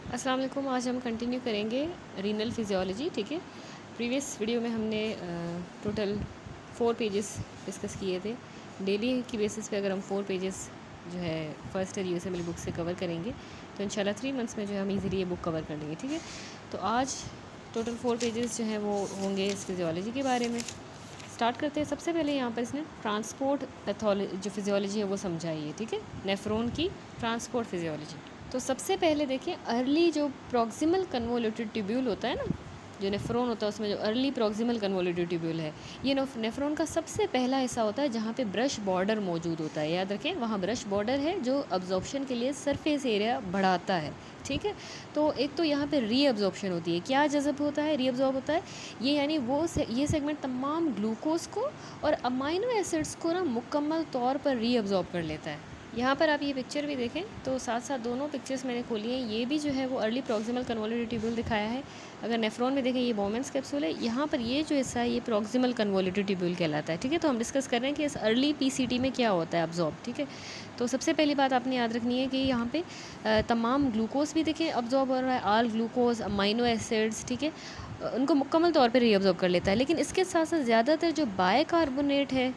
अस्सलाम वालेकुम। आज हम कंटिन्यू करेंगे रीनल फिजियोलॉजी। ठीक है, प्रीवियस वीडियो में हमने टोटल 4 पेजेस डिस्कस किए थे। डेली की बेसिस पे अगर हम 4 पेजेस जो है फर्स्ट ईयर यूएसएमएल बुक से कवर करेंगे तो इंशाल्लाह 3 मंथ्स में जो है हम इजीली ये बुक कवर कर लेंगे। ठीक है, तो आज टोटल 4 पेजेस जो हैं वो होंगे इस फिजियोलॉजी के बारे में। स्टार्ट करते हैं। सबसे पहले यहाँ पर इसने ट्रांसपोर्ट पैथोलॉजी जो फिजियोलॉजी है वो समझाई है। ठीक है, नेफ्रॉन की ट्रांसपोर्ट फिजियोलॉजी। तो सबसे पहले देखिए, अर्ली जो प्रॉक्सिमल कन्वोल्यूटेड ट्यूब्यूल होता है ना, जो नेफ्रॉन होता है उसमें जो अर्ली प्रॉक्सिमल कन्वोल्यूटेड ट्यूब्यूल है, ये नेफ्रॉन का सबसे पहला हिस्सा होता है जहाँ पे ब्रश बॉर्डर मौजूद होता है। याद रखें, वहाँ ब्रश बॉर्डर है जो अब्जॉर्प्शन के लिए सरफेस एरिया बढ़ाता है। ठीक है, तो एक तो यहाँ पे रीअब्जॉर्प्शन होती है। क्या जज़ब होता है, रीअब्जॉर्ब होता है ये, यानी ये सेगमेंट तमाम ग्लूकोज को और अमाइनो एसिड्स को ना मुकम्मल तौर पर रीअब्जॉर्ब कर लेता है। यहाँ पर आप ये पिक्चर भी देखें तो साथ साथ दोनों पिक्चर्स मैंने खोली हैं। ये भी जो है वो अर्ली प्रॉक्सिमल कन्वोल्यूटेड ट्यूब्यूल दिखाया है। अगर नेफ्रॉन में देखें, ये बोमेंस कैप्सूल है। यहाँ पर ये जो हिस्सा है ये प्रॉक्सिमल कन्वोल्यूटेड ट्यूब्यूल कहलाता है। ठीक है, तो हम डिस्कस कर रहे हैं कि इस अर्ली पीसीटी में क्या होता है अब्जॉर्ब। ठीक है, तो सबसे पहली बात आपने याद रखनी है कि यहाँ पे तमाम ग्लूकोज भी देखें अब्जॉर्ब हो रहा है, ऑल ग्लूकोज, अमाइनो एसिड्स। ठीक है, उनको मुकम्मल तौर पर रीअब्जॉर्ब कर लेता है। लेकिन इसके साथ साथ ज़्यादातर जो बायकार्बोनेट है,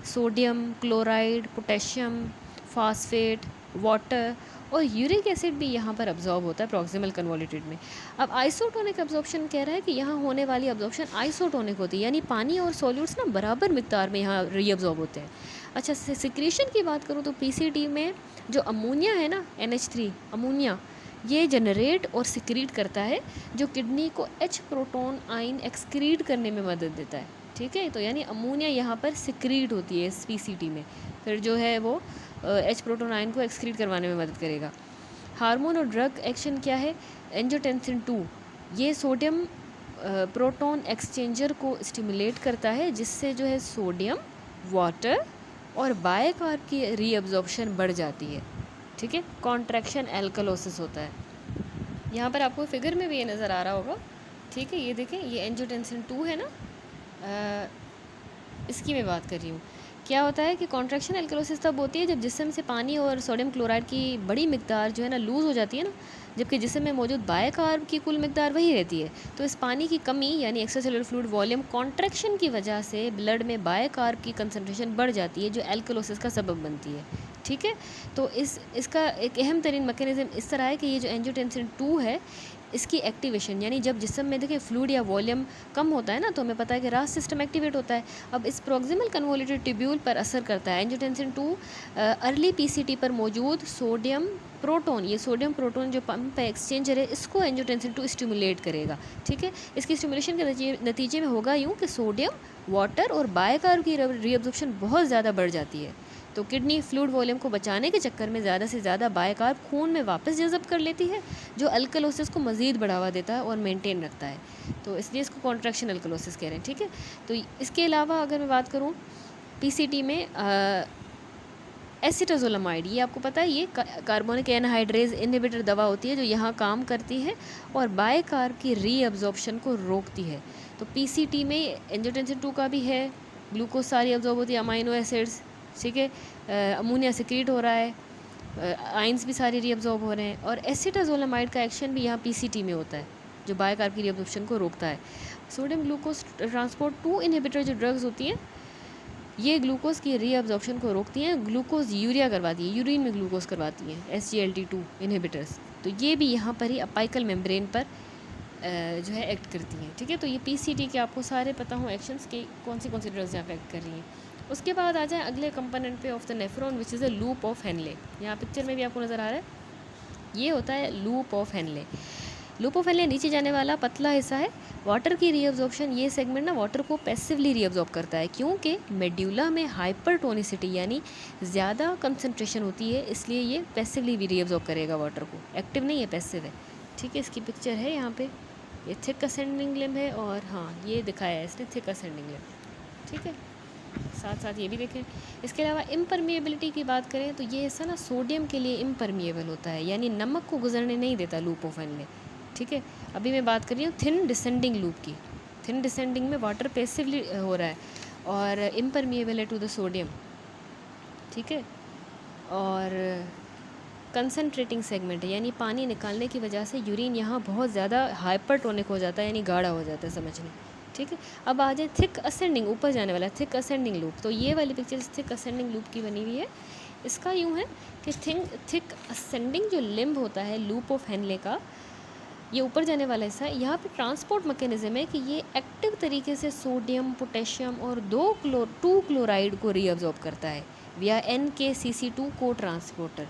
sodium chloride, potassium, phosphate, water और यूरिक एसिड भी यहाँ पर अब्जॉर्ब होता है प्रॉक्सिमल कन्वोल्यूटेड में। अब आइसोटोनिक अब्जॉर्प्शन कह रहा है कि यहाँ होने वाली अब्जॉर्प्शन आइसोटोनिक होती है, यानी पानी और सॉल्यूट्स ना बराबर मिकदार में यहाँ रीअब्जॉर्ब होते हैं। अच्छा, सिक्रीशन की बात करूँ तो पीसीटी में जो अमोनिया है ना, NH3 अमोनिया, ये जनरेट और सिक्रीट करता है जो किडनी को H प्रोटोन आयन एक्सक्रीट करने में मदद देता है। ठीक है, तो यानी अमोनिया यहाँ पर सिक्रीट होती है इस पीसीटी में, फिर जो है वो H प्रोटोन आयन को एक्सक्रीट करवाने में मदद करेगा। हार्मोन और ड्रग एक्शन क्या है, एंजियोटेंसिन 2 ये सोडियम प्रोटोन एक्सचेंजर को स्टिमुलेट करता है, जिससे जो है सोडियम, वाटर और बायकार्ब की रीअब्जॉर्प्शन बढ़ जाती है। ठीक है, कॉन्ट्रैक्शन एल्कलोसिस होता है। यहाँ पर आपको फिगर में भी ये नज़र आ रहा होगा। ठीक है, ये देखें, ये एंजियोटेंसिन 2 है ना, इसकी मैं बात कर रही हूँ। क्या होता है कि कॉन्ट्रैक्शन एल्कलोसिस तब होती है जब जिस्म से पानी और सोडियम क्लोराइड की बड़ी मिकदार जो है ना लूज़ हो जाती है ना, जबकि जिस्म में मौजूद बायकार्ब की कुल मिकदार वही रहती है। तो इस पानी की कमी यानी एक्स्ट्रासेलुलर फ्लूइड वॉल्यूम कॉन्ट्रैक्शन की वजह से ब्लड में बायकार्ब की कंसनट्रेशन बढ़ जाती है, जो एल्कलोसिस का सबब बनती है। ठीक है, तो इसका एक अहम तरीन मैकेनिज़्म इस तरह है कि ये जो एंजियोटेंसिन 2 है, इसकी एक्टिवेशन यानी जब जिस्म में देखिए फ्लूइड या वॉल्यूम कम होता है ना, तो हमें पता है कि रास सिस्टम एक्टिवेट होता है। अब इस प्रॉक्सिमल कन्वोल्यूटेड ट्यूब्यूल पर असर करता है एंजियोटेंसिन 2 अर्ली पीसीटी पर मौजूद सोडियम प्रोटोन, ये सोडियम प्रोटोन जो पंप एक्सचेंजर है, इसको एंजियोटेंसिन 2 स्टिमुलेट करेगा। ठीक है, इसकी स्टिमुलेशन के नतीजे में होगा यूँ कि सोडियम, वाटर और बायकार्ब की रीअब्जॉर्प्शन बहुत ज़्यादा बढ़ जाती है। तो किडनी फ्लूइड वॉल्यूम को बचाने के चक्कर में ज़्यादा से ज़्यादा बायकार्ब खून में वापस जज़ब कर लेती है, जो अल्कलोसिस को मज़ीद बढ़ावा देता है और मेंटेन रखता है। तो इसलिए इसको कॉन्ट्रैक्शन अल्कलोसिस कह रहे हैं। ठीक है, तो इसके अलावा अगर मैं बात करूँ पीसीटी में एसिटाजोलामाइड, ये आपको पता है ये कार्बोनिक एनहाइड्रेज इनहिबिटर दवा होती है जो यहाँ काम करती है और बायकार्ब की रीअब्जॉर्प्शन को रोकती है। तो पीसीटी में एंजियोटेंसिन 2 का भी है, ग्लूकोज सारी अब्जॉर्ब होती है, अमाइनो एसिड्स। ठीक है, अमोनिया सिक्रीट हो रहा है, आइंस भी सारे रीअब्जॉर्ब हो रहे हैं, और एसिटाजोलामाइड का एक्शन भी यहाँ पीसीटी में होता है जो बायकार्ब की रीअब्जॉर्प्शन को रोकता है। सोडियम ग्लूकोज ट्रांसपोर्ट 2 इनहिबिटर जो ड्रग्स होती हैं, ये ग्लूकोज की रीअब्जॉर्प्शन को रोकती हैं, ग्लूकोज यूरिया करवाती है, यूरिन में ग्लूकोज करवाती हैं, SGLT2 इनहिबिटर्स। तो ये भी यहाँ पर ही अपाइकल मेम्ब्रेन पर जो है एक्ट करती हैं। ठीक है, तो ये पीसीटी के आपको सारे पता हों एक्शंस के कौन सी ड्रग्स यहाँ पे एक्ट कर रही हैं। उसके बाद आ जाए अगले कंपोनेंट पे of the nephron, which is a loop of Henle. यहाँ पिक्चर में भी आपको नज़र आ रहा है, ये होता है loop of Henle. Loop of Henle नीचे जाने वाला पतला हिस्सा है। वाटर की रीअब्जॉर्प्शन, ये सेगमेंट ना वाटर को पैसिवली रीअब्जॉर्ब करता है, क्योंकि मेड्यूला में हाइपरटोनिसिटी यानी ज़्यादा कंसनट्रेशन होती है, इसलिए ये पैसिवली भी रीअब्जॉर्ब करेगा वाटर को, एक्टिव नहीं है, पैसिव है। ठीक है, इसकी पिक्चर है यहाँ पे, ये थिक असेंडिंग लिम्ब है, और हाँ ये दिखाया है इसने थिक असेंडिंग लिम्ब। ठीक है, साथ साथ ये भी देखें। इसके अलावा इम्परमिएबिलिटी की बात करें तो ये हिस्सा ना सोडियम के लिए इम्परमिएबल होता है, यानी नमक को गुजरने नहीं देता लूप ऑफ हेनले। ठीक है, अभी मैं बात कर रही हूँ थिन डिसेंडिंग लूप की। थिन डिसेंडिंग में वाटर पैसिवली हो रहा है और इम्परमिएबल है टू द सोडियम। ठीक है, और कंसनट्रेटिंग सेगमेंट है, यानी पानी निकालने की वजह से यूरिन यहाँ बहुत ज़्यादा हाइपरटोनिक हो जाता है, यानी गाढ़ा हो जाता है, समझ लें। ठीक है, अब आ जाए थिक असेंडिंग, ऊपर जाने वाला थिक असेंडिंग लूप। तो ये वाली पिक्चर थिक असेंडिंग लूप की बनी हुई है। इसका यूँ है कि थिक असेंडिंग जो लिम्ब होता है लूप ऑफ हेनले का, ये ऊपर जाने वाला हिस्सा है, यहाँ पे ट्रांसपोर्ट मैकेनिज्म है कि ये एक्टिव तरीके से सोडियम, पोटेशियम और 2 क्लोराइड को रीअब्जॉर्ब करता है विया NKCC2 को ट्रांसपोर्टर,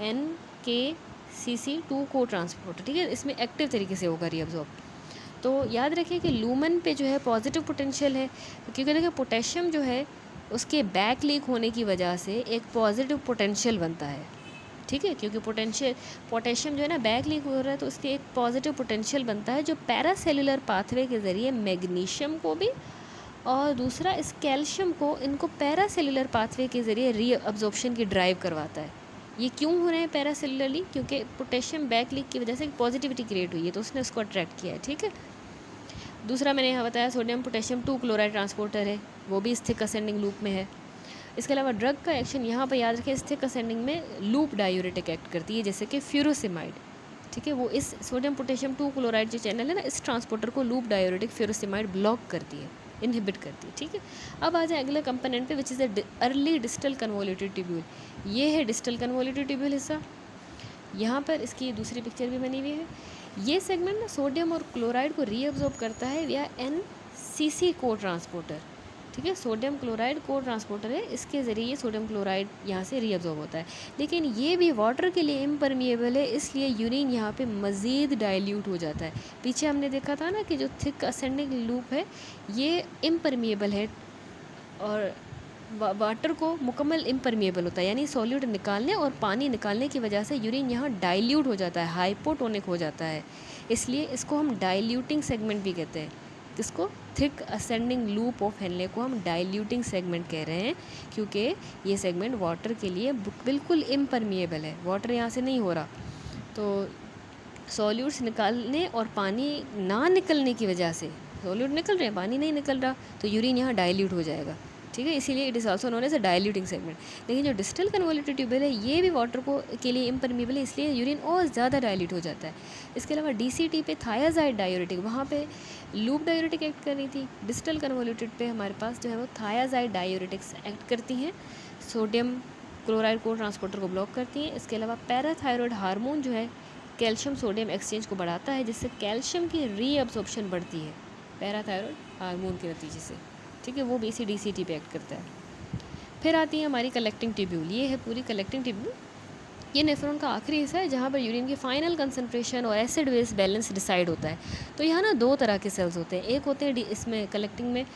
NKCC2 को ट्रांसपोर्टर। ठीक है, इसमें एक्टिव तरीके से होगा रीअब्जॉर्ब। तो याद रखिए कि लूमन पे जो है पॉजिटिव पोटेंशियल है, क्योंकि देखिए पोटेशियम जो है उसके बैक लीक होने की वजह से एक पॉजिटिव पोटेंशियल बनता है। ठीक है, क्योंकि पोटेशियम जो है ना बैक लीक हो रहा है, तो उसके एक पॉजिटिव पोटेंशियल बनता है जो पैरासेलुलर पाथवे के ज़रिए मैग्नीशियम को भी और दूसरा इस कैल्शियम को, इनको पैरासेलुलर पाथवे के ज़रिए रीअब्जॉर्प्शन की ड्राइव करवाता है। ये क्यों हो रहे हैं पैरासेलुलरली? क्योंकि पोटेशियम बैक लीक की वजह से पॉजिटिविटी क्रिएट हुई है, तो उसने उसको अट्रैक्ट किया है। ठीक है, दूसरा मैंने यहाँ बताया सोडियम पोटेशियम 2 क्लोराइड ट्रांसपोर्टर है, वो भी थिक असेंडिंग लूप में है। इसके अलावा ड्रग का एक्शन यहाँ पर याद रखें, थिक असेंडिंग में लूप डायूरेटिक एक्ट करती है, जैसे कि फ्यूरोसिमाइड। ठीक है, वो इस सोडियम पोटेशियम 2 क्लोराइड जो चैनल है ना, इस ट्रांसपोर्टर को लूप डायूरेटिक फ्यूरोसिमाइड ब्लॉक करती है, इनहिबिट करती है। ठीक है, अब आ जाए अगले कंपोनेंट पे, which is the early distal convoluted tubule. ये है डिस्टल कन्वोल्यूटेड ट्यूब्यूल हिस्सा। यहाँ पर इसकी दूसरी पिक्चर भी बनी हुई है। ये सेगमेंट ना सोडियम और क्लोराइड को रीअब्जॉर्ब करता है विया NCC को ट्रांसपोर्टर। ठीक है, सोडियम क्लोराइड को ट्रांसपोर्टर है, इसके ज़रिए ये सोडियम क्लोराइड यहाँ से रीअब्जॉर्ब होता है। लेकिन ये भी वाटर के लिए इम्परमिएबल है, इसलिए यूरिन यहाँ पे मज़ीद डाइल्यूट हो जाता है। पीछे हमने देखा था ना कि जो थिक असेंडिंग लूप है ये इम्परमिएबल है और वाटर को मुकम्मल इम्परमिएबल होता है, यानी सॉल्यूट निकालने और पानी निकालने की वजह से यूरिन यहाँ डाइल्यूट हो जाता है, हाइपोटोनिक हो जाता है। इसलिए इसको हम डाइल्यूटिंग सेगमेंट भी कहते हैं। किसको? Thick ascending loop of Henle को हम डाइल्यूटिंग सेगमेंट कह रहे हैं, क्योंकि ये सेगमेंट वाटर के लिए बिल्कुल इम्परमिएबल है, वाटर यहाँ से नहीं हो रहा। तो सॉल्यूट्स निकालने और पानी ना निकलने की वजह से, सॉल्यूट निकल रहे हैं पानी नहीं निकल रहा, तो यूरिन यहाँ डाइल्यूट हो जाएगा। ठीक है, इसीलिए it is also known as a diluting segment. लेकिन जो डिस्टल कन्वोल्यूटेड ट्यूब्यूल है ये भी वाटर को के लिए इम्परमिएबल है, इसलिए यूरिन और ज़्यादा डाइल्यूट हो जाता है। इसके अलावा DCT पे थायाजाइड डायूरेटिक, वहाँ पे लूप डायूरेटिक एक्ट कर रही थी। डिस्टल कन्वोल्यूटेड पे हमारे पास जो है वो थायाजाइड डायूरेटिक्स एक्ट करती हैं, सोडियम क्लोराइड को ट्रांसपोर्टर को ब्लॉक करती हैं। इसके अलावा पैराथायरॉयड हार्मोन जो है कैल्शियम सोडियम एक्सचेंज को बढ़ाता है, जिससे कैल्शियम की रीअब्सॉर्प्शन बढ़ती है पैराथायरॉयड हार्मोन के नतीजे से। ठीक है, वो भी इसी DCT पे एक्ट करता है। फिर आती है हमारी कलेक्टिंग ट्यूब्यूल। ये है पूरी कलेक्टिंग ट्यूब्यूल। ये नेफ्रॉन का आखिरी हिस्सा है जहाँ पर यूरिन की फाइनल कंसंट्रेशन और एसिड बेस बैलेंस डिसाइड होता है। तो यहाँ ना 2 तरह के सेल्स होते हैं, एक होते हैं इसमें कलेक्टिंग में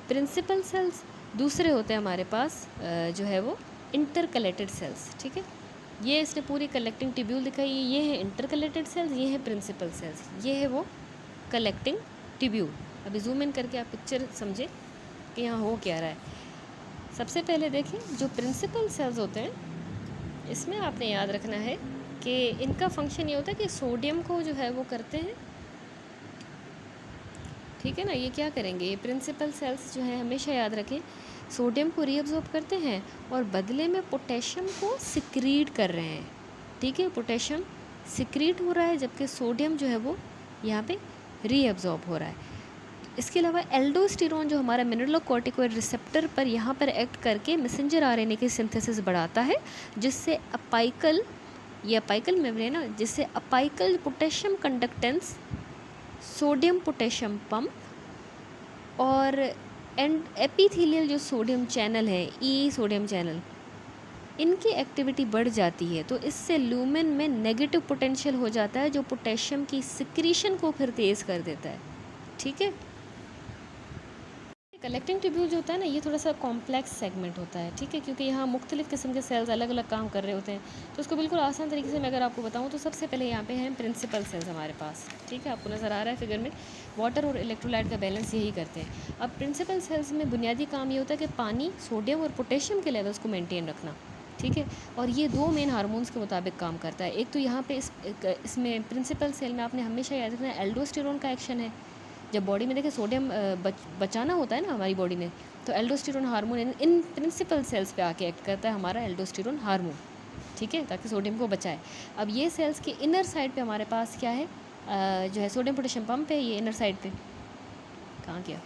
प्रिंसिपल सेल्स, दूसरे होते हैं हमारे पास जो है वो इंटरकलेटेड सेल्स। ठीक है, ये इसने पूरी कलेक्टिंग ट्यूब्यूल दिखाई है। ये है इंटरकलेटेड सेल्स, ये है प्रिंसिपल सेल्स, ये है वो कलेक्टिंग ट्यूब्यूल। अभी जूम इन करके आप पिक्चर समझे कि यहाँ हो क्या रहा है। सबसे पहले देखें जो प्रिंसिपल सेल्स होते हैं, इसमें आपने याद रखना है कि इनका फंक्शन ये होता है कि सोडियम को जो है वो करते हैं। ठीक है ना, ये क्या करेंगे, ये प्रिंसिपल सेल्स जो है हमेशा याद रखें सोडियम को रीअब्जॉर्ब करते हैं और बदले में पोटेशियम को सिक्रीट कर रहे हैं। ठीक है, पोटेशियम सिक्रीट हो रहा है जबकि सोडियम जो है वो यहाँ पे रीअब्जॉर्ब हो रहा है। इसके अलावा एल्डोस्टेरोन जो हमारा मिनरलोकॉर्टिकोइड रिसेप्टर पर यहाँ पर एक्ट करके मैसेंजर RNA की सिंथेसिस बढ़ाता है, जिससे अपाइकल, ये अपाइकल मेम्ब्रेन है ना, जिससे apical potassium conductance, sodium potassium pump और एपिथेलियल जो सोडियम चैनल है, सोडियम चैनल, इनकी एक्टिविटी बढ़ जाती है। तो इससे लूमेन में नेगेटिव पोटेंशियल हो जाता है, जो पोटेशियम की सिक्रीशन को फिर तेज़ कर देता है। ठीक है, कलेक्टिंग ट्यूब्यूल जो होता है ना, ये थोड़ा सा कॉम्प्लेक्स सेगमेंट होता है। ठीक है, क्योंकि यहाँ मुख्तलिफ़ किस्म के सेल्स अलग अलग काम कर रहे होते हैं। तो उसको बिल्कुल आसान तरीके से मैं अगर आपको बताऊँ तो सबसे पहले यहाँ पे हैं प्रिंसिपल सेल्स हमारे पास। ठीक है, आपको नज़र आ रहा है फिगर में, वाटर और इलेक्ट्रोलाइट का बैलेंस यही करते हैं। अब प्रिंसिपल सेल्स में बुनियादी काम ये होता है कि पानी, सोडियम और पोटेशियम के लेवल्स को मेनटेन रखना। ठीक है, और ये 2 मेन हार्मोन्स के मुताबिक काम करता है। एक तो यहाँ पे इसमें प्रिंसिपल सेल में आपने हमेशा याद रखना है एल्डोस्टेरोन का एक्शन है। जब बॉडी में देखें सोडियम बचाना होता है ना हमारी बॉडी में, तो एल्डोस्टेरोन हार्मोन इन प्रिंसिपल सेल्स पे आके एक्ट करता है हमारा एल्डोस्टेरोन हार्मोन। ठीक ठीक है, ताकि सोडियम को बचाए। अब ये सेल्स के इनर साइड पे हमारे पास क्या है, जो है सोडियम पोटेशियम पंप है, ये इनर साइड पे कहाँ गया,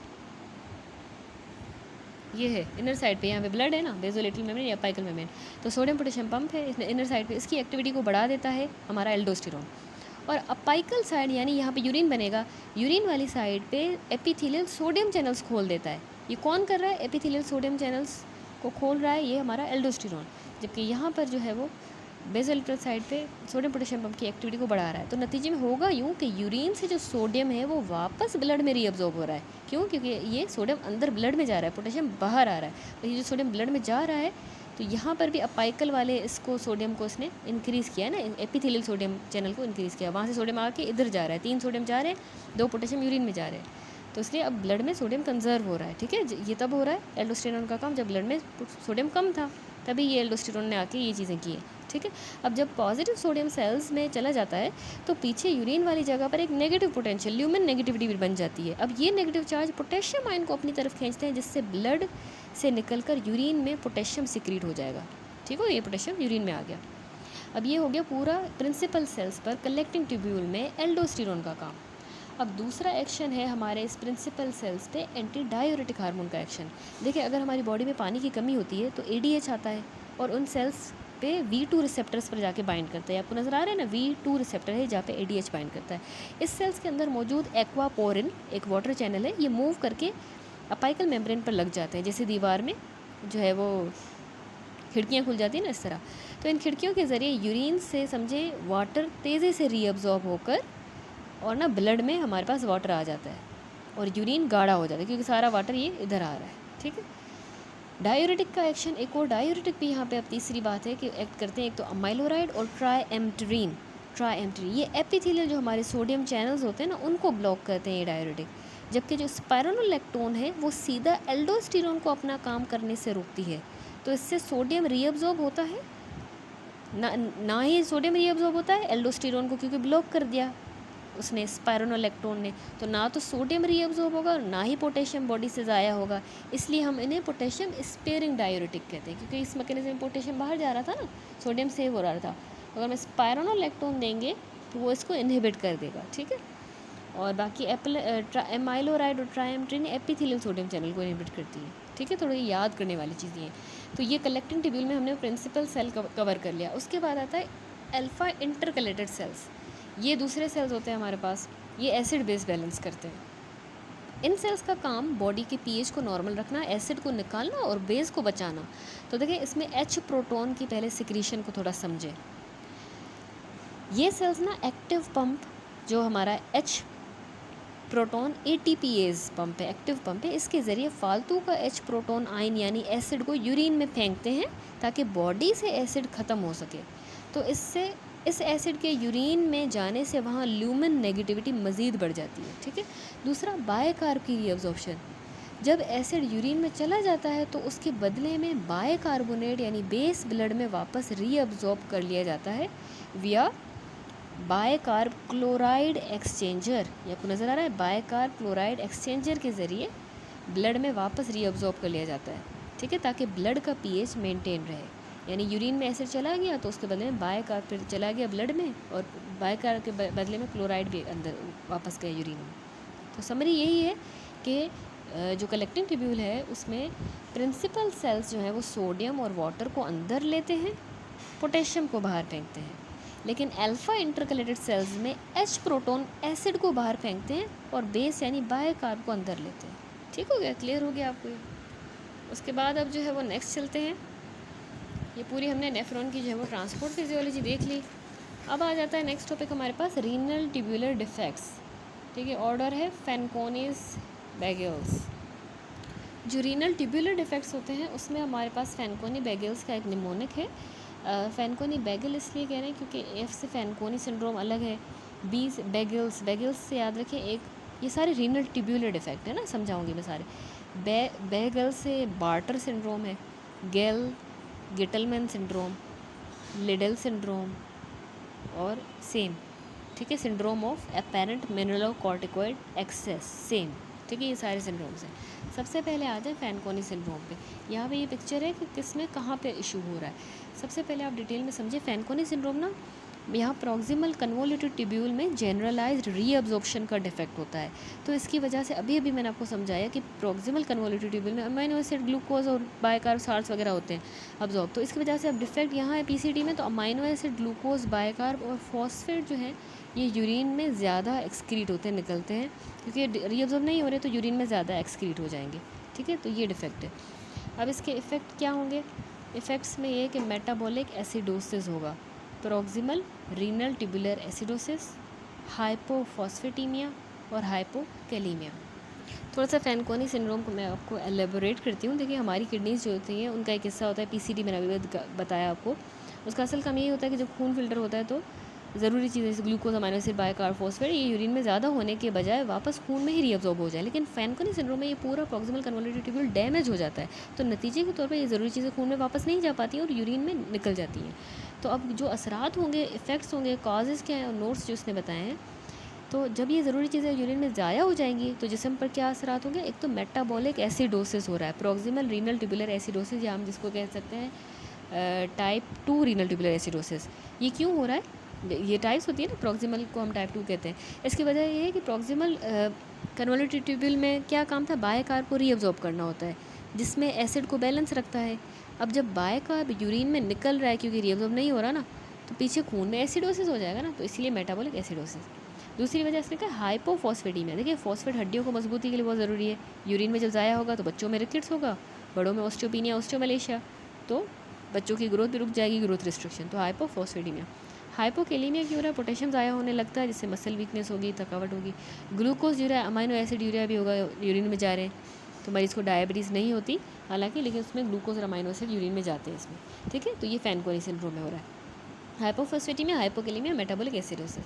ये है इनर साइड पे, यहाँ पे ब्लड है ना, बेसोलेटरल मेम्ब्रेन या अपाइकल मेम्ब्रेन, तो सोडियम पोटेशियम पंप है इनर साइड पे, इसकी एक्टिविटी को बढ़ा देता है हमारा एल्डोस्टेरोन। और अपाइकल साइड यानी यहाँ पे यूरिन बनेगा, यूरिन वाली साइड पे एपिथेलियल सोडियम चैनल्स खोल देता है। ये कौन कर रहा है, एपिथेलियल सोडियम चैनल्स को खोल रहा है, ये हमारा एल्डोस्टेरोन। जबकि यहाँ पर जो है वो बेसोलेटरल साइड पे सोडियम पोटेशियम पंप की एक्टिविटी को बढ़ा रहा है। तो नतीजे में होगा यूँ कि यूरिन से जो सोडियम है वो वापस ब्लड में रीअब्जॉर्ब हो रहा है। क्यों, क्योंकि ये सोडियम अंदर ब्लड में जा रहा है, पोटेशियम बाहर आ रहा है। तो ये जो सोडियम ब्लड में जा रहा है, तो यहाँ पर भी अपाइकल वाले इसको सोडियम को इसने इंक्रीज़ किया ना, एपिथेलियल सोडियम चैनल को इंक्रीज़ किया, वहाँ से सोडियम आके इधर जा रहा है, 3 सोडियम जा रहे हैं, 2 पोटेशियम यूरिन में जा रहे हैं। तो इसलिए अब ब्लड में सोडियम कंजर्व हो रहा है। ठीक है, ये तब हो रहा है एल्डोस्टेरोन का काम जब ब्लड में सोडियम कम था, तभी ये एल्डोस्टेरोन ने आके ये चीज़ें की हैं। ठीक है, अब जब पॉजिटिव सोडियम सेल्स में चला जाता है तो पीछे यूरिन वाली जगह पर एक नेगेटिव पोटेंशियल ल्यूमेन नेगेटिविटी भी बन जाती है। अब ये नेगेटिव चार्ज पोटेशियम आयन को अपनी तरफ खींचते हैं, जिससे ब्लड से निकलकर यूरिन में पोटेशियम सिक्रीट हो जाएगा। ठीक हो, ये पोटेशियम यूरिन में आ गया। अब ये हो गया पूरा प्रिंसिपल सेल्स पर कलेक्टिंग ट्यूब्यूल में एल्डोस्टेरोन का काम। अब दूसरा एक्शन है हमारे इस प्रिंसिपल सेल्स पे एंटी डायूरेटिक हार्मोन का एक्शन। देखिए, अगर हमारी बॉडी में पानी की कमी होती है तो ADH आता है और उन सेल्स पे V2 रिसेप्टर्स पर जाके बाइंड करता है। आपको नज़र आ रहा है ना, V2 रिसेप्टर है जहाँ पे ADH बाइंड करता है। इस सेल्स के अंदर मौजूद एक्वापोरिन एक वाटर चैनल है, ये मूव करके अपाइकल मेम्ब्रेन पर लग जाते हैं, जैसे दीवार में जो है वो खिड़कियाँ खुल जाती हैं ना, इस तरह। तो इन खिड़कियों के ज़रिए यूरिन से समझे वाटर तेज़ी से रीअब्जॉर्ब होकर और ना ब्लड में हमारे पास वाटर आ जाता है और यूरिन गाढ़ा हो जाता है, क्योंकि सारा वाटर ये इधर आ रहा है। ठीक है, डायूरेटिक का एक्शन, एक और डायूरेटिक भी यहाँ पे अब तीसरी बात है कि एक्ट करते हैं, एक तो अमाइलोराइड और ट्राइएम्पटेरिन। ये एपिथेलियल जो हमारे सोडियम चैनल्स होते हैं ना, उनको ब्लॉक करते हैं ये डायूरेटिक। जबकि जो स्पाइरोनोलैक्टोन है वो सीधा एल्डोस्टेरोन को अपना काम करने से रोकती है। तो इससे सोडियम रीअब्जॉर्ब होता है ना ही सोडियम रीअब्जॉर्ब होता है एल्डोस्टेरोन को, क्योंकि ब्लॉक कर दिया उसने स्पाइरोनोलैक्टोन ने, तो ना तो सोडियम रीअब्जॉर्ब होगा और ना ही पोटेशियम बॉडी से ज़ाया होगा। इसलिए हम इन्हें पोटेशियम स्पेयरिंग डायूरेटिक कहते हैं, क्योंकि इस मैकेनिज्म में पोटेशियम बाहर जा रहा था ना, सोडियम सेव हो रहा था। अगर हम स्पाइरोनोलैक्टोन देंगे तो वो इसको इनहिबिट कर देगा। ठीक है, और बाकी एमाइलोराइड और ट्राइएम्पटेरिन एपिथेलियल सोडियम चैनल को इनहिबिट करती है। ठीक है, थोड़ी याद करने वाली चीज़ें हैं। तो ये कलेक्टिंग ट्यूब्यूल में हमने प्रिंसिपल सेल कवर कर लिया। उसके बाद आता है अल्फा इंटरकलेटेड सेल्स। ये दूसरे सेल्स होते हैं हमारे पास, ये एसिड बेस बैलेंस करते हैं। इन सेल्स का काम बॉडी के pH को नॉर्मल रखना, एसिड को निकालना और बेस को बचाना। तो देखिए, इसमें H प्रोटॉन की पहले सिक्रीशन को थोड़ा समझें। ये सेल्स ना एक्टिव पंप जो हमारा H प्रोटॉन ATPase पंप है, एक्टिव पंप है, इसके ज़रिए फालतू का H प्रोटॉन आयन यानी एसिड को यूरिन में फेंकते हैं ताकि बॉडी से एसिड ख़त्म हो सके। तो इससे इस एसिड के यूरिन में जाने से वहाँ ल्यूमेन नेगेटिविटी मज़ीद बढ़ जाती है। ठीक है, दूसरा बायकार्ब की रीअब्जॉर्प्शन। जब एसिड यूरिन में चला जाता है तो उसके बदले में बायकार्बोनेट यानी बेस ब्लड में वापस रीअब्जॉर्ब कर लिया जाता है विया बायकार्ब क्लोराइड एक्सचेंजर। ये आपको नज़र आ रहा है, बायकार्ब क्लोराइड एक्सचेंजर के ज़रिए ब्लड में वापस रीअब्जॉर्ब कर लिया जाता है। ठीक है, ताकि ब्लड का pH मेंटेन रहे। यानी यूरिन में एसिड चला गया तो उसके बदले में बायकार्ब फिर चला गया ब्लड में, और बायकार्ब के बदले में क्लोराइड भी अंदर वापस गया यूरिन में। तो समरी यही है कि जो कलेक्टिंग ट्यूब्यूल है उसमें प्रिंसिपल सेल्स जो है वो सोडियम और वाटर को अंदर लेते हैं, पोटेशियम को बाहर फेंकते हैं। लेकिन अल्फा इंटरकलेटेड सेल्स में H प्रोटॉन एसिड को बाहर फेंकते हैं और बेस यानी बायकार्ब को अंदर लेते हैं। ठीक हो गया, क्लियर हो गया आपको ये। उसके बाद अब जो है वो नेक्स्ट चलते हैं। ये पूरी हमने नेफ्रॉन की जो है वो ट्रांसपोर्ट फिजियोलॉजी देख ली। अब आ जाता है नेक्स्ट टॉपिक हमारे पास, रीनल ट्यूब्यूलर डिफेक्ट्स। ठीक है, ऑर्डर है फैनकोनीज बेगल्स। जो रीनल ट्यूब्यूलर डिफेक्ट्स होते हैं उसमें हमारे पास फैनकोनी बेगल्स का एक निमोनिक है। फैनकोनी बेगल इसलिए कह रहे हैं क्योंकि F से फैनकोनी सिंड्रोम अलग है, B से बेगल्स से याद रखें एक, ये सारे रीनल ट्यूब्यूलर डिफेक्ट है ना, समझाऊंगी मैं सारे। बेगल से बार्टर सिंड्रोम है, गिटलमैन सिंड्रोम, लिडल सिंड्रोम और सेम। ठीक है, syndrome of apparent mineralocorticoid excess SAME. ठीक है, ये सारे सिंड्रोम्स हैं। सबसे पहले आते हैं फैनकोनी सिंड्रोम पे। यहाँ पे ये पिक्चर है कि किस में कहाँ पे इशू हो रहा है। सबसे पहले आप डिटेल में समझिए। फैनकोनी सिंड्रोम ना, यहाँ प्रॉक्सिमल कन्वोल्यूटेड ट्यूब्यूल में जनरलाइज्ड रीअब्जॉर्प्शन का डिफेक्ट होता है। तो इसकी वजह से अभी मैंने आपको समझाया कि प्रॉक्सिमल कन्वोल्यूटेड ट्यूब्यूल में अमीनो एसिड, ग्लूकोज और बायकार्ब साल्ट्स वगैरह होते हैं अब्जॉर्ब। तो इसकी वजह से अब डिफेक्ट यहाँ है पीसीडी में, तो अमीनो एसिड, ग्लूकोज, बायकार्ब और फॉस्फेट जो है ये यूरिन में ज़्यादा एक्सक्रीट होते हैं, निकलते हैं, क्योंकि रीअब्जॉर्ब नहीं हो रहे तो यूरिन में ज़्यादा एक्सक्रीट हो जाएंगे। ठीक है, तो ये डिफेक्ट है। अब इसके इफ़ेक्ट क्या होंगे? इफ़ेक्ट्स में ये कि मेटाबॉलिक एसिडोसिस होगा, प्रॉक्सिमल रीनल ट्यूबुलर एसिडोसिस, हाइपोफॉस्फेटीमिया और हाइपोकैलीमिया। थोड़ा सा फैनकोनी सिंड्रोम को मैं आपको एलेबोरेट करती हूँ। देखिए, हमारी किडनीज जो होती हैं उनका एक हिस्सा होता है पीसीडी, मैंने अभी बताया आपको। उसका असल काम यही होता है कि जब खून फिल्टर होता है तो ज़रूरी चीज़ें जैसे ग्लूकोज, अमीनो एसिड, बायकार्ब, फॉस्फेट ये यूरिन में ज़्यादा होने के बजाय वापस खून में ही रीअब्जॉर्ब हो जाए। लेकिन फैनकोनी सिंड्रोम में ये पूरा प्रॉक्सिमल कन्वोल्यूटेड ट्यूब्यूल डैमेज हो जाता है, तो नतीजे के तौर पर ये ज़रूरी चीज़ें खून में वापस नहीं जा पाती और यूरिन में निकल जाती हैं। तो अब जो असरात होंगे, इफ़ेक्ट्स होंगे, कॉजेज़ क्या हैं और नोट्स जो उसने बताए हैं। तो जब ये ज़रूरी चीज़ें यूरिन में ज़ाया हो जाएंगी तो जिस्म पर क्या असरात होंगे? एक तो मेटाबॉलिक एसिडोसिस हो रहा है, प्रॉक्सिमल रीनल ट्यूबुलर एसिडोसिस, या हम जिसको कह सकते हैं टाइप 2 रीनल ट्यूबुलर एसिडोसिस। ये क्यों हो रहा है? ये टाइप्स होती है ना, प्रॉक्सिमल को हम टाइप 2 कहते हैं। इसकी वजह ये है कि प्रॉक्सिमल कन्वोल्यूटेड ट्यूब्यूल में क्या काम था? बायकार्ब को रीअब्जॉर्ब करना होता है, जिसमें एसिड को बैलेंस रखता है। अब जब बायकार्ब यूरिन में निकल रहा है क्योंकि रीअब्जॉर्ब नहीं हो रहा ना, तो पीछे खून में एसिडोसिस हो जाएगा ना, तो इसलिए मेटाबॉलिक एसिडोसिस। दूसरी वजह इसने कहा हाइपोफॉस्फेटीमिया। देखिए, फॉस्फेट हड्डियों को मजबूती के लिए बहुत ज़रूरी है। यूरिन में जब ज़ाया होगा तो बच्चों में रिकेट्स होगा, बड़ों में ऑस्टियोपीनिया, ऑस्टियोमलेशिया, तो बच्चों की ग्रोथ भी रुक जाएगी, ग्रोथ रिस्ट्रिक्शन, तो हाइपोफॉस्फेटीमिया। हाइपोकैलीमिया क्यों हो रहा है? पोटेशियम ज़ाया होने लगता है, जिससे मसल वीकनेस होगी, थकावट होगी। Glucose urea, amino acid urea भी होगा, यूरिन में जा रहे हैं, तो मरीज़ को डायबिटीज़ नहीं होती हालांकि, लेकिन उसमें ग्लूकोज और अमीनो एसिड यूरिन में जाते हैं इसमें। ठीक है, तो ये फैनकोनी सिंड्रोम में हो रहा है। हाइपोफॉस्फेटीमिया, हाइपोकैलीमिया, मेटाबॉलिक एसिडोसिस।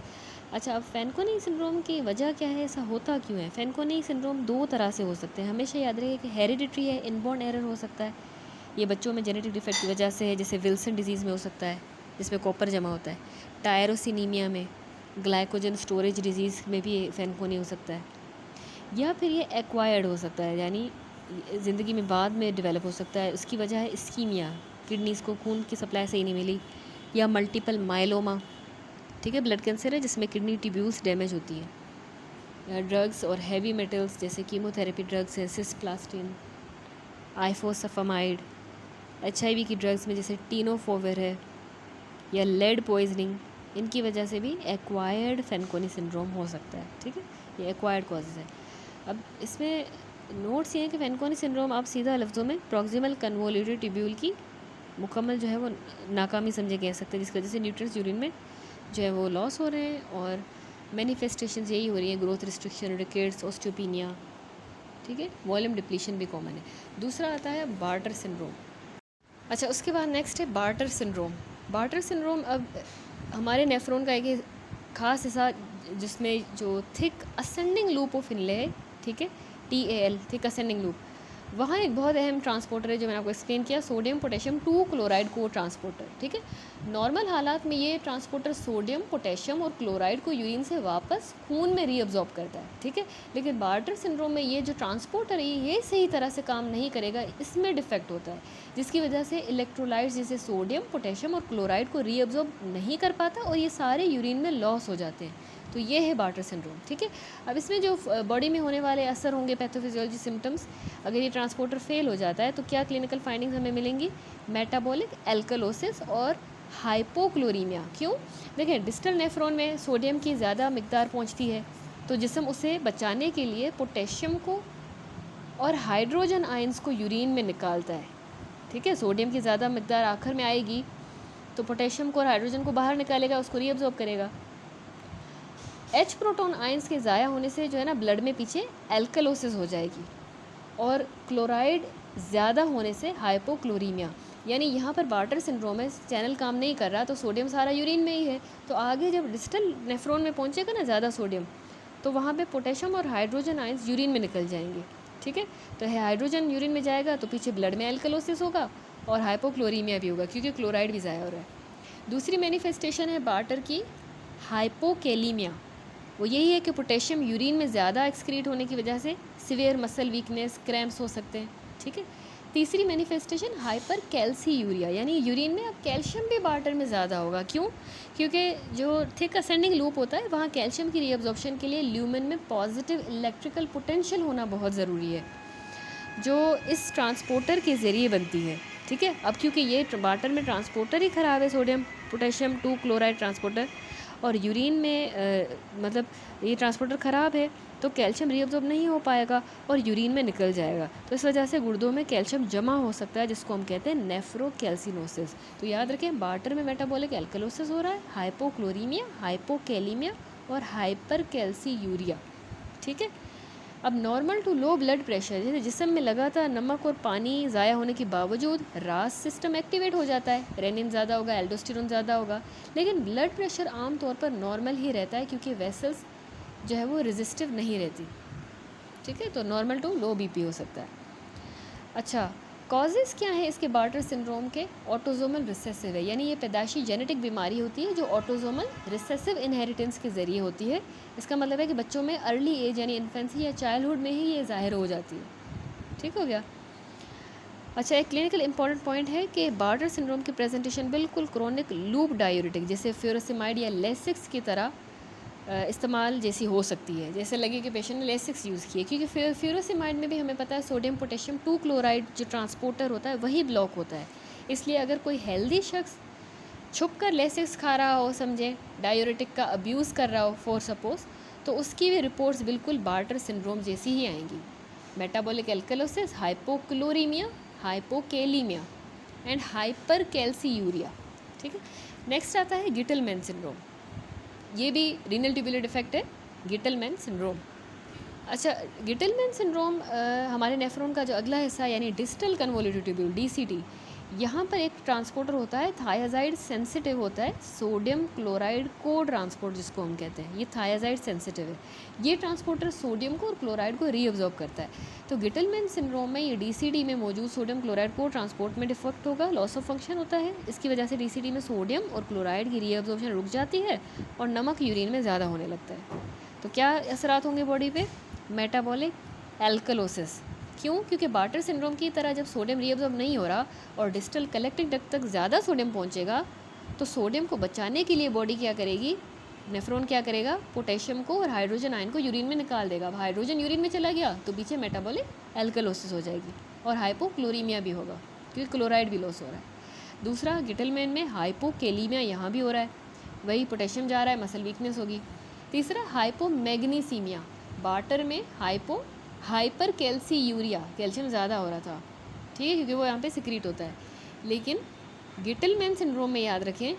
अच्छा, अब फैनकोनी सिंड्रोम की वजह क्या है? ऐसा होता क्यों है? फैनकोनी सिंड्रोम दो तरह से हो सकते हैं, हमेशा याद रखिए कि हेरिडिटरी है, इनबॉर्न एरर हो सकता है, ये बच्चों में जेनेटिक डिफेक्ट की वजह से है, जैसे विल्सन डिजीज़ में हो सकता है जिसमें कॉपर जमा होता है, टायरोसिनीमिया में, ग्लाइकोजन स्टोरेज डिजीज़ में भी फैनकोनी हो सकता है, या फिर ये एक्वायर्ड हो सकता है, यानी ज़िंदगी में बाद में डेवलप हो सकता है। उसकी वजह है इस्कीमिया, किडनीज़ को खून की सप्लाई सही नहीं मिली, या मल्टीपल माइलोमा, ठीक है, ब्लड कैंसर है जिसमें किडनी ट्यूब्यूल्स डैमेज होती है, या ड्रग्स और हैवी मेटल्स जैसे कीमोथेरेपी ड्रग्स है, सिस्प्लास्टिन, आइफोसफामाइड, HIV की ड्रग्स में जैसे टीनोफोविर है, या लेड पॉइजनिंग, इनकी वजह से भी एक्वायर्ड फैनकोनी सिंड्रोम हो सकता है। ठीक है, ये एक्वायर्ड कॉजेज़ है। अब इसमें नोट्स ये हैं कि फैनकोनी सिंड्रोम आप सीधा लफ्ज़ों में प्रॉक्सिमल कन्वोल्यूटेड ट्यूब्यूल की मुकम्मल जो है वो नाकामी समझे कह सकते हैं, जिसकी वजह से न्यूट्रिएंट्स यूरिन में जो है वो लॉस हो रहे हैं और मैनिफेस्टेशंस यही हो रही हैं, ग्रोथ रिस्ट्रिक्शन, रिकेट्स, ऑस्टियोपीनिया। ठीक है, वॉल्यूम डिप्लीशन भी कॉमन है। दूसरा आता है बार्टर सिंड्रोम। अच्छा, उसके बाद नेक्स्ट है बार्टर सिंड्रोम। बार्टर सिंड्रोम अब हमारे नेफ्रॉन का एक ख़ास हिस्सा जिसमें जो थिक असेंडिंग लूप ऑफ इनले है, ठीक है, TAL, थिक असेंडिंग लूप, वहाँ एक बहुत अहम ट्रांसपोर्टर है जो मैंने आपको एक्सप्लेन किया, सोडियम पोटेशियम 2 क्लोराइड को ट्रांसपोर्टर। ठीक है, नॉर्मल हालात में ये ट्रांसपोर्टर सोडियम, पोटेशियम और क्लोराइड को यूरिन से वापस खून में रीअब्जॉर्ब करता है। ठीक है, लेकिन बार्टर सिंड्रोम में ये जो ट्रांसपोर्टर है ये सही तरह से काम नहीं करेगा, इसमें डिफेक्ट होता है, जिसकी वजह से इलेक्ट्रोलाइट्स जैसे सोडियम, पोटेशियम और क्लोराइड को रीअब्जॉर्ब नहीं कर पाता और ये सारे यूरिन में लॉस हो जाते हैं। तो ये है बार्टर सिंड्रोम। ठीक है, अब इसमें जो बॉडी में होने वाले असर होंगे, पैथोफिजियोलॉजी सिम्टम्स, अगर ये ट्रांसपोर्टर फेल हो जाता है तो क्या क्लिनिकल फाइंडिंग्स हमें मिलेंगी? मेटाबॉलिक एल्कलोसिस और हाइपोक्लोरीमिया। क्यों? देखें, डिस्टल नेफ्रॉन में सोडियम की ज़्यादा मिकदार पहुंचती है, तो जिस्म उसे बचाने के लिए पोटेशियम को और हाइड्रोजन आयंस को यूरिन में निकालता है। ठीक है, सोडियम की ज़्यादा मिकदार आखिर में आएगी तो पोटेशियम को और हाइड्रोजन को बाहर निकालेगा, उसको रीअब्जॉर्ब करेगा। H प्रोटॉन आयंस के ज़ाया होने से जो है ना ब्लड में पीछे एल्कलोसिस हो जाएगी, और क्लोराइड ज़्यादा होने से हाइपोक्लोरीमिया, यानी यहाँ पर बार्टर सिंड्रोम है, चैनल काम नहीं कर रहा तो सोडियम सारा यूरिन में ही है, तो आगे जब डिस्टल नेफ्रॉन में पहुँचेगा ना ज़्यादा सोडियम, तो वहाँ पे पोटेशियम और हाइड्रोजन आयंस यूरिन में निकल जाएंगे। ठीक है, तो हाइड्रोजन यूरिन में जाएगा तो पीछे ब्लड में एल्कलोसिस होगा और हाइपोक्लोरीमिया भी होगा क्योंकि क्लोराइड भी ज़ाया हो रहा है। दूसरी मैनिफेस्टेशन है बार्टर की हाइपोकैलीमिया, वो यही है कि पोटेशियम यूरिन में ज़्यादा एक्सक्रीट होने की वजह से सिवियर मसल वीकनेस, क्रैम्प्स हो सकते हैं, ठीक है। तीसरी मैनिफेस्टेशन हाइपर कैल्सीयूरिया, यानी यूरिन में अब कैल्शियम भी बार्टर में ज़्यादा होगा। क्यों? क्योंकि जो थिक असेंडिंग लूप होता है वहाँ कैल्शियम की रीअब्जॉर्प्शन के लिए ल्यूमेन में पॉजिटिव इलेक्ट्रिकल पोटेंशियल होना बहुत ज़रूरी है, जो इस ट्रांसपोर्टर के ज़रिए बनती है, ठीक है। अब क्योंकि ये बार्टर में ट्रांसपोर्टर ही ख़राब है, सोडियम पोटेशियम 2 क्लोराइड ट्रांसपोर्टर, और यूरिन में मतलब ये ट्रांसपोर्टर ख़राब है तो कैल्शियम रीअब्जॉर्ब नहीं हो पाएगा और यूरिन में निकल जाएगा। तो इस वजह से गुर्दों में कैल्शियम जमा हो सकता है, जिसको हम कहते हैं नेफ्रोकैल्सिनोसिस। तो याद रखें, बार्टर में मेटाबॉलिक एल्कलोसिस हो रहा है, हाइपोक्लोरीमिया, हाइपोकैलीमिया और हाइपरकैल्सीयूरिया, ठीक है। अब normal to low blood pressure, जैसे जिस्म में लगातार नमक और पानी ज़ाया होने के बावजूद रास सिस्टम एक्टिवेट हो जाता है, रेनिन ज़्यादा होगा, एल्डोस्टेरोन ज़्यादा होगा, लेकिन ब्लड प्रेशर आमतौर पर नॉर्मल ही रहता है क्योंकि वेसल्स जो है वो रेजिस्टिव नहीं रहती, ठीक है। तो नॉर्मल टू लो बीपी हो सकता है। अच्छा, कॉजेज़ क्या है इसके बार्टर सिंड्रोम के? ऑटोजोमल रिसेसिव है, यानी ये पैदाइशी जेनेटिक बीमारी होती है जो ऑटोजोमल रिसेसिव इनहेरिटेंस के ज़रिए होती है। इसका मतलब है कि बच्चों में अर्ली एज यानी इन्फेंसी या चाइल्डहुड में ही ये ज़ाहिर हो जाती है, ठीक हो गया। अच्छा, एक क्लिनिकल इंपॉर्टेंट पॉइंट है कि बार्टर सिंड्रोम की प्रेजेंटेशन बिल्कुल क्रोनिक लूप डायूरेटिक जैसे फ्यूरोसिमाइड या लेसिक्स की तरह इस्तेमाल जैसी हो सकती है, जैसे लगे कि पेशेंट ने लेसिक्स यूज़ किए, क्योंकि फ्यूरोसिमाइड में भी हमें पता है सोडियम पोटेशियम 2 क्लोराइड जो ट्रांसपोर्टर होता है वही ब्लॉक होता है। इसलिए अगर कोई हेल्दी शख्स छुप कर लेसिक्स खा रहा हो, समझें डायूरेटिक का अब्यूज़ कर रहा हो फॉर सपोज, तो उसकी भी रिपोर्ट्स बिल्कुल बार्टर सिंड्रोम जैसी ही आएंगी। मेटाबॉलिक एल्कलोसिस, हाइपोक्लोरीमिया, हाइपोकैलीमिया एंड हाइपरकैल्सीयूरिया, ठीक है। नेक्स्ट आता है गिटलमैन सिंड्रोम, ये भी रीनल ट्यूबुलर डिफेक्ट है, गिटलमैन सिंड्रोम। अच्छा, गिटलमैन सिंड्रोम हमारे नेफ्रॉन का जो अगला हिस्सा यानी डिस्टल कन्वोल्यूटेड ट्यूब्यूल DCT, यहाँ पर एक ट्रांसपोर्टर होता है, थायाजाइड सेंसिटिव होता है, सोडियम क्लोराइड को ट्रांसपोर्ट जिसको हम कहते हैं, ये थायाजाइड सेंसिटिव है। ये ट्रांसपोर्टर सोडियम को और क्लोराइड को रीअब्जॉर्ब करता है। तो गिटलमैन सिंड्रोम में ये DCT में मौजूद सोडियम क्लोराइड को ट्रांसपोर्ट में डिफेक्ट होगा, लॉस ऑफ फंक्शन होता है। इसकी वजह से DCT में सोडियम और क्लोराइड की रीअब्जॉर्प्शन रुक जाती है और नमक यूरिन में ज़्यादा होने लगता है। तो क्या असरात होंगे बॉडी पे? Metabolic alkalosis. क्यों? क्योंकि बार्टर सिंड्रोम की तरह जब सोडियम रीअब्जॉर्ब नहीं हो रहा और डिस्टल कलेक्टिंग डक्ट तक ज़्यादा सोडियम पहुंचेगा, तो सोडियम को बचाने के लिए बॉडी क्या करेगी, नेफ्रॉन क्या करेगा, पोटेशियम को और हाइड्रोजन आयन को यूरिन में निकाल देगा। अब हाइड्रोजन यूरिन में चला गया तो पीछे मेटाबॉलिक एल्कलोसिस हो जाएगी और हाइपोक्लोरीमिया भी होगा क्योंकि क्लोराइड भी लॉस हो रहा है। दूसरा, गिटलमैन में हाइपोकैलीमिया यहाँ भी हो रहा है, वही पोटेशियम जा रहा है, मसल वीकनेस होगी। तीसरा, हाइपोमैग्नीसीमिया, बार्टर में हाइपरकैल्सीयूरिया, कैल्शियम ज़्यादा हो रहा था, ठीक है, क्योंकि वो यहाँ पे सिक्रीट होता है। लेकिन गिटलमैन सिंड्रोम में याद रखें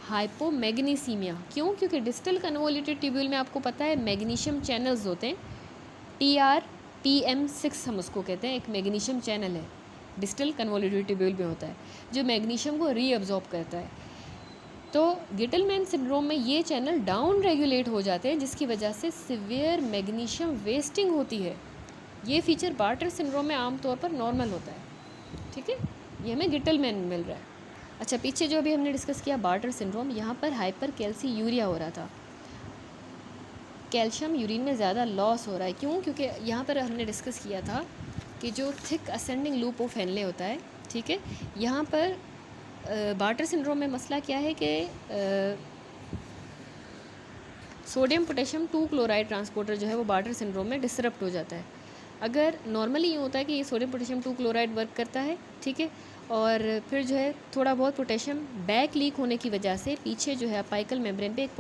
हाइपोमैग्नीसीमिया। क्यों? क्योंकि डिस्टल कन्वोल्यूटेड ट्यूब्यूल में आपको पता है मैग्नीशियम चैनल्स होते हैं, TRPM6 हम उसको कहते हैं, एक मैग्नीशियम चैनल है, डिस्टल कन्वोल्यूटेड ट्यूब्यूल में होता है जो मैग्नीशियम को रीअब्जॉर्ब करता है। तो गिटलमैन सिंड्रोम में ये चैनल डाउन रेगुलेट हो जाते हैं, जिसकी वजह से सिवियर मैग्नीशियम वेस्टिंग होती है। ये फीचर बार्टर सिंड्रोम में आमतौर पर नॉर्मल होता है, ठीक है, ये हमें गिटलमैन में मिल रहा है। अच्छा, पीछे जो अभी हमने डिस्कस किया बार्टर सिंड्रोम, यहाँ पर हाइपरकैल्सीयूरिया हो रहा था, कैल्शियम यूरिन में ज़्यादा लॉस हो रहा है। क्यों? क्योंकि यहाँ पर हमने डिस्कस किया था कि जो thick ascending loop of Henle होता है, ठीक है, यहाँ पर बार्टर सिंड्रोम में मसला क्या है कि सोडियम पोटेशियम 2 क्लोराइड ट्रांसपोर्टर जो है वो बार्टर सिंड्रोम में डिसरप्ट हो जाता है। अगर नॉर्मली ये होता है कि ये सोडियम पोटेशियम 2 क्लोराइड वर्क करता है, ठीक है, और फिर जो है थोड़ा बहुत पोटेशियम बैक लीक होने की वजह से पीछे जो है अपाइकल मेम्ब्रेन पे एक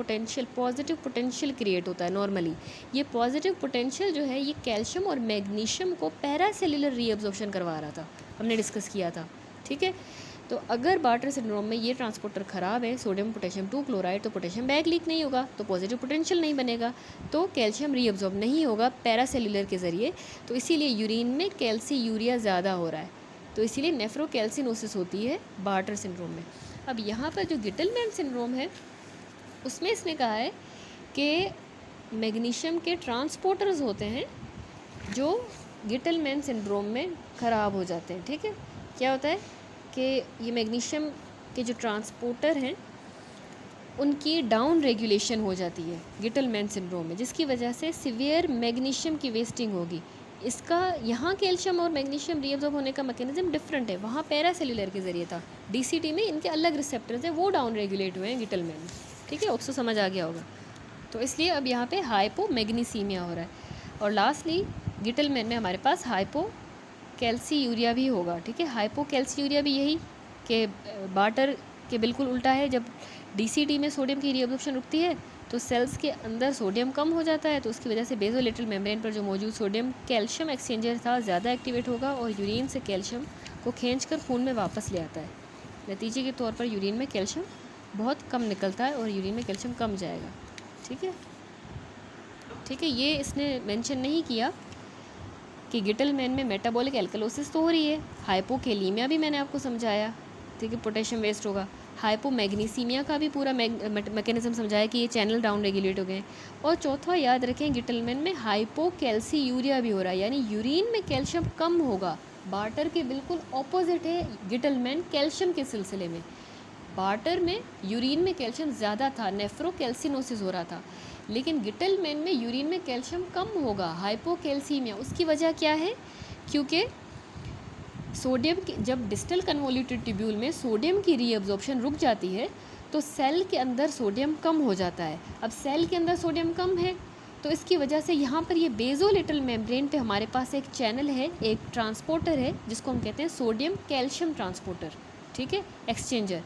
पॉजिटिव पोटेंशियल क्रिएट होता है। नॉर्मली ये पॉजिटिव पोटेंशियल जो है ये कैल्शियम और मैग्नीशियम को पैरासेल्युलर रीअब्जॉर्प्शन करवा रहा था, हमने डिस्कस किया था, ठीक है। तो अगर बार्टर सिंड्रोम में ये ट्रांसपोर्टर ख़राब है, सोडियम पोटेशियम 2 क्लोराइड, तो पोटेशियम बैक लीक नहीं होगा, तो पॉजिटिव पोटेंशियल नहीं बनेगा, तो कैल्शियम रीअब्जॉर्ब नहीं होगा पैरासेल्युलर के ज़रिए, तो इसीलिए यूरिन में कैल्सीयूरिया ज़्यादा हो रहा है, तो इसीलिए नेफ्रोकैल्सिनोसिस होती है बार्टर सिंड्रोम में। अब यहाँ पर जो गिटलमैन सिंड्रोम है उसमें इसने कहा है कि मैग्नीशियम के ट्रांसपोर्टर्स होते हैं जो गिटलमैन सिंड्रोम में ख़राब हो जाते हैं, ठीक है। क्या होता है कि ये मैग्नीशियम के जो ट्रांसपोर्टर हैं उनकी डाउन रेगुलेशन हो जाती है गिटलमैन सिंड्रोम में, जिसकी वजह से सीवियर मैग्नीशियम की वेस्टिंग होगी। इसका यहाँ कैल्शियम और मैग्नीशियम रीअब्जॉर्ब होने का मैकेनिज्म डिफरेंट है, वहाँ पैरासेल्युलर के ज़रिए था। डीसीटी में इनके अलग रिसेप्टर्स हैं, वो डाउन रेगुलेट हुए हैं गिटलमैन में, ठीक है। ऑक्सो समझ आ गया होगा। तो इसलिए अब यहाँ पे हाइपोमैग्नीसीमिया हो रहा है। और लास्टली गिटलमैन में हमारे पास हाइपोकैल्सीयूरिया भी होगा, ठीक है। हाइपोकैल्सीयूरिया भी यही कि बार्टर के बिल्कुल उल्टा है। जब डीसीटी में सोडियम की रीअब्जॉर्प्शन रुकती है तो सेल्स के अंदर सोडियम कम हो जाता है, तो उसकी वजह से बेसोलेटरल मेम्ब्रेन पर जो मौजूद सोडियम कैल्शियम एक्सचेंजर था ज़्यादा एक्टिवेट होगा और यूरिन से कैल्शियम को खींचकर खून में वापस ले आता है। नतीजे के तौर पर यूरिन में कैल्शियम बहुत कम निकलता है और यूरिन में कैल्शियम कम जाएगा, ठीक है। ठीक है, ये इसने मेंशन नहीं किया कि गिटलमैन में मेटाबॉलिक एल्कलोसिस तो हो रही है, हाइपोकैलीमिया भी मैंने आपको समझाया, ठीक है, पोटेशियम वेस्ट होगा। हाइपोमैग्नीसीमिया का भी पूरा मैकेनिज्म समझाया कि ये चैनल डाउन रेगुलेट हो गए। और चौथा याद रखें, गिटलमैन में हाइपोकैल्सीयूरिया भी हो रहा है, यानी यूरिन में कैल्शियम कम होगा। बार्टर के बिल्कुल ऑपोजिट है गिटलमैन कैल्शियम के सिलसिले में। बार्टर में यूरिन में कैल्शियम ज़्यादा था, नेफ्रोकैल्सिनोसिस हो रहा था, लेकिन गिटलमैन में यूरिन में कैल्शियम कम होगा, हाइपोकैल्सीमिया। उसकी वजह क्या है? क्योंकि सोडियम की जब डिस्टल कन्वोल्यूटेड ट्यूब्यूल में सोडियम की रीअब्जॉर्प्शन रुक जाती है तो सेल के अंदर सोडियम कम हो जाता है। अब सेल के अंदर सोडियम कम है तो इसकी वजह से यहाँ पर ये बेसोलेटरल मेम्ब्रेन पे हमारे पास एक चैनल है, एक ट्रांसपोर्टर है जिसको हम कहते हैं सोडियम कैल्शियम ट्रांसपोर्टर, ठीक है, एक्सचेंजर।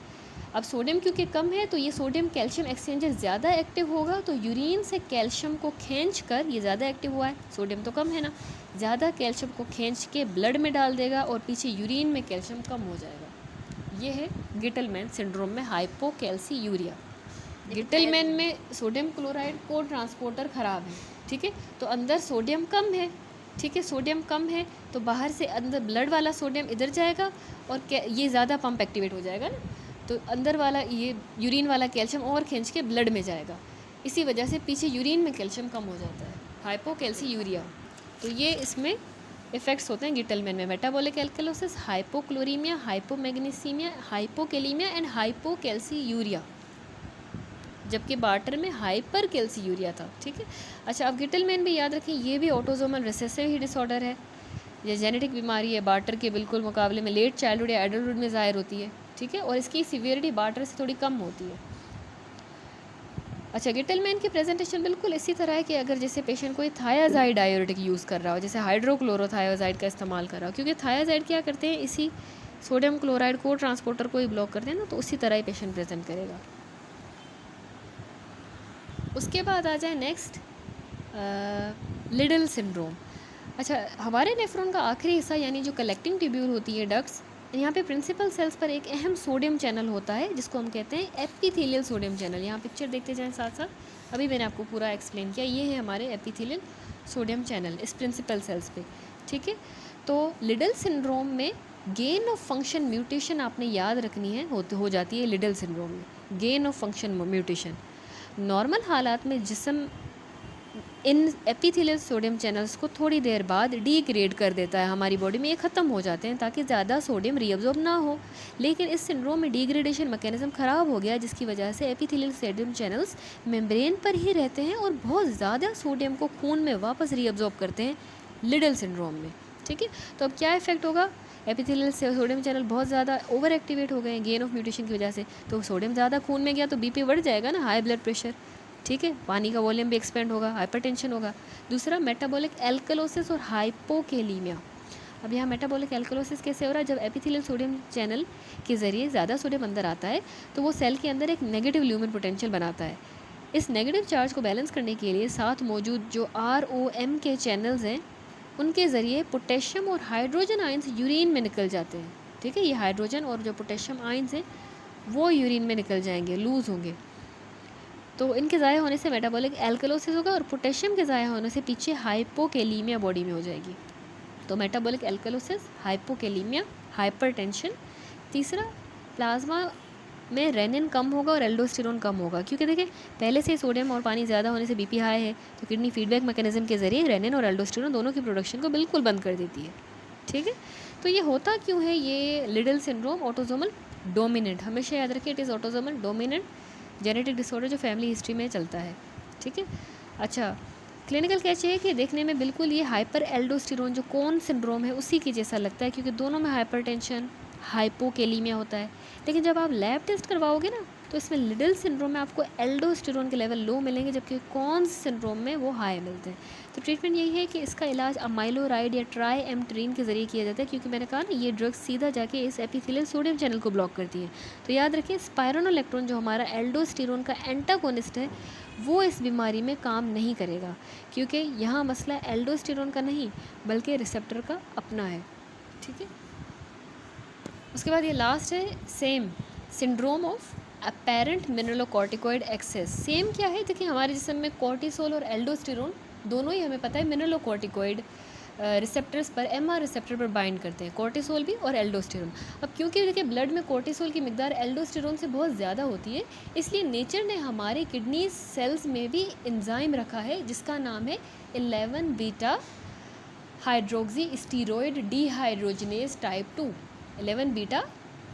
अब सोडियम क्योंकि कम है तो ये सोडियम कैल्शियम एक्सचेंजर ज़्यादा एक्टिव होगा, तो यूरिन से कैल्शियम को खींचकर, ये ज़्यादा एक्टिव हुआ है, सोडियम तो कम है ना, ज़्यादा कैल्शियम को खींच के ब्लड में डाल देगा और पीछे यूरिन में कैल्शियम कम हो जाएगा। ये है गिटलमैन सिंड्रोम में हाइपोकैल्सीयूरिया। गिटलमैन में सोडियम क्लोराइड को ट्रांसपोर्टर ख़राब है, ठीक है, तो अंदर सोडियम कम है, ठीक है, सोडियम कम है तो बाहर से अंदर ब्लड वाला सोडियम इधर जाएगा और ये ज़्यादा पंप एक्टिवेट हो जाएगा ना, तो अंदर वाला ये यूरिन वाला कैल्शियम और खींच के ब्लड में जाएगा। इसी वजह से पीछे यूरिन में कैल्शियम कम हो जाता है, हाइपोकैल्सीयूरिया। तो ये इसमें इफ़ेक्ट्स होते हैं गिटलमैन में, metabolic alkalosis, hypochloremia, hypomagnesemia, hypokalemia and hypocalciuria, जबकि बार्टर में हाइपरकैल्सीयूरिया था, ठीक है। अच्छा, अब गिटलमैन भी याद रखें, ये भी ऑटोसोमल रिसेसिव ही डिसऑर्डर है, ये जेनेटिक बीमारी है, बार्टर के बिल्कुल मुकाबले में लेट चाइल्डहुड या एडल्टहुड में ज़ाहिर होती है, ठीक है, और इसकी सीवियरिटी बार्टर से थोड़ी कम होती है। अच्छा, गिटलमैन की प्रेजेंटेशन बिल्कुल इसी तरह है कि अगर जैसे पेशेंट कोई थायाजाइड डाययूरेटिक यूज़ कर रहा हो, जैसे हाइड्रोक्लोरोथायोजाइड का इस्तेमाल कर रहा हो, क्योंकि थायाजाइड क्या करते हैं, इसी सोडियम क्लोराइड को ट्रांसपोर्टर को ही ब्लॉक करते हैं ना, तो उसी तरह ही पेशेंट प्रेजेंट करेगा। उसके बाद आ जाए नेक्स्ट लिडल सिंड्रोम। अच्छा, हमारे नेफ्रॉन का आखिरी हिस्सा यानी जो कलेक्टिंग ट्यूब्यूल होती है, डक्ट्स, यहाँ पे प्रिंसिपल सेल्स पर एक अहम सोडियम चैनल होता है जिसको हम कहते हैं एपिथेलियल सोडियम चैनल। यहाँ पिक्चर देखते जाएं साथ साथ, अभी मैंने आपको पूरा एक्सप्लेन किया, ये है हमारे एपिथेलियल सोडियम चैनल इस प्रिंसिपल सेल्स पे, ठीक है। तो लिडल सिंड्रोम में गेन ऑफ फंक्शन म्यूटेशन आपने याद रखनी है, हो जाती है लिडल सिंड्रोम में, gain of function mutation. Normal हालात में जिस्म इन एपिथेलियल सोडियम चैनल्स को थोड़ी देर बाद डिग्रेड कर देता है, हमारी बॉडी में ये ख़त्म हो जाते हैं ताकि ज़्यादा सोडियम रीअब्जॉर्ब ना हो। लेकिन इस सिंड्रोम में डिग्रेडेशन मैकेनिज्म ख़राब हो गया, जिसकी वजह से एपिथेलियल सोडियम चैनल्स मेम्ब्रेन पर ही रहते हैं और बहुत ज़्यादा सोडियम को खून में वापस रीअब्जॉर्ब करते हैं लिडल सिंड्रोम में, ठीक है। तो अब क्या इफेक्ट होगा, एपिथेलियल सोडियम चैनल बहुत ज़्यादा ओवर एक्टिवेट हो गए हैं गेन ऑफ म्यूटेशन की वजह से, तो सोडियम ज़्यादा खून में गया तो बीपी बढ़ जाएगा ना, हाई ब्लड प्रेशर, ठीक है, पानी का वॉल्यूम भी एक्सपेंड होगा, हाइपरटेंशन होगा। दूसरा, मेटाबॉलिक एल्कलोसिस और हाइपोकैलीमिया। अब यहाँ मेटाबॉलिक एल्कलोसिस कैसे हो रहा है, जब एपिथेलियल सोडियम चैनल के ज़रिए ज़्यादा सोडियम अंदर आता है तो वो सेल के अंदर एक नेगेटिव ल्यूमेन पोटेंशियल बनाता है। इस नेगेटिव चार्ज को बैलेंस करने के लिए साथ मौजूद जो ROM के चैनल्स हैं उनके ज़रिए पोटेशियम और हाइड्रोजन आयंस यूरिन में निकल जाते हैं, ठीक है। ये हाइड्रोजन और जो पोटेशियम आयंस हैं वो यूरिन में निकल जाएंगे, लूज़ होंगे, तो इनके ज़ाया होने से मेटाबॉलिक एल्कलोसिस होगा और पोटेशियम के ज़ाया होने से पीछे हाइपोकैलीमिया बॉडी में हो जाएगी। तो मेटाबॉलिक एल्कलोसिस, हाइपोकैलीमिया, हाइपरटेंशन। तीसरा, प्लाज्मा में रेनिन कम होगा और एल्डोस्टेरोन कम होगा, क्योंकि देखिए पहले से सोडियम और पानी ज़्यादा होने से बीपी हाई है, तो किडनी फीडबैक मैकेनिज्म के ज़रिए रेनिन और एल्डोस्टेरोन दोनों की प्रोडक्शन को बिल्कुल बंद कर देती है, ठीक है। तो ये होता क्यों है, ये लिडल सिंड्रोम ऑटोसोमल डोमिनेंट, हमेशा याद रखिए, it is autosomal dominant, genetic disorder जो फैमिली हिस्ट्री में चलता है, ठीक है। अच्छा, क्लिनिकल कैच है कि देखने में बिल्कुल ये हाइपर एल्डोस्टेरोन जो कौन सिंड्रोम है उसी के जैसा लगता है, क्योंकि दोनों में हाइपरटेंशन, हाइपोकेलीमिया होता है। लेकिन जब आप लैब टेस्ट करवाओगे ना तो इसमें लिडल सिंड्रोम में आपको एल्डोस्टेरोन के लेवल लो मिलेंगे, जबकि कौन सिंड्रोम में वो हाई मिलते हैं। तो ट्रीटमेंट यही है कि इसका इलाज अमाइलोराइड या ट्राईएम्प्टेरिन के ज़रिए किया जाता है, क्योंकि मैंने कहा ना ये ड्रग्स सीधा जाके इस एपिथेलियल सोडियम चैनल को ब्लॉक करती है। तो याद रखिए, स्पाइरोनोलेक्ट्रोन जो हमारा एल्डोस्टेरोन का एंटागोनिस्ट है वो इस बीमारी में काम नहीं करेगा, क्योंकि यहाँ मसला एल्डोस्टेरोन का नहीं बल्कि रिसेप्टर का अपना है, ठीक है। उसके बाद ये लास्ट है same syndrome of apparent mineralocorticoid excess. SAME क्या है, देखिए हमारे जिस्म में कॉर्टिसोल और एल्डोस्टेरोन दोनों ही हमें पता है मिनरलोकॉर्टिकॉइड रिसेप्टर्स पर, एमआर रिसेप्टर पर बाइंड करते हैं, कॉर्टिसोल भी और एल्डोस्टेरोन। अब क्योंकि देखिए ब्लड में कॉर्टिसोल की मिकदार एल्डोस्टेरोन से बहुत ज़्यादा होती है, इसलिए नेचर ने हमारे किडनी सेल्स में भी एंजाइम रखा है जिसका नाम है 11 beta hydroxy steroid dehydrogenase type 2। 11 beta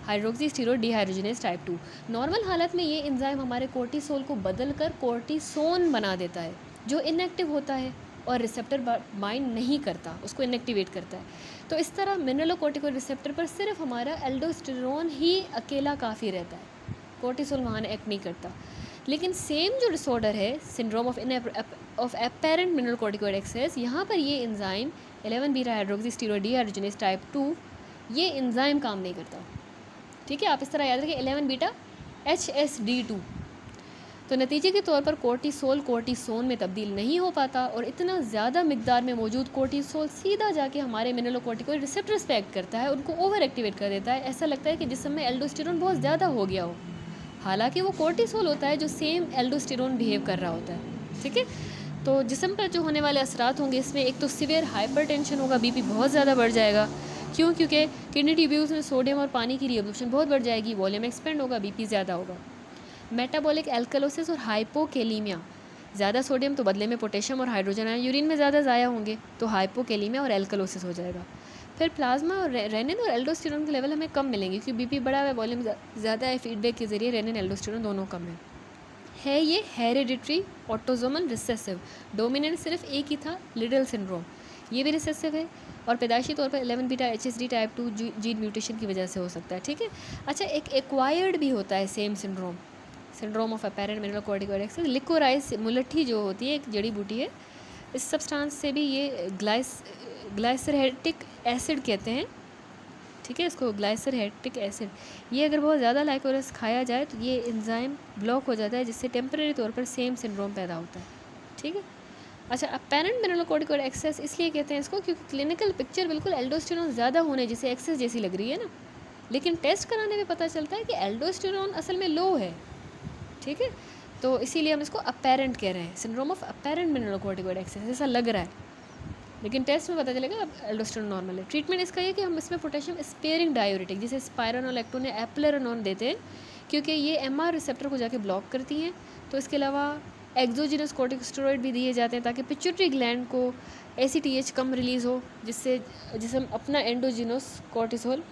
hydroxy steroid dehydrogenase type 2। Normal हालत में ये एंजाइम हमारे कोर्टिसोल को बदलकर कोर्टिसोन बना देता है, जो इनएक्टिव होता है और रिसेप्टर बाइंड नहीं करता, उसको इनएक्टिवेट करता है। तो इस तरह मिनरलोकॉर्टिकॉइड रिसेप्टर पर सिर्फ हमारा एल्डोस्टेरोन ही अकेला काफ़ी रहता है, कोर्टिसोल वहाँ एक्ट नहीं करता। लेकिन सेम जो डिसऑर्डर है syndrome of apparent mineralocorticoid excess, यहाँ पर ये enzyme 11 beta hydroxy steroid dehydrogenase type 2 ये एंजाइम काम नहीं करता, ठीक है। आप इस तरह याद रखें 11 बीटा HSD2। तो नतीजे के तौर पर कोर्टिसोल कोर्टिसोन में तब्दील नहीं हो पाता और इतना ज़्यादा मिकदार में मौजूद कोर्टिसोल सीधा जाके हमारे मिनरलोकॉर्टिकॉइड रिसेप्टर्स पे एक्ट करता है, उनको ओवर एक्टिवेट कर देता है। ऐसा लगता है कि जिस्म में एल्डोस्टेरोन बहुत ज़्यादा हो गया हो, हालांकि वो कोर्टिसोल होता है जो सेम एल्डोस्टेरोन बिहेव कर रहा होता है, ठीक है। तो जिस्म पर जो होने वाले असरात होंगे इसमें एक तो सीवियर हाइपरटेंशन होगा, बीपी बहुत ज़्यादा बढ़ जाएगा, क्योंकि किडनी ट्यूब्यूल्स में सोडियम और पानी की रीअब्जॉर्प्शन बहुत बढ़ जाएगी, वॉल्यूम एक्सपेंड होगा, बीपी ज़्यादा होगा। मेटाबॉलिक एल्कलोसिस और हाइपोकेलीमिया, ज़्यादा सोडियम तो बदले में पोटेशियम और हाइड्रोजन आयन यूरिन में ज़्यादा ज़ाया होंगे, तो हाइपोकेलीमिया और एल्कलोसिस हो जाएगा। फिर प्लाज्मा और रेनिन और एल्डोस्टेरोन के लेवल हमें कम मिलेंगे, क्योंकि बीपी बढ़ा हुआ है, वॉल्यूम ज़्यादा है, फीडबैक के ज़रिए रेनिन एल्डोस्टेरोन दोनों कम है। ये हेरिडिटरी ऑटोजोमल रिसेसिव, डोमिनेंट सिर्फ एक ही था लिडल सिंड्रोम, ये भी रिसेसिव है और पैदाइशी तौर पर 11 beta HSD type 2 gene mutation की वजह से हो सकता है, ठीक है। अच्छा, एक एक्वायर्ड भी होता है same syndrome of apparent mineralocorticoid excess. Liquorice मुलट्ठी जो होती है एक जड़ी बूटी है, इस सब्सटेंस से भी ये ग्लाइसरहेटिक एसिड कहते हैं, ठीक है, इसको ग्लाइसरहेटिक एसिड, ये अगर बहुत ज़्यादा लाइकोरस खाया जाए तो ये एंजाइम ब्लॉक हो जाता है, जिससे टेम्परेरी तौर पर सेम सिंड्रोम पैदा होता है, ठीक है। अच्छा, अपेरेंट मिनरलोकॉर्टिकॉइड एक्सेस इसलिए कहते हैं इसको क्योंकि क्लिनिकल पिक्चर बिल्कुल एल्डोस्टेरोन ज़्यादा होने जैसे एक्सेस जैसी लग रही है ना, लेकिन टेस्ट कराने में पता चलता है कि एल्डोस्टेरोन असल में लो है, ठीक है। तो इसीलिए हम इसको अपेरेंट कह रहे हैं, syndrome of apparent mineralocorticoid excess, ऐसा लग रहा है, लेकिन टेस्ट में पता चलेगा अब एल्डोस्टेरोन नॉर्मल है। ट्रीटमेंट इसका ये कि हम इसमें पोटेशियम स्पेयरिंग डायूरेटिक जैसे स्पाइरोनोलेक्टोन या एप्लेरोनोन देते हैं, क्योंकि ये एमआर रिसेप्टर को जाके ब्लॉक करती हैं। तो इसके अलावा एक्सोजिनस कॉर्टिकोस्टेरॉइड भी दिए जाते हैं ताकि पिट्यूटरी ग्लैंड को ACTH कम रिलीज़ हो, जिससे जिसम अपना एंडोजिनस कॉर्टिसोल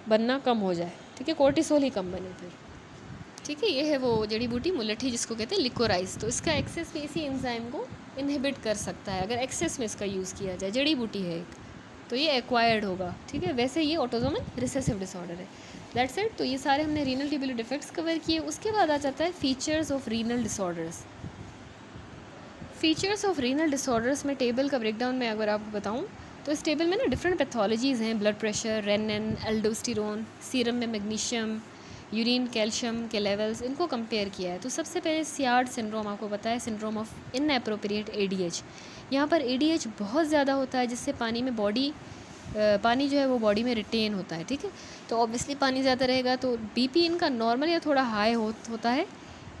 बनना कम हो जाए, ठीक है, कॉर्टिसोल ही कम बने फिर, ठीक है। ये है वो जड़ी बूटी मुलट्ठी जिसको कहते हैं लिकोराइस। तो इसका एक्सेस भी इसी एंजाइम को इनहिबिट कर सकता है अगर एक्सेस में इसका यूज़ किया जाए, जड़ी बूटी है एक, तो ये एक्वायर्ड होगा, ठीक है। वैसे ये ऑटोसोमल रिसेसिव डिसऑर्डर है, दैट्स इट। तो ये सारे हमने रीनल ट्यूबुलर डिफेक्ट्स कवर किए। उसके बाद आ जाता है features of renal disorders. Features of renal disorders में टेबल का ब्रेकडाउन में अगर आपको बताऊँ तो इस टेबल में ना डिफरेंट पैथोलॉजीज़ हैं, blood pressure, renin, aldosterone, serum में मैग्नीशियम, यूरिन कैल्शियम के लेवल्स, इनको कंपेयर किया है। तो सबसे पहले सियार्ड सिंड्रोम आपको पता है, सिंड्रोम ऑफ इनएप्रोप्रिएट ADH। यहाँ पर ADH बहुत ज़्यादा होता है, जिससे पानी में पानी जो है वो बॉडी में रिटेन होता है, ठीक है। तो ऑब्वियसली पानी ज़्यादा रहेगा तो BP इनका नॉर्मल या थोड़ा हाई होता है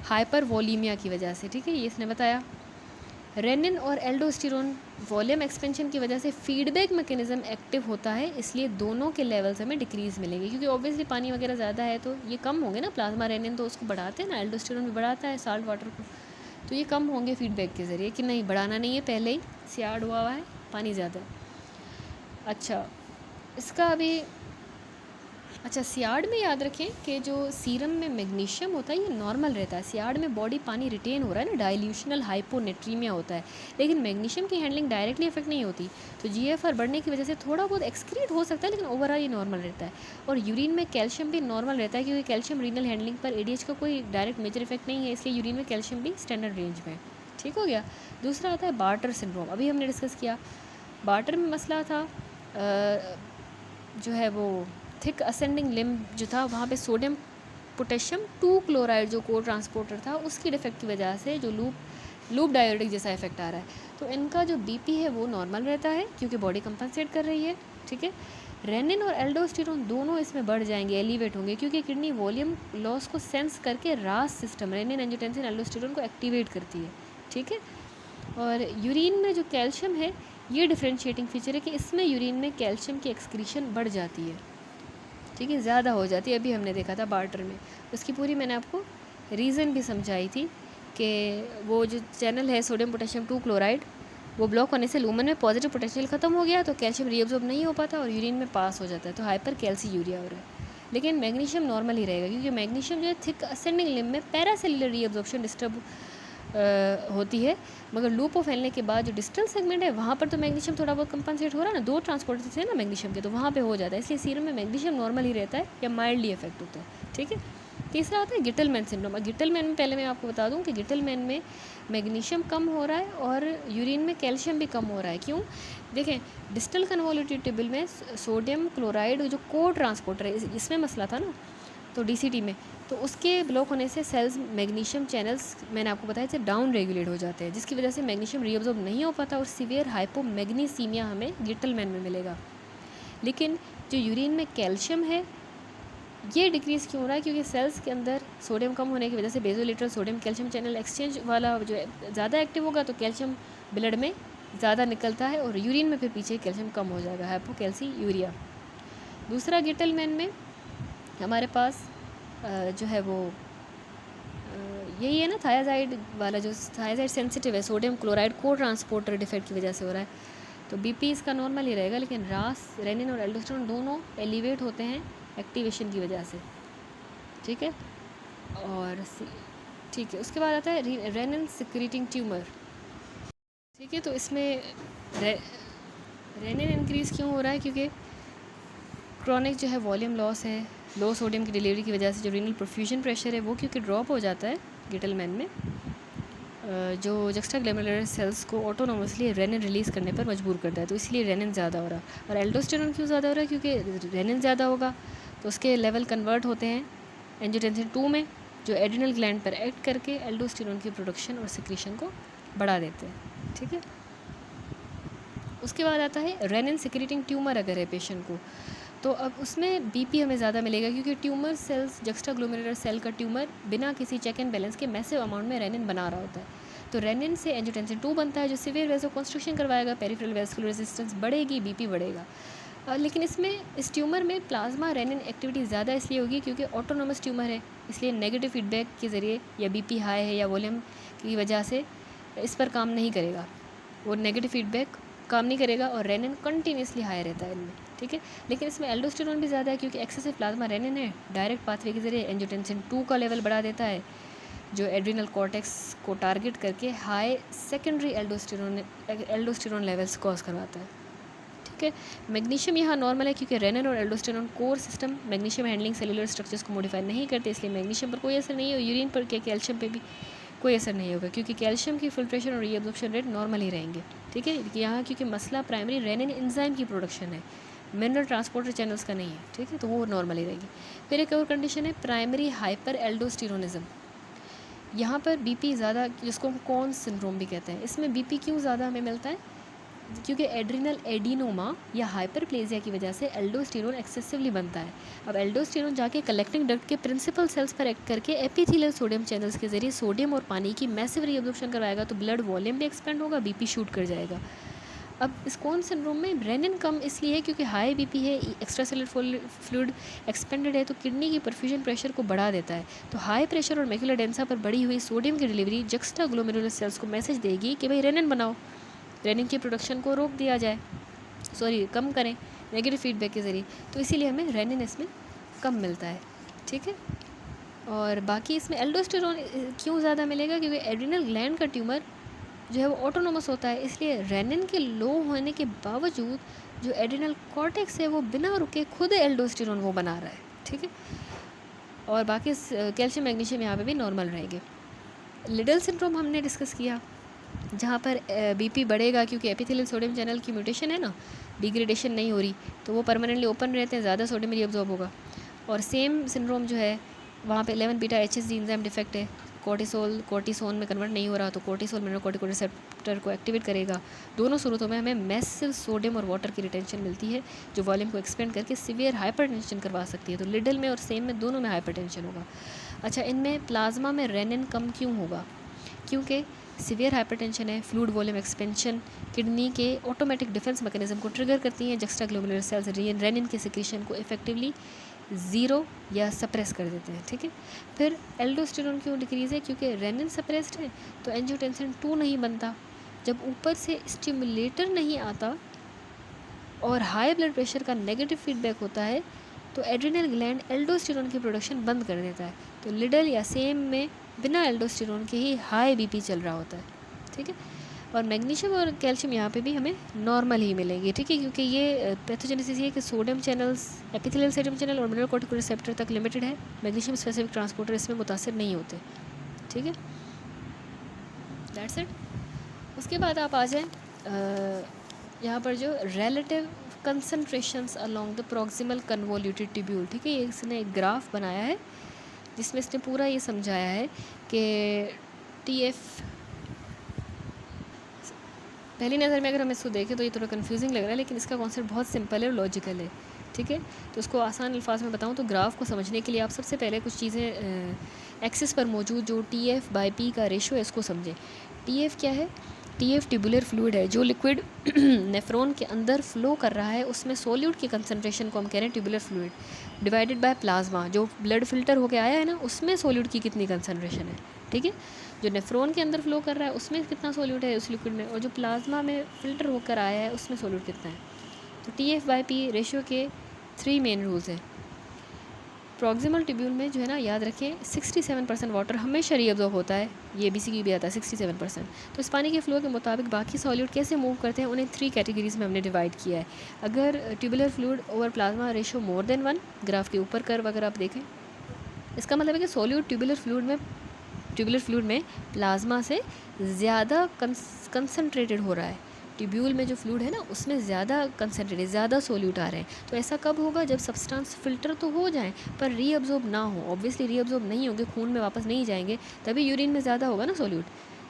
हाइपर वॉलीमिया की वजह से, ठीक है, ये इसने बताया। रेनिन और एल्डोस्टेरोन वॉल्यूम एक्सपेंशन की वजह से फीडबैक मैकेनिज्म एक्टिव होता है, इसलिए दोनों के लेवल्स हमें डिक्रीज़ मिलेंगे, क्योंकि ऑब्वियसली पानी वगैरह ज़्यादा है तो ये कम होंगे ना। प्लाज्मा रेनिन तो उसको बढ़ाते हैं ना, एल्डोस्टेरोन भी बढ़ाता है साल्ट वाटर को, तो ये कम होंगे फीडबैक के ज़रिए कि नहीं बढ़ाना नहीं है, पहले ही सियार्ड हुआ है, पानी ज़्यादा है। अच्छा, इसका अभी अच्छा, सियाड़ में याद रखें कि जो सीरम में मैग्नीशियम होता है ये नॉर्मल रहता है। सियाड़ में बॉडी पानी रिटेन हो रहा है ना, डाइल्यूशनल हाइपोनेट्रीमिया होता है, लेकिन मैग्नीशियम की हैंडलिंग डायरेक्टली इफेक्ट नहीं होती। तो जीएफआर बढ़ने की वजह से थोड़ा बहुत एक्सक्रीट हो सकता है, लेकिन ओवरऑल ये नॉर्मल रहता है। और यूरिन में कैल्शियम भी नॉर्मल रहता है, क्योंकि कैल्शियम रीनल हैंडलिंग पर एडीएच का कोई डायरेक्ट मेजर इफेक्ट नहीं है, इसलिए यूरिन में कैल्शियम भी स्टैंडर्ड रेंज में है। ठीक हो गया। दूसरा आता है बार्टर सिंड्रोम, अभी हमने डिस्कस किया। बार्टर में मसला था जो है वो थिक असेंडिंग लिम्ब जो था, वहाँ पे सोडियम पोटेशियम 2 क्लोराइड जो को ट्रांसपोर्टर था उसकी डिफेक्ट की वजह से जो लूप डायोरेटिक जैसा इफेक्ट आ रहा है। तो इनका जो बीपी है वो नॉर्मल रहता है, क्योंकि बॉडी कंपनसेट कर रही है। ठीक है। रेनिन और एल्डोस्टेरोन दोनों इसमें बढ़ जाएंगे, एलिवेट होंगे, क्योंकि किडनी वॉल्यूम लॉस को सेंस करके रास सिस्टम रेनिन एंजियोटेंसिन एल्डोस्टेरोन को एक्टिवेट करती है। ठीक है। और यूरिन में जो कैल्शियम है ये डिफ्रेंशिएटिंग फीचर है कि इसमें यूरिन में कैल्शियम की एक्सक्रीशन बढ़ जाती है। ठीक है, ज़्यादा हो जाती है। अभी हमने देखा था बार्टर में, उसकी पूरी मैंने आपको रीज़न भी समझाई थी कि वो जो चैनल है सोडियम पोटेशियम 2 क्लोराइड वो ब्लॉक होने से लूमन में पॉजिटिव पोटेंशियल ख़त्म हो गया, तो कैल्शियम रीअब्जॉर्ब नहीं हो पाता और यूरिन में पास हो जाता है, तो हाइपर कैल्सीयूरिया हो रहा है। लेकिन मैग्नीशियम नॉर्मल ही रहेगा, क्योंकि मैग्नीशियम जो है थिक असेंडिंग लिम्ब में पैरासेलुलर रीअब्जॉर्प्शन डिस्टर्ब होती है, मगर लूप ऑफ फैलने के बाद जो डिस्टल सेगमेंट है वहाँ पर तो मैग्नीशियम थोड़ा बहुत कंपनसेट हो रहा है ना, 2 ट्रांसपोर्टर थे ना मैग्नीशियम के, तो वहाँ पे हो जाता है, इसलिए सीरम में मैग्नीशियम नॉर्मल ही रहता है या माइल्डली इफेक्ट होता है। ठीक है। तीसरा आता है गिटलमैन सिंड्रोम। गिटलमैन में पहले मैं आपको बता दूं कि गिटलमैन में मैग्नीशियम कम हो रहा है और यूरिन में कैल्शियम भी कम हो रहा है। क्यों? देखें, डिस्टल कन्वोल्यूटेड टिब्यूल में सोडियम क्लोराइड जो को ट्रांसपोर्टर है इसमें मसला था ना, तो डीसीटी में, तो उसके ब्लॉक होने से सेल्स मैग्नीशियम चैनल्स मैंने आपको बताया थे डाउन रेगुलेट हो जाते हैं, जिसकी वजह से मैग्नीशियम रीअब्जॉर्ब नहीं हो पाता और सीवियर हाइपोमैग्नीसीमिया हमें गिटलमैन में मिलेगा। लेकिन जो यूरिन में कैल्शियम है ये डिक्रीज़ क्यों हो रहा है? क्योंकि सेल्स के अंदर सोडियम कम होने की वजह से बेसोलेटरल सोडियम कैल्शियम चैनल एक्सचेंज वाला जो है ज़्यादा एक्टिव होगा, तो कैल्शियम ब्लड में ज़्यादा निकलता है और यूरिन में फिर पीछे कैल्शियम कम हो जाएगा, हाइपोकैल्सीयूरिया। दूसरा गिटलमैन में हमारे पास जो है वो यही है ना, थायाजाइड वाला, जो थायाजाइड सेंसिटिव है, सोडियम क्लोराइड को ट्रांसपोर्टर डिफेक्ट की वजह से हो रहा है, तो बीपी इसका नॉर्मल ही रहेगा, लेकिन रास रेनिन और एल्डोस्टेरोन दोनों एलिवेट होते हैं एक्टिवेशन की वजह से। ठीक है। और ठीक है, उसके बाद आता है रेनिन सिक्रीटिंग ट्यूमर। ठीक है। तो इसमें रेनिन इंक्रीज़ क्यों हो रहा है? क्योंकि क्रॉनिक जो है वॉल्यूम लॉस है, लो सोडियम की डिलीवरी की वजह से जो रीनल परफ्यूजन प्रेशर है वो क्योंकि ड्रॉप हो जाता है गिटलमैन में, जो जक्स्टाग्लैमेरुलर सेल्स को ऑटोनोमसली रेनिन रिलीज़ करने पर मजबूर करता है, तो इसलिए रेनिन ज़्यादा हो रहा है। और एल्डोस्टेरोन क्यों ज़्यादा हो रहा है? क्योंकि रेनिन ज़्यादा होगा तो उसके लेवल कन्वर्ट होते हैं एंजियोटेंसिन 2 में, जो एड्रिनल ग्लैंड पर एक्ट करके एल्डोस्टेरोन की प्रोडक्शन और सिक्रीशन को बढ़ा देते हैं। ठीक है। उसके बाद आता है रेनिन सिक्रीटिंग ट्यूमर अगर है पेशेंट को, तो अब उसमें बीपी हमें ज़्यादा मिलेगा, क्योंकि ट्यूमर सेल्स जक्स्टाग्लोमेरुलर सेल का ट्यूमर बिना किसी चेक एंड बैलेंस के मैसिव अमाउंट में रेनिन बना रहा होता है, तो रेनिन से एंजियोटेंसिन 2 बनता है जो सीवियर वेसो कंस्ट्रक्शन करवाएगा, पेरिफेरल वेस्कुलर रेजिस्टेंस बढ़ेगी, बीपी बढ़ेगा। लेकिन इसमें इस ट्यूमर में प्लाज्मा रेनिन एक्टिविटी ज़्यादा इसलिए होगी क्योंकि ऑटोनोमस ट्यूमर है, इसलिए नेगेटिव फीडबैक के ज़रिए या बीपी हाई है या वॉल्यूम की वजह से इस पर काम नहीं करेगा, वो नेगेटिव फीडबैक काम नहीं करेगा और रेनिन कंटिन्यूसली हाई रहता है इनमें। ठीक है। लेकिन इसमें एल्डोस्टेरोन भी ज़्यादा है, क्योंकि एक्सेसिव प्लाज्मा रेनिन है, डायरेक्ट पाथवे के ज़रिए एंजियोटेंसिन 2 का लेवल बढ़ा देता है, जो एड्रिनल कॉर्टेक्स को टारगेट करके high secondary aldosterone levels cause करवाता है। ठीक है। मैग्नीशियम यहाँ नॉर्मल है, क्योंकि रेनिन और aldosterone core system magnesium handling cellular structures को मॉडिफाई नहीं करते, इसलिए मैग्नीशियम पर कोई असर नहीं है। यूरिन पर क्या कैल्शियम पे भी कोई असर नहीं होगा, क्योंकि कैल्शियम की फिल्ट्रेशन और रीअब्जॉर्प्शन रेट नॉर्मल ही रहेंगे। ठीक है। यहाँ क्योंकि मसला प्राइमरी रेनिन एंजाइम की प्रोडक्शन है, मिनरल ट्रांसपोर्टर चैनल्स का नहीं है। ठीक है। तो वो नॉर्मल ही रहेगी। फिर एक और कंडीशन है प्राइमरी हाइपर एल्डोस्टेरोनिज्म। यहाँ पर बीपी ज़्यादा, जिसको हम कॉन्स सिंड्रोम भी कहते हैं, इसमें बीपी क्यों ज़्यादा हमें मिलता है? क्योंकि एड्रिनल एडिनोमा या हाइपरप्लेजिया की वजह से एल्डोस्टेरोन एक्सेसिवली बनता है। अब एल्डोस्टेरोन जाके कलेक्टिंग डक्ट के प्रिंसिपल सेल्स पर एक्ट करके एपिथेलियल सोडियम चैनल्स के जरिए सोडियम और पानी की मैसिव रीअब्जॉर्प्शन करवाएगा, तो ब्लड वॉल्यूम भी एक्सपेंड होगा, बीपी शूट कर जाएगा। अब इस कौन सिंड्रोम में रेनिन कम इसलिए है क्योंकि हाई बीपी है, एक्स्ट्रा सेलुलर फ्लूइड एक्सपेंडेड है, तो किडनी की परफ्यूजन प्रेशर को बढ़ा देता है। तो हाई प्रेशर और मैक्युलर डेंसा पर बढ़ी हुई सोडियम की डिलीवरी जक्स्टाग्लोमेरुलर सेल्स को मैसेज देगी कि भाई रेनिन बनाओ, रेनिन की प्रोडक्शन को रोक दिया जाए, कम करें नेगेटिव फीडबैक के ज़रिए। तो इसीलिए हमें रेनिन इसमें कम मिलता है, ठीक है। और बाकी इसमें एल्डोस्टेरोन क्यों ज़्यादा मिलेगा, क्योंकि एड्रिनल ग्लैंड का ट्यूमर जो है वो ऑटोनोमस होता है, इसलिए रेनिन के लो होने के बावजूद जो एड्रिनल कॉर्टेक्स है वो बिना रुके खुद एल्डोस्टेरोन वो बना रहा है, ठीक है। और बाकी कैल्शियम मैग्नीशियम यहाँ पे भी नॉर्मल रहेंगे। लिडल सिंड्रोम हमने डिस्कस किया, जहाँ पर बीपी बढ़ेगा क्योंकि एपिथेलियल सोडियम चैनल की म्यूटेशन है ना, डिग्रेडेशन नहीं हो रही, तो वो परमानेंटली ओपन रहते हैं, ज़्यादा सोडियम रीअब्जॉर्ब होगा। और सेम सिंड्रोम जो है वहाँ पे 11 बीटा HSG एंजाइम डिफेक्ट है, कोर्टिसोन में कन्वर्ट नहीं हो रहा, तो कोर्टिसोल मिनरलोकॉर्टिकोइड रिसेप्टर को एक्टिवेट करेगा। दोनों सूरतों में हमें मैसिव सोडियम और वाटर की रिटेंशन मिलती है, जो वॉल्यूम को एक्सपेंड करके सीवियर हाइपरटेंशन करवा सकती है। तो लिडल में और सेम में दोनों में हाइपरटेंशन होगा। अच्छा, इनमें प्लाज्मा में रेनिन कम क्यों होगा, क्योंकि सीवियर हाइपरटेंशन है, फ्लूइड वॉल्यूम एक्सपेंशन किडनी के ऑटोमेटिक डिफेंस मैकेनिज्म को ट्रिगर करती हैं, जक्स्ट्राग्लोमेरुलर सेल्स रेनिन के सिक्रीशन को इफेक्टिवली ज़ीरो या सप्रेस कर देते हैं, ठीक है। फिर एल्डोस्टेरोन क्यों डिक्रीज़ है, क्योंकि रेनिन सप्रेस्ड है तो एंजियोटेंसिन 2 नहीं बनता। जब ऊपर से स्टिमुलेटर नहीं आता और हाई ब्लड प्रेशर का नेगेटिव फीडबैक होता है तो एड्रिनल ग्लैंड एल्डोस्टेरोन की प्रोडक्शन बंद कर देता है। तो लिडल या सेम में बिना एल्डोस्टेरोन के ही हाई बीपी चल रहा होता है, ठीक है। और मैग्नीशियम और कैल्शियम यहाँ पे भी हमें नॉर्मल ही मिलेंगे, ठीक है, क्योंकि ये पैथोजेनेसिस ये कि sodium channels epithelial sodium channel और मिनरलोकॉर्टिकोइड रिसेप्टर तक लिमिटेड है, मैग्नीशियम स्पेसिफिक ट्रांसपोर्टर इसमें मुतासिर नहीं होते, ठीक है। That's it. उसके बाद आप आ जाएँ यहाँ पर जो relative concentrations along the proximal convoluted tubule, ठीक है। ये इसने एक ग्राफ बनाया है जिसमें इसने पूरा ये समझाया है कि TF पहली नज़र में अगर हम इसको देखें तो ये थोड़ा कंफ्यूजिंग लग रहा है, लेकिन इसका कॉन्सेप्ट बहुत सिंपल है और लॉजिकल है, ठीक है। तो उसको आसान अल्फाज में बताऊं तो ग्राफ को समझने के लिए आप सबसे पहले कुछ चीज़ें एक्सिस पर मौजूद जो TF/P का रेशो है इसको समझें। TF क्या है, TF ट्यूबुलर फ्लूइड है, जो लिक्विड नेफ्रॉन के अंदर फ्लो कर रहा है उसमें सोल्यूट की कंसनट्रेशन को हम कह रहे हैं tubular fluid, divided by plasma, जो ब्लड फिल्टर होकर आया है ना उसमें सोल्यूट की कितनी कंसनट्रेशन है, ठीक है। जो नेफ्रॉन के अंदर फ्लो कर रहा है उसमें कितना सोल्यूट है उस लिक्विड में, और जो प्लाज्मा में फ़िल्टर होकर आया है उसमें सोल्यूट कितना है। तो TF/P रेशियो के 3 मेन रूल्स हैं। प्रॉक्सिमल ट्यूब्यूल में जो है ना, याद रखें 67% वाटर हमेशा रीअब्जॉर्ब होता है, ये BCQ भी आता है 67%। तो इस पानी के फ्लो के मुताबिक बाकी सॉल्यूट कैसे मूव करते हैं उन्हें 3 कैटेगरीज में हमने डिवाइड किया है। अगर tubular fluid over plasma ratio more than 1, graph के ऊपर कर्व अगर आप देखें, इसका मतलब है कि सॉल्यूट ट्यूबुलर फ्लूइड में प्लाज्मा से ज़्यादा कंसनट्रेटेड हो रहा है। ट्यूब्यूल में जो फ्लूइड है ना उसमें ज़्यादा कंसनट्रेटेड, ज़्यादा सोल्यूट आ रहे हैं। तो ऐसा कब होगा, जब सब्सटेंस फिल्टर तो हो जाए पर रीअब्जॉर्ब ना हो। ऑब्वियसली रीअब्जॉर्ब नहीं होंगे, खून में वापस नहीं जाएंगे, तभी यूरिन में ज़्यादा होगा ना सोल्यूट,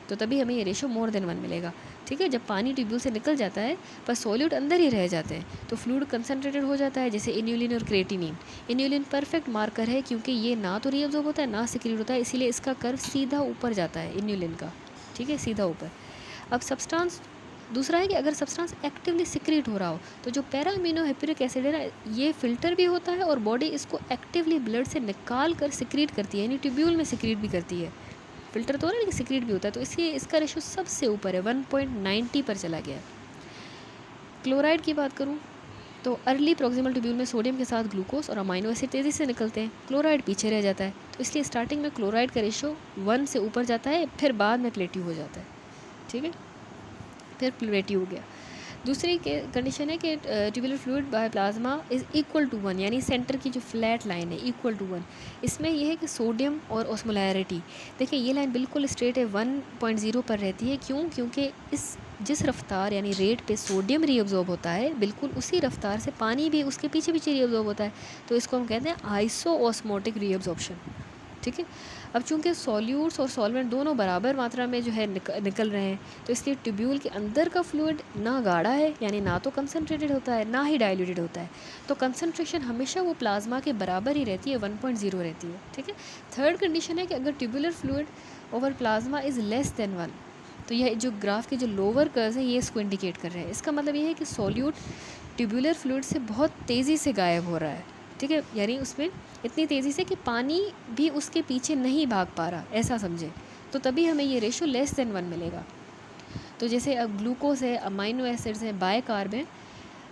तो तभी हमें ये रेशो मोर देन 1 मिलेगा, ठीक है। जब पानी ट्यूब्यूल से निकल जाता है पर सोल्यूट अंदर ही रह जाते हैं तो फ्लूइड कंसनट्रेटेड हो जाता है, जैसे इन्यूलिन और क्रेटिनिन। इन्यूलिन परफेक्ट मार्कर है क्योंकि ये ना तो रीअब्जॉर्ब होता है ना सिक्रीट होता है, इसीलिए इसका कर्व सीधा ऊपर जाता है इन्यूलिन का, ठीक है, सीधा ऊपर। अब सब्सटेंस दूसरा है कि अगर सब्सटेंस एक्टिवली सिक्रीट हो रहा हो तो जो पैरा अमीनो हाइप्यूरिक एसिड है ना, ये फिल्टर भी होता है और बॉडी इसको एक्टिवली ब्लड से निकाल कर सिक्रीट करती है, यानी ट्यूब्यूल में सिक्रीट भी करती है। फिल्टर तो हो रहा है लेकिन सिक्रीट भी होता है, तो इसलिए इसका रेशो सबसे ऊपर है, 1.90 पर चला गया। क्लोराइड की बात करूँ तो अर्ली प्रॉक्सिमल ट्यूब्यूल में सोडियम के साथ ग्लूकोज और अमाइनो एसिड तेज़ी से निकलते हैं, क्लोराइड पीछे रह जाता है, तो इसलिए स्टार्टिंग में क्लोराइड का रेशो 1 से ऊपर जाता है, फिर बाद में प्लेट्यू हो जाता है, ठीक है, फिर प्लेट्यू हो गया। दूसरी कंडीशन है कि tubular fluid by plasma is equal to 1, यानी सेंटर की जो फ्लैट लाइन है इक्वल टू 1। इसमें यह है कि सोडियम और ऑस्मोलैरिटी, देखिए ये लाइन बिल्कुल स्ट्रेट है, 1.0 पर रहती है। क्यों? क्योंकि जिस रफ्तार यानी रेट पे सोडियम रीअब्जॉर्ब होता है बिल्कुल उसी रफ्तार से पानी भी उसके पीछे पीछे रीअब्जॉर्ब होता है, तो इसको हम कहते हैं आइसोऑस्मोटिक रीअब्जॉर्प्शन, ठीक है। अब चूंकि सॉल्यूट्स और सॉल्वेंट दोनों बराबर मात्रा में जो है निकल रहे हैं, तो इसलिए ट्यूब्यूल के अंदर का फ्लूइड ना गाढ़ा है, यानी ना तो कंसनट्रेटेड होता है ना ही डाइल्यूटेड होता है, तो कंसनट्रेशन हमेशा वो प्लाज्मा के बराबर ही रहती है, 1.0 रहती है, ठीक है। थर्ड कंडीशन है कि अगर tubular fluid over plasma is less than 1, तो यह जो ग्राफ के जो लोअर कर्व्स हैं ये इसको इंडिकेट कर रहे हैं। इसका मतलब ये है कि सॉल्यूट ट्यूबुलर फ्लूइड से बहुत तेज़ी से गायब हो रहा है, ठीक है, यानी उसमें इतनी तेज़ी से कि पानी भी उसके पीछे नहीं भाग पा रहा, ऐसा समझे, तो तभी हमें ये रेशो लेस देन 1 मिलेगा। तो जैसे अब ग्लूकोज है, अमाइनो एसिड्स हैं, बायकार्ब हैं,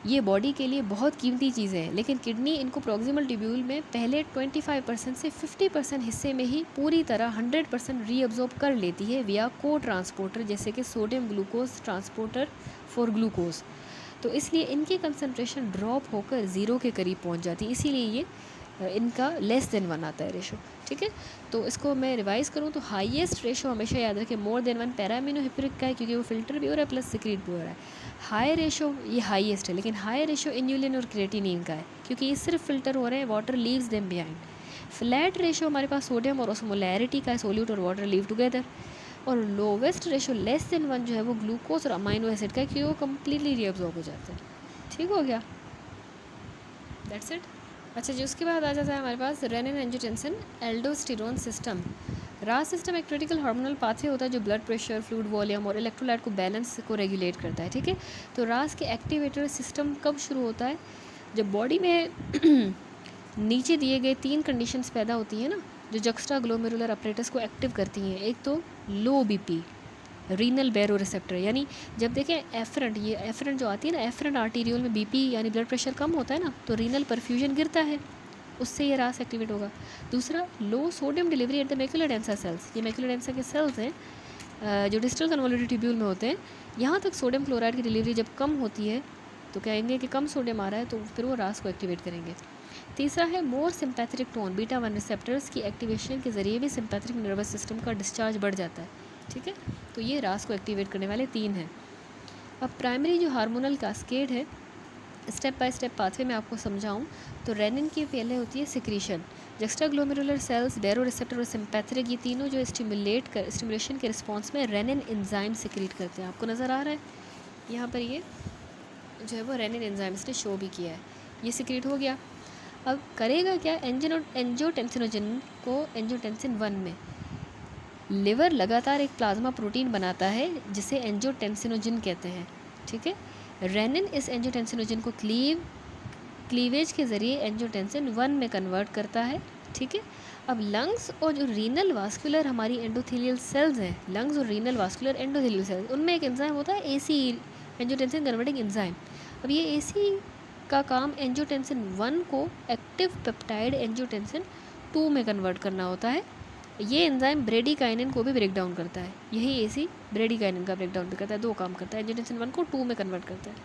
ये बॉडी के लिए बहुत कीमती चीज़ें हैं, लेकिन किडनी इनको प्रॉक्सिमल ट्यूब्यूल में पहले 25% से 50% हिस्से में ही पूरी तरह 100% रीअब्जॉर्ब कर लेती है विया को ट्रांसपोर्टर, जैसे कि sodium glucose transporter for glucose. तो इसलिए इनकी कंसनट्रेशन ड्रॉप होकर ज़ीरो के करीब पहुंच जाती है, इसीलिए ये इनका लेस देन 1 आता है रेशो। ठीक है, तो इसको मैं रिवाइज़ करूँ तो हाईएस्ट रेशो हमेशा याद रखें मोर देन 1 पैरामिनोहिप्रिक का है, क्योंकि वो फिल्टर भी हो रहा है प्लस सिक्रीट भी हो रहा है। हाई रेशो ये हाईएस्ट है, लेकिन हाई रेशो इन्यूलिन और क्रिएटिनिन का है, क्योंकि ये सिर्फ फिल्टर हो रहे हैं, water leaves them behind. Flat ratio हमारे पास सोडियम और ऑस्मोलैरिटी का है, सोल्यूट और वाटर लीव टुगेदर। और लोवेस्ट रेशो लेस देन 1 जो है वो ग्लूकोज और अमाइनो एसिड का है, क्योंकि वो कम्प्लीटली रीअब्जॉर्ब हो जाता है। ठीक हो गया, दैट्स इट। अच्छा जी, उसके बाद आ जाता है हमारे पास रेनिन एंजियोटेंसिन एल्डोस्टेरोन सिस्टम। रास सिस्टम एक क्रिटिकल हार्मोनल पाथवे होता है जो ब्लड प्रेशर, फ्लूइड वॉल्यूम और इलेक्ट्रोलाइट को बैलेंस को रेगुलेट करता है। ठीक है, तो रास के एक्टिवेटर सिस्टम कब शुरू होता है? जब बॉडी में नीचे दिए गए 3 कंडीशंस पैदा होती हैं ना, जो जक्स्ट्रा ग्लोमेरुलर अपरेटस को एक्टिव करती हैं। एक तो लो बीपी, रीनल बैरो रिसेप्टर, यानी जब देखें एफरेंट, ये एफरेंट जो आती है ना, एफरेंट आर्टीरियोल में बीपी यानी ब्लड प्रेशर कम होता है ना, तो रीनल परफ्यूजन गिरता है, उससे ये रास एक्टिवेट होगा। दूसरा low sodium delivery at the macular densa cells, ये मैक्युलर डेंसा के सेल्स हैं जो डिस्टल कन्वोल्यूटेड ट्यूब्यूल में होते हैं। यहाँ तक सोडियम क्लोराइड की डिलीवरी जब कम होती है तो कहेंगे कि कम सोडियम आ रहा है, तो फिर वो रास को एक्टिवेट करेंगे। तीसरा है मोर सिंपैथेटिक टोन, बीटा 1 रिसेप्टर्स की एक्टिवेशन के ज़रिए भी सिंपैथेटिक नर्वस सिस्टम का डिस्चार्ज बढ़ जाता है। ठीक है, तो ये रास को एक्टिवेट करने वाले 3 हैं। अब प्राइमरी जो हार्मोनल कास्केड है, स्टेप बाय स्टेप पाथवे में आपको समझाऊं तो रेनिन की पहले होती है सिक्रीशन। जक्स्ट्रा ग्लोमेरुलर सेल्स, बैरो रिसेप्टर और सिंपैथेटिक, ये तीनों जो स्टिमुलेशन के रिस्पॉन्स में रेनिन एंजाइम सिक्रीट करते हैं। आपको नज़र आ रहा है यहाँ पर, ये जो है वो रेनिन एंजाइम इसने शो भी किया है, ये सिक्रीट हो गया। अब करेगा क्या? एंजियोटेंसिनोजन को एंजियोटेंसिन 1 में लिवर लगातार एक प्लाज्मा प्रोटीन बनाता है जिसे एंजियोटेंसिनोजन कहते हैं। ठीक है, रेनिन इस एंजियोटेंसिनोजन को क्लीवेज के ज़रिए एंजियोटेंसिन 1 में कन्वर्ट करता है। ठीक है, अब लंग्स और जो रीनल वास्कुलर हमारी एंडोथेलियल सेल्स हैं, लंग्स और रीनल वास्कुलर एंडोथेलियल सेल्स, उनमें एक एंजाइम होता है एसी, एंजियोटेंसिन कन्वर्टिंग एंजाइम। अब ये एसी का काम एंजियोटेंसिन 1 को एक्टिव पेप्टाइड एंजियोटेंसिन 2 में कन्वर्ट करना होता है। ये एंजाइम ब्रेडिकाइनिन को भी ब्रेक डाउन करता है, यही एसी ब्रेडिकाइनिन का ब्रेक डाउन भी करता है, 2 काम करता है, एंजियोटेंसिन 1 को 2 में कन्वर्ट करता है।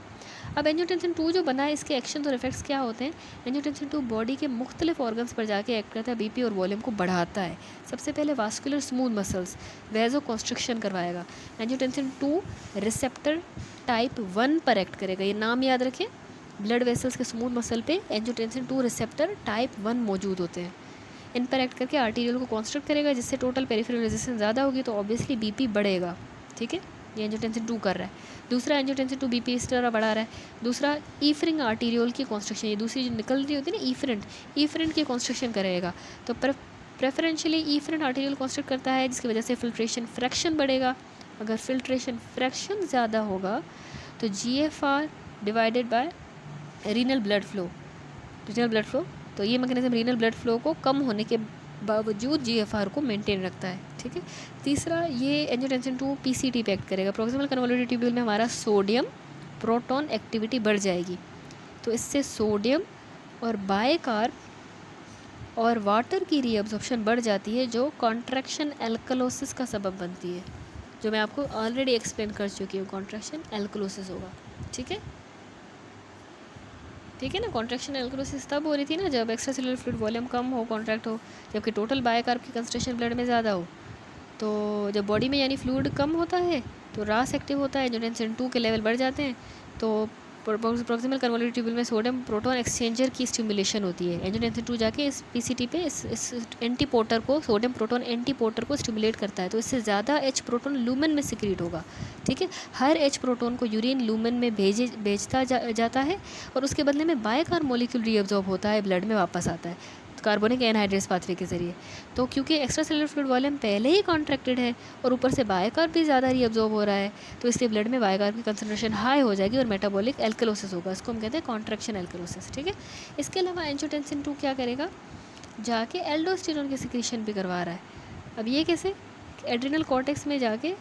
अब एंजियोटेंसिन 2 जो बना है, इसके एक्शन और इफेक्ट्स क्या होते हैं? एंजियोटेंसिन 2 बॉडी के मुख्तलिफ ऑर्गन्स पर जाके एक्ट करता है, बीपी और वॉल्यूम को बढ़ाता है। सबसे पहले वास्कुलर स्मूथ मसल्स, वेजो कॉन्स्ट्रिक्शन करवाएगा। एंजियोटेंसिन 2 रिसेप्टर टाइप 1 पर एक्ट करेगा, ये नाम याद रखें, ब्लड वेसल्स के स्मूथ मसल पे एंजियोटेंसिन 2 रिसेप्टर टाइप 1 मौजूद होते हैं। इन पर एक्ट करके आर्टीरियल को कॉन्स्ट्रक्ट करेगा, जिससे टोटल पेरिफेरल रेजिस्टेंस ज़्यादा होगी तो ऑब्वियसली बीपी बढ़ेगा। ठीक है, ये एंजियोटेंसिन 2 कर रहा है। दूसरा एंजियोटेंसिन 2 बीपी इस तरह बढ़ा रहा है। दूसरा ईफरिंग आर्टीरियल की कॉन्स्ट्रक्शन, ये दूसरी जो निकल रही होती है ना ईफरेंट की कॉन्स्ट्रक्शन करेगा। तो प्रेफरेंशियली ईफरेंट आर्टीरियल कॉन्स्ट्रक्ट करता है, जिसकी वजह से फिल्ट्रेशन फ्रैक्शन बढ़ेगा। अगर फिल्ट्रेशन फ्रैक्शन ज़्यादा होगा तो GFR divided by renal blood flow, तो ये मैकेनिज्म रीनल ब्लड फ्लो को कम होने के बावजूद GFR को मेंटेन रखता है। ठीक है, तीसरा ये एंजियोटेंसिन 2 PCT पे एक्ट करेगा। प्रॉक्सिमल कन्वोल्यूटेड ट्यूब्यूल में हमारा सोडियम प्रोटॉन एक्टिविटी बढ़ जाएगी, तो इससे सोडियम और बायकार्ब और वाटर की रीअब्जॉर्प्शन बढ़ जाती है, जो कॉन्ट्रैक्शन एल्कलोसिस का सबब बनती है, जो मैं आपको ऑलरेडी एक्सप्लेन कर चुकी हूँ। कॉन्ट्रैक्शन एल्कलोसिस होगा। ठीक है ना, कॉन्ट्रैक्शन एल्कलोसिस तब हो रही थी ना जब एक्स्ट्रा सेलुलर फ्लूइड वॉल्यूम कम हो, कॉन्ट्रैक्ट हो, जबकि टोटल बायोकार्ब की कंसंट्रेशन ब्लड में ज़्यादा हो। तो जब बॉडी में यानी फ्लूइड कम होता है तो रास एक्टिव होता है, एंजियोटेंसिन 2 के लेवल बढ़ जाते हैं, तो प्रॉक्सिमल कन्वोल्यूटेड ट्यूब्यूल में सोडियम प्रोटॉन एक्सचेंजर की स्टिमुलेशन होती है। एंजियोटेंसिन 2 जाके इस PCT पे इस एंटीपोटर को, सोडियम प्रोटॉन एंटीपोटर को स्टिमुलेट करता है, तो इससे ज़्यादा H प्रोटॉन लूमेन में सिक्रीट होगा। ठीक है, हर H प्रोटॉन को यूरिन लूमेन में भेजता जाता है और उसके बदले में बायकार्ब मॉलिक्यूल रीअब्जॉर्ब होता है, ब्लड में वापस आता है कार्बोनिक एनहाइड्रेस पाथवे के जरिए। तो क्योंकि एक्स्ट्रा सेलुलर फ्लूइड वॉल्यूम पहले ही कॉन्ट्रैक्टेड है और ऊपर से बायोकार्ब भी ज़्यादा रीअब्जॉर्ब हो रहा है, तो इसलिए ब्लड में बायोकार्ब की कंसंट्रेशन हाई हो जाएगी और मेटाबॉलिक एल्कलोसिस होगा। इसको हम कहते हैं कॉन्ट्रैक्शन एल्कलोसिस। ठीक है, इसके अलावा एंजियोटेंसिन 2 क्या करेगा? जाके एल्डोस्टेरोन की सिक्रीशन भी करवा रहा है। अब ये कैसे? एड्रिनल कॉर्टेक्स में जाके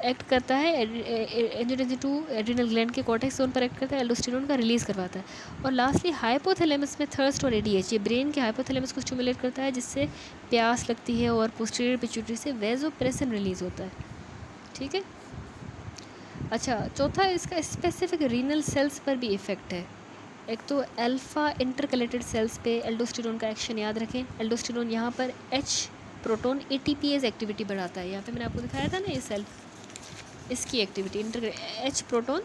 एक्ट करता है, एंजियोटेंसिन 2 एड्रिनल ग्लैंड के कॉर्टेक्स जोन पर एक्ट करता है, एल्डोस्टेरोन का रिलीज़ करवाता है। और लास्टली हाइपोथैलेमस में थर्स्ट और एडीएच, ये ब्रेन के हाइपोथैलेमस को स्टिमुलेट करता है जिससे प्यास लगती है और पोस्टीरियर पिट्यूटरी से वेसोप्रेसिन रिलीज़ होता है। ठीक है। अच्छा, चौथा इसका स्पेसिफिक रीनल सेल्स पर भी इफेक्ट है। एक तो अल्फ़ा इंटरकलेटेड सेल्स पे एल्डोस्टेरोन का एक्शन याद रखें। एल्डोस्टेरोन यहाँ पर H प्रोटोन ATPase एक्टिविटी बढ़ाता है। यहाँ पे मैंने आपको दिखाया था ना ये सेल, इसकी एक्टिविटी H प्रोटोन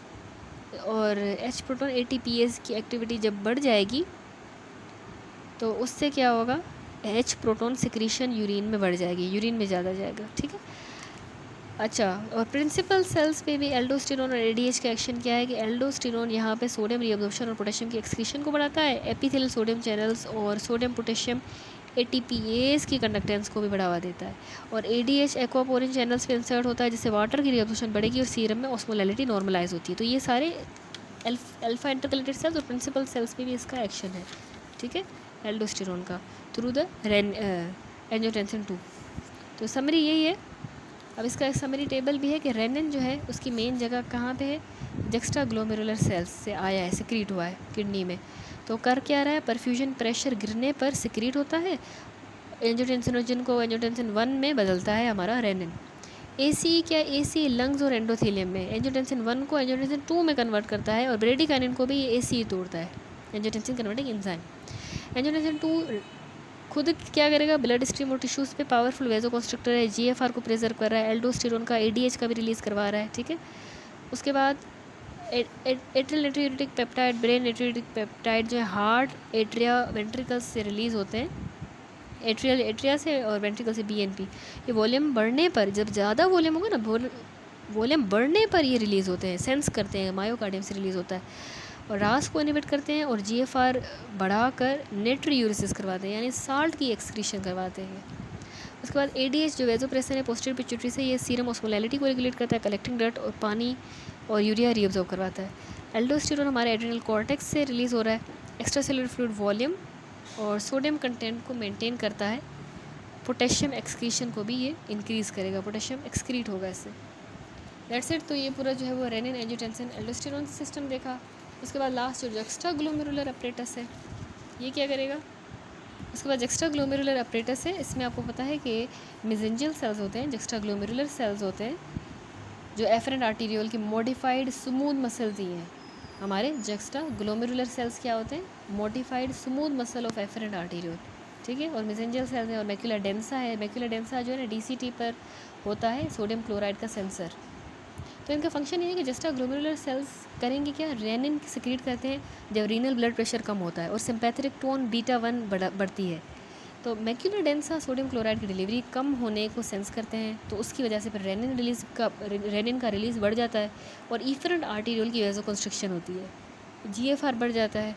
और H प्रोटोन ATPase की एक्टिविटी जब बढ़ जाएगी तो उससे क्या होगा, H प्रोटोन सिक्रीशन यूरिन में बढ़ जाएगी, यूरिन में ज़्यादा जाएगा। ठीक है। अच्छा, और प्रिंसिपल सेल्स पे भी एल्डोस्टेरोन और एडीएच का एक्शन क्या है कि एल्डोस्टेरोन यहाँ पे सोडियम रीअब्जॉर्प्शन और पोटेशियम की एक्सक्रीशन को बढ़ाता है, एपिथेलियल सोडियम चैनल्स और सोडियम पोटेशियम ATPase की कंडक्टेंस को भी बढ़ावा देता है। और एडीएच एक्वापोरिन चैनल्स पे इंसर्ट होता है जिससे वाटर की रीअब्जॉर्प्शन बढ़ेगी और सीरम में ऑस्मोलैलिटी नॉर्मलाइज होती है। तो ये सारे अल्फा इंटरकलेटेड सेल्स और प्रिंसिपल सेल्स पे भी इसका एक्शन है। ठीक है, एल्डोस्टेरोन का थ्रू द एंजियोटेंसिन 2। तो समरी यही है। अब इसका एक समरी टेबल भी है कि रेनिन जो है उसकी मेन जगह कहाँ पे है, जक्स्ट्रा ग्लोमेरुलर सेल्स से आया है, सिक्रीट हुआ है किडनी में। तो कर क्या रहा है, परफ्यूजन प्रेशर गिरने पर सिक्रीट होता है, एंजियोटेंसिनोजन को एंजियोटेंसिन 1 में बदलता है हमारा रेनिन। ACE क्या, ACE लंग्स और एंडोथेलियम में एंजियोटेंसिन 1 को एंजियोटेंसिन 2 में कन्वर्ट करता है और ब्रेडिकाइनिन को भी ये ACE तोड़ता है, एंजियोटेंसिन कन्वर्टिंग एंजाइम। एंजियोटेंसिन 2 खुद क्या करेगा, ब्लड स्ट्रीम और टिश्यूज़ पे पावरफुल वेजोकंस्ट्रक्टर है, GFR को प्रिजर्व कर रहा है, एल्डोस्टेरोन का ADH का भी रिलीज़ करवा रहा है। ठीक है। उसके बाद एट्रियल नाइट्रोयूरेटिक पेप्टाइड, ब्रेन नाइट्रोयूरेटिक पेप्टाइड जो है हार्ट, एट्रिया, वेंट्रिकल्स से रिलीज़ होते हैं, एट्रिया से और वेंट्रिकल से BNP। ये वॉल्यूम बढ़ने पर, जब ज़्यादा वॉल्यूम होगा ना, वॉल्यूम बढ़ने पर ये रिलीज़ होते हैं, सेंस करते हैं, मायोकार्डियम से रिलीज़ होता है और रास को इनहिबिट करते हैं और GFR बढ़ाकर नेट्रियूरिसिस करवाते हैं, यानी साल्ट की एक्सक्रीशन करवाते हैं। उसके बाद ADH जो वेजोप्रेसिन है पोस्टीरियर पिट्यूटरी से, ये सीरम ऑस्मोलैलिटी को रेगुलेट करता है, कलेक्टिंग डर्ट और पानी और यूरिया रीअब्जॉर्ब करवाता है। एल्डोस्टेरोन हमारे एड्रिनल कॉर्टेक्स से रिलीज़ हो रहा है, एक्स्ट्रा सेलुलर फ्लूइड वॉल्यूम और सोडियम कंटेंट को मेंटेन करता है, पोटेशियम एक्सक्रीशन को भी ये इंक्रीज़ करेगा, पोटेशियम एक्सक्रीट होगा इससे। That's it. तो ये पूरा जो है वो रेनिन, एंजियोटेंसिन, एल्डोस्टेरोन सिस्टम देखा। उसके बाद लास्ट जो जक्स्ट्रा ग्लोमेरुलर अपरेटस है, ये क्या करेगा। उसके बाद जक्स्ट्रा ग्लोमेरुलर अपरेटस है, इसमें आपको पता है कि मेसेंजियल सेल्स होते हैं, जक्स्ट्रा ग्लोमेरुलर सेल्स होते हैं जो एफरेंट आर्टीरियोल की मॉडिफाइड स्मूथ मसल्स ही हैं। हमारे जक्स्ट्रा ग्लोमेरुलर सेल्स क्या होते हैं, modified smooth muscle of afferent arteriole. ठीक है। और मेसेंजियल सेल्स है और मैक्यूला डेंसा है। मैक्यूला डेंसा जो है ना DCT पर होता है, सोडियम क्लोराइड का सेंसर। तो इनका फंक्शन ये है कि जस्टा ग्लोमेरुलर सेल्स करेंगे क्या, रेनिन सिक्रीट करते हैं जब रीनल ब्लड प्रेशर कम होता है और सिंपैथेटिक टोन β1 बढ़ती है। तो मैक्यूलर डेंसा सोडियम क्लोराइड की डिलीवरी कम होने को सेंस करते हैं, तो उसकी वजह से फिर रेनिन का रिलीज़ बढ़ जाता है और इफरेंट आर्टीरियोल की वेसोकंस्ट्रिक्शन होती है, GFR बढ़ जाता है।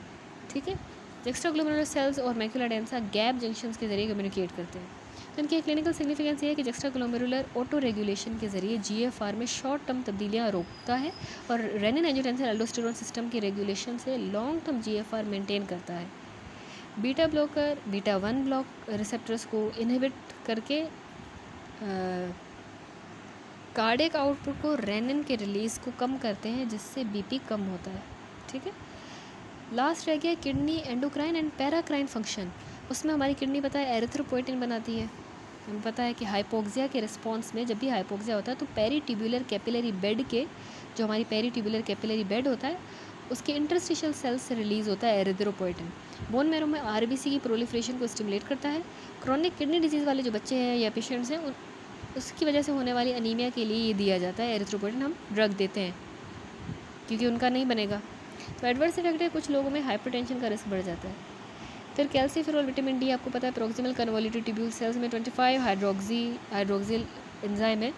ठीक है। एक्स्ट्रा ग्लोमेरुलर सेल्स और मैक्यूलर डेंसा गैप जंक्शंस के जरिए कम्युनिकेट करते हैं। तो इनकी क्लिनिकल सिग्निफिकेंस ये है कि एक्स्ट्रा ग्लोमेरुलर ऑटो रेगुलेशन के जरिए GFR में शॉर्ट टर्म तब्दीलियाँ रोकता है और रेनिन, एंजियोटेंसिन, एल्डोस्टेरोन सिस्टम के रेगुलेशन से लॉन्ग टर्म GFR मेंटेन करता है। बीटा ब्लॉकर β1 ब्लॉक रिसेप्टर्स को इनहिबिट करके कार्डियक आउटपुट को रेनिन के रिलीज़ को कम करते हैं जिससे BP कम होता है। ठीक है। लास्ट रह गया kidney endocrine and paracrine function. उसमें हमारी किडनी पता है एरिथ्रोपोइटिन बनाती है। हमें पता है कि हाइपोक्सिया के रिस्पॉन्स में, जब भी हाइपोक्सिया होता है तो पेरीट्यूबुलर कैपिलरी बेड के, जो हमारी पेरीट्यूबुलर कैपिलरी बेड होता है उसके इंटरस्टिशियल सेल्स से रिलीज़ होता है एरिथ्रोपोइटिन। बोन मैरो में RBC की प्रोलिफरेशन को स्टिमुलेट करता है। क्रॉनिक किडनी डिजीज़ वाले जो बच्चे हैं या पेशेंट्स हैं उसकी वजह से होने वाली अनीमिया के लिए ये दिया जाता है एरिथ्रोपोइटिन, हम ड्रग देते हैं क्योंकि उनका नहीं बनेगा। तो एडवर्स इफेक्ट है, कुछ लोगों में हाइपरटेंशन का रिस्क बढ़ जाता है। फिर कैल्सीफेरॉल, विटामिन D आपको पता है प्रॉक्सिमल कन्वोल्यूटेड ट्यूब्यूल सेल्स में 25 हाइड्रोक्सिल एंजाइम है।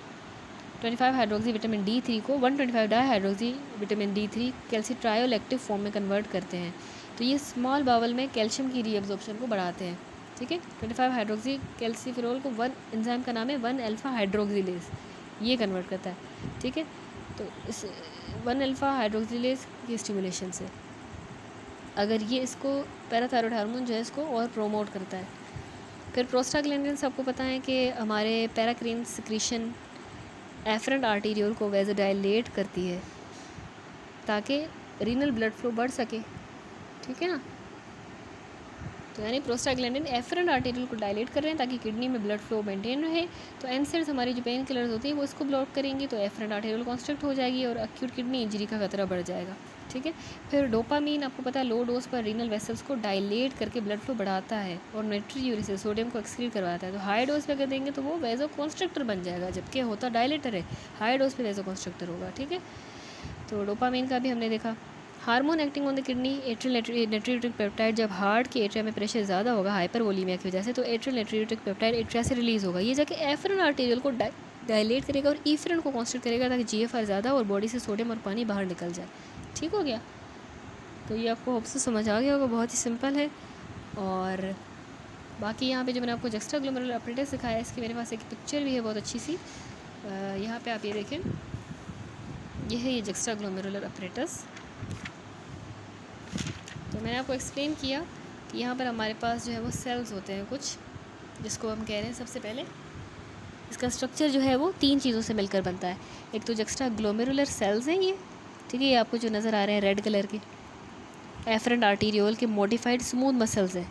25 हाइड्रोक्सी विटामिन D3 को 125 dihydroxy vitamin D3 calcitriol active form में कन्वर्ट करते हैं। तो ये स्मॉल बावल में कैल्शियम की रीअब्जॉर्प्शन को बढ़ाते हैं। ठीक है। 25 हाइड्रोक्सी कैल्सीफेरॉल को एंजाइम का नाम है 1-अल्फा हाइड्रोक्सिलेज, ये कन्वर्ट करता है। ठीक है। तो इस 1-अल्फा हाइड्रोक्सिलेज की स्टिमुलेशन से अगर ये इसको पैराथायरॉयड हार्मोन जो है इसको और प्रोमोट करता है। फिर प्रोस्टाग्लैंडिन्स आपको पता है कि हमारे पैराक्रीन सिक्रीशन एफरेंट आर्टीरियोल को वैसोडाइलेट करती है ताकि रीनल ब्लड फ्लो बढ़ सके, ठीक है ना। तो यानी प्रोस्टाग्लैंडिन एफरेंट आर्टेरियल को डायलेट कर रहे हैं ताकि किडनी में ब्लड फ्लो मेंटेन रहे। तो एनसेड्स हमारी जो पेन किलर्स होती हैं वो इसको ब्लॉक करेंगी, तो एफरेंट आर्टेरियल कॉन्स्ट्रिक्ट हो जाएगी और एक्यूट किडनी इंजरी का खतरा बढ़ जाएगा, ठीक है। फिर डोपामीन, आपको पता है लो डोज पर रीनल वेसल्स को डायलेट करके ब्लड फ्लो बढ़ाता है और नाइट्रिक यूरिक सोडियम को एक्सक्रीट करवाता है। तो हाई डोज पे अगर देंगे तो वो वेजो कॉन्स्ट्रिक्टर बन जाएगा, जबकि होता डायलेटर है, हाई डोज पे वेजो कॉन्स्ट्रिक्टर होगा, ठीक है। तो डोपामीन का भी हमने देखा। Hormone acting on the kidney, atrial nitric peptide, जब हार्ट के एट्रिया में प्रेशर ज़्यादा होगा हाइपरवोलीमिया की वजह से, तो एट्रियल नाइट्रिक पेप्टाइड एट्रिया से रिलीज़ होगा, ये जाके एफरेंट आर्टेरियल को डायलेट करेगा और ईफरेंट को कॉन्स्ट्रिक्ट करेगा ताकि जीएफआर ज़्यादा और बॉडी से सोडियम और पानी बाहर निकल जाए, ठीक हो गया। तो ये आपको होप से समझ आ गया होगा, बहुत ही सिंपल है। और बाकी यहाँ पे जो मैंने आपको जक्स्टाग्लोमेरुलर अपरेटस दिखाया है, इसकी मेरे पास एक पिक्चर भी है बहुत अच्छी सी, यहाँ पे आप ये देखें, ये है ये जक्स्टाग्लोमेरुलर अपरेटस। तो मैंने आपको एक्सप्लेन किया कि यहाँ पर हमारे पास जो है वो सेल्स होते हैं कुछ, जिसको हम कह रहे हैं, सबसे पहले इसका स्ट्रक्चर जो है वो 3 चीज़ों से मिलकर बनता है। एक तो जक्स्टाग्लोमेरुलर सेल्स हैं ये, ठीक है, ये आपको जो नज़र आ रहे हैं रेड कलर के, एफरेंट आर्टीरियोल के मॉडिफाइड स्मूथ मसल्स हैं।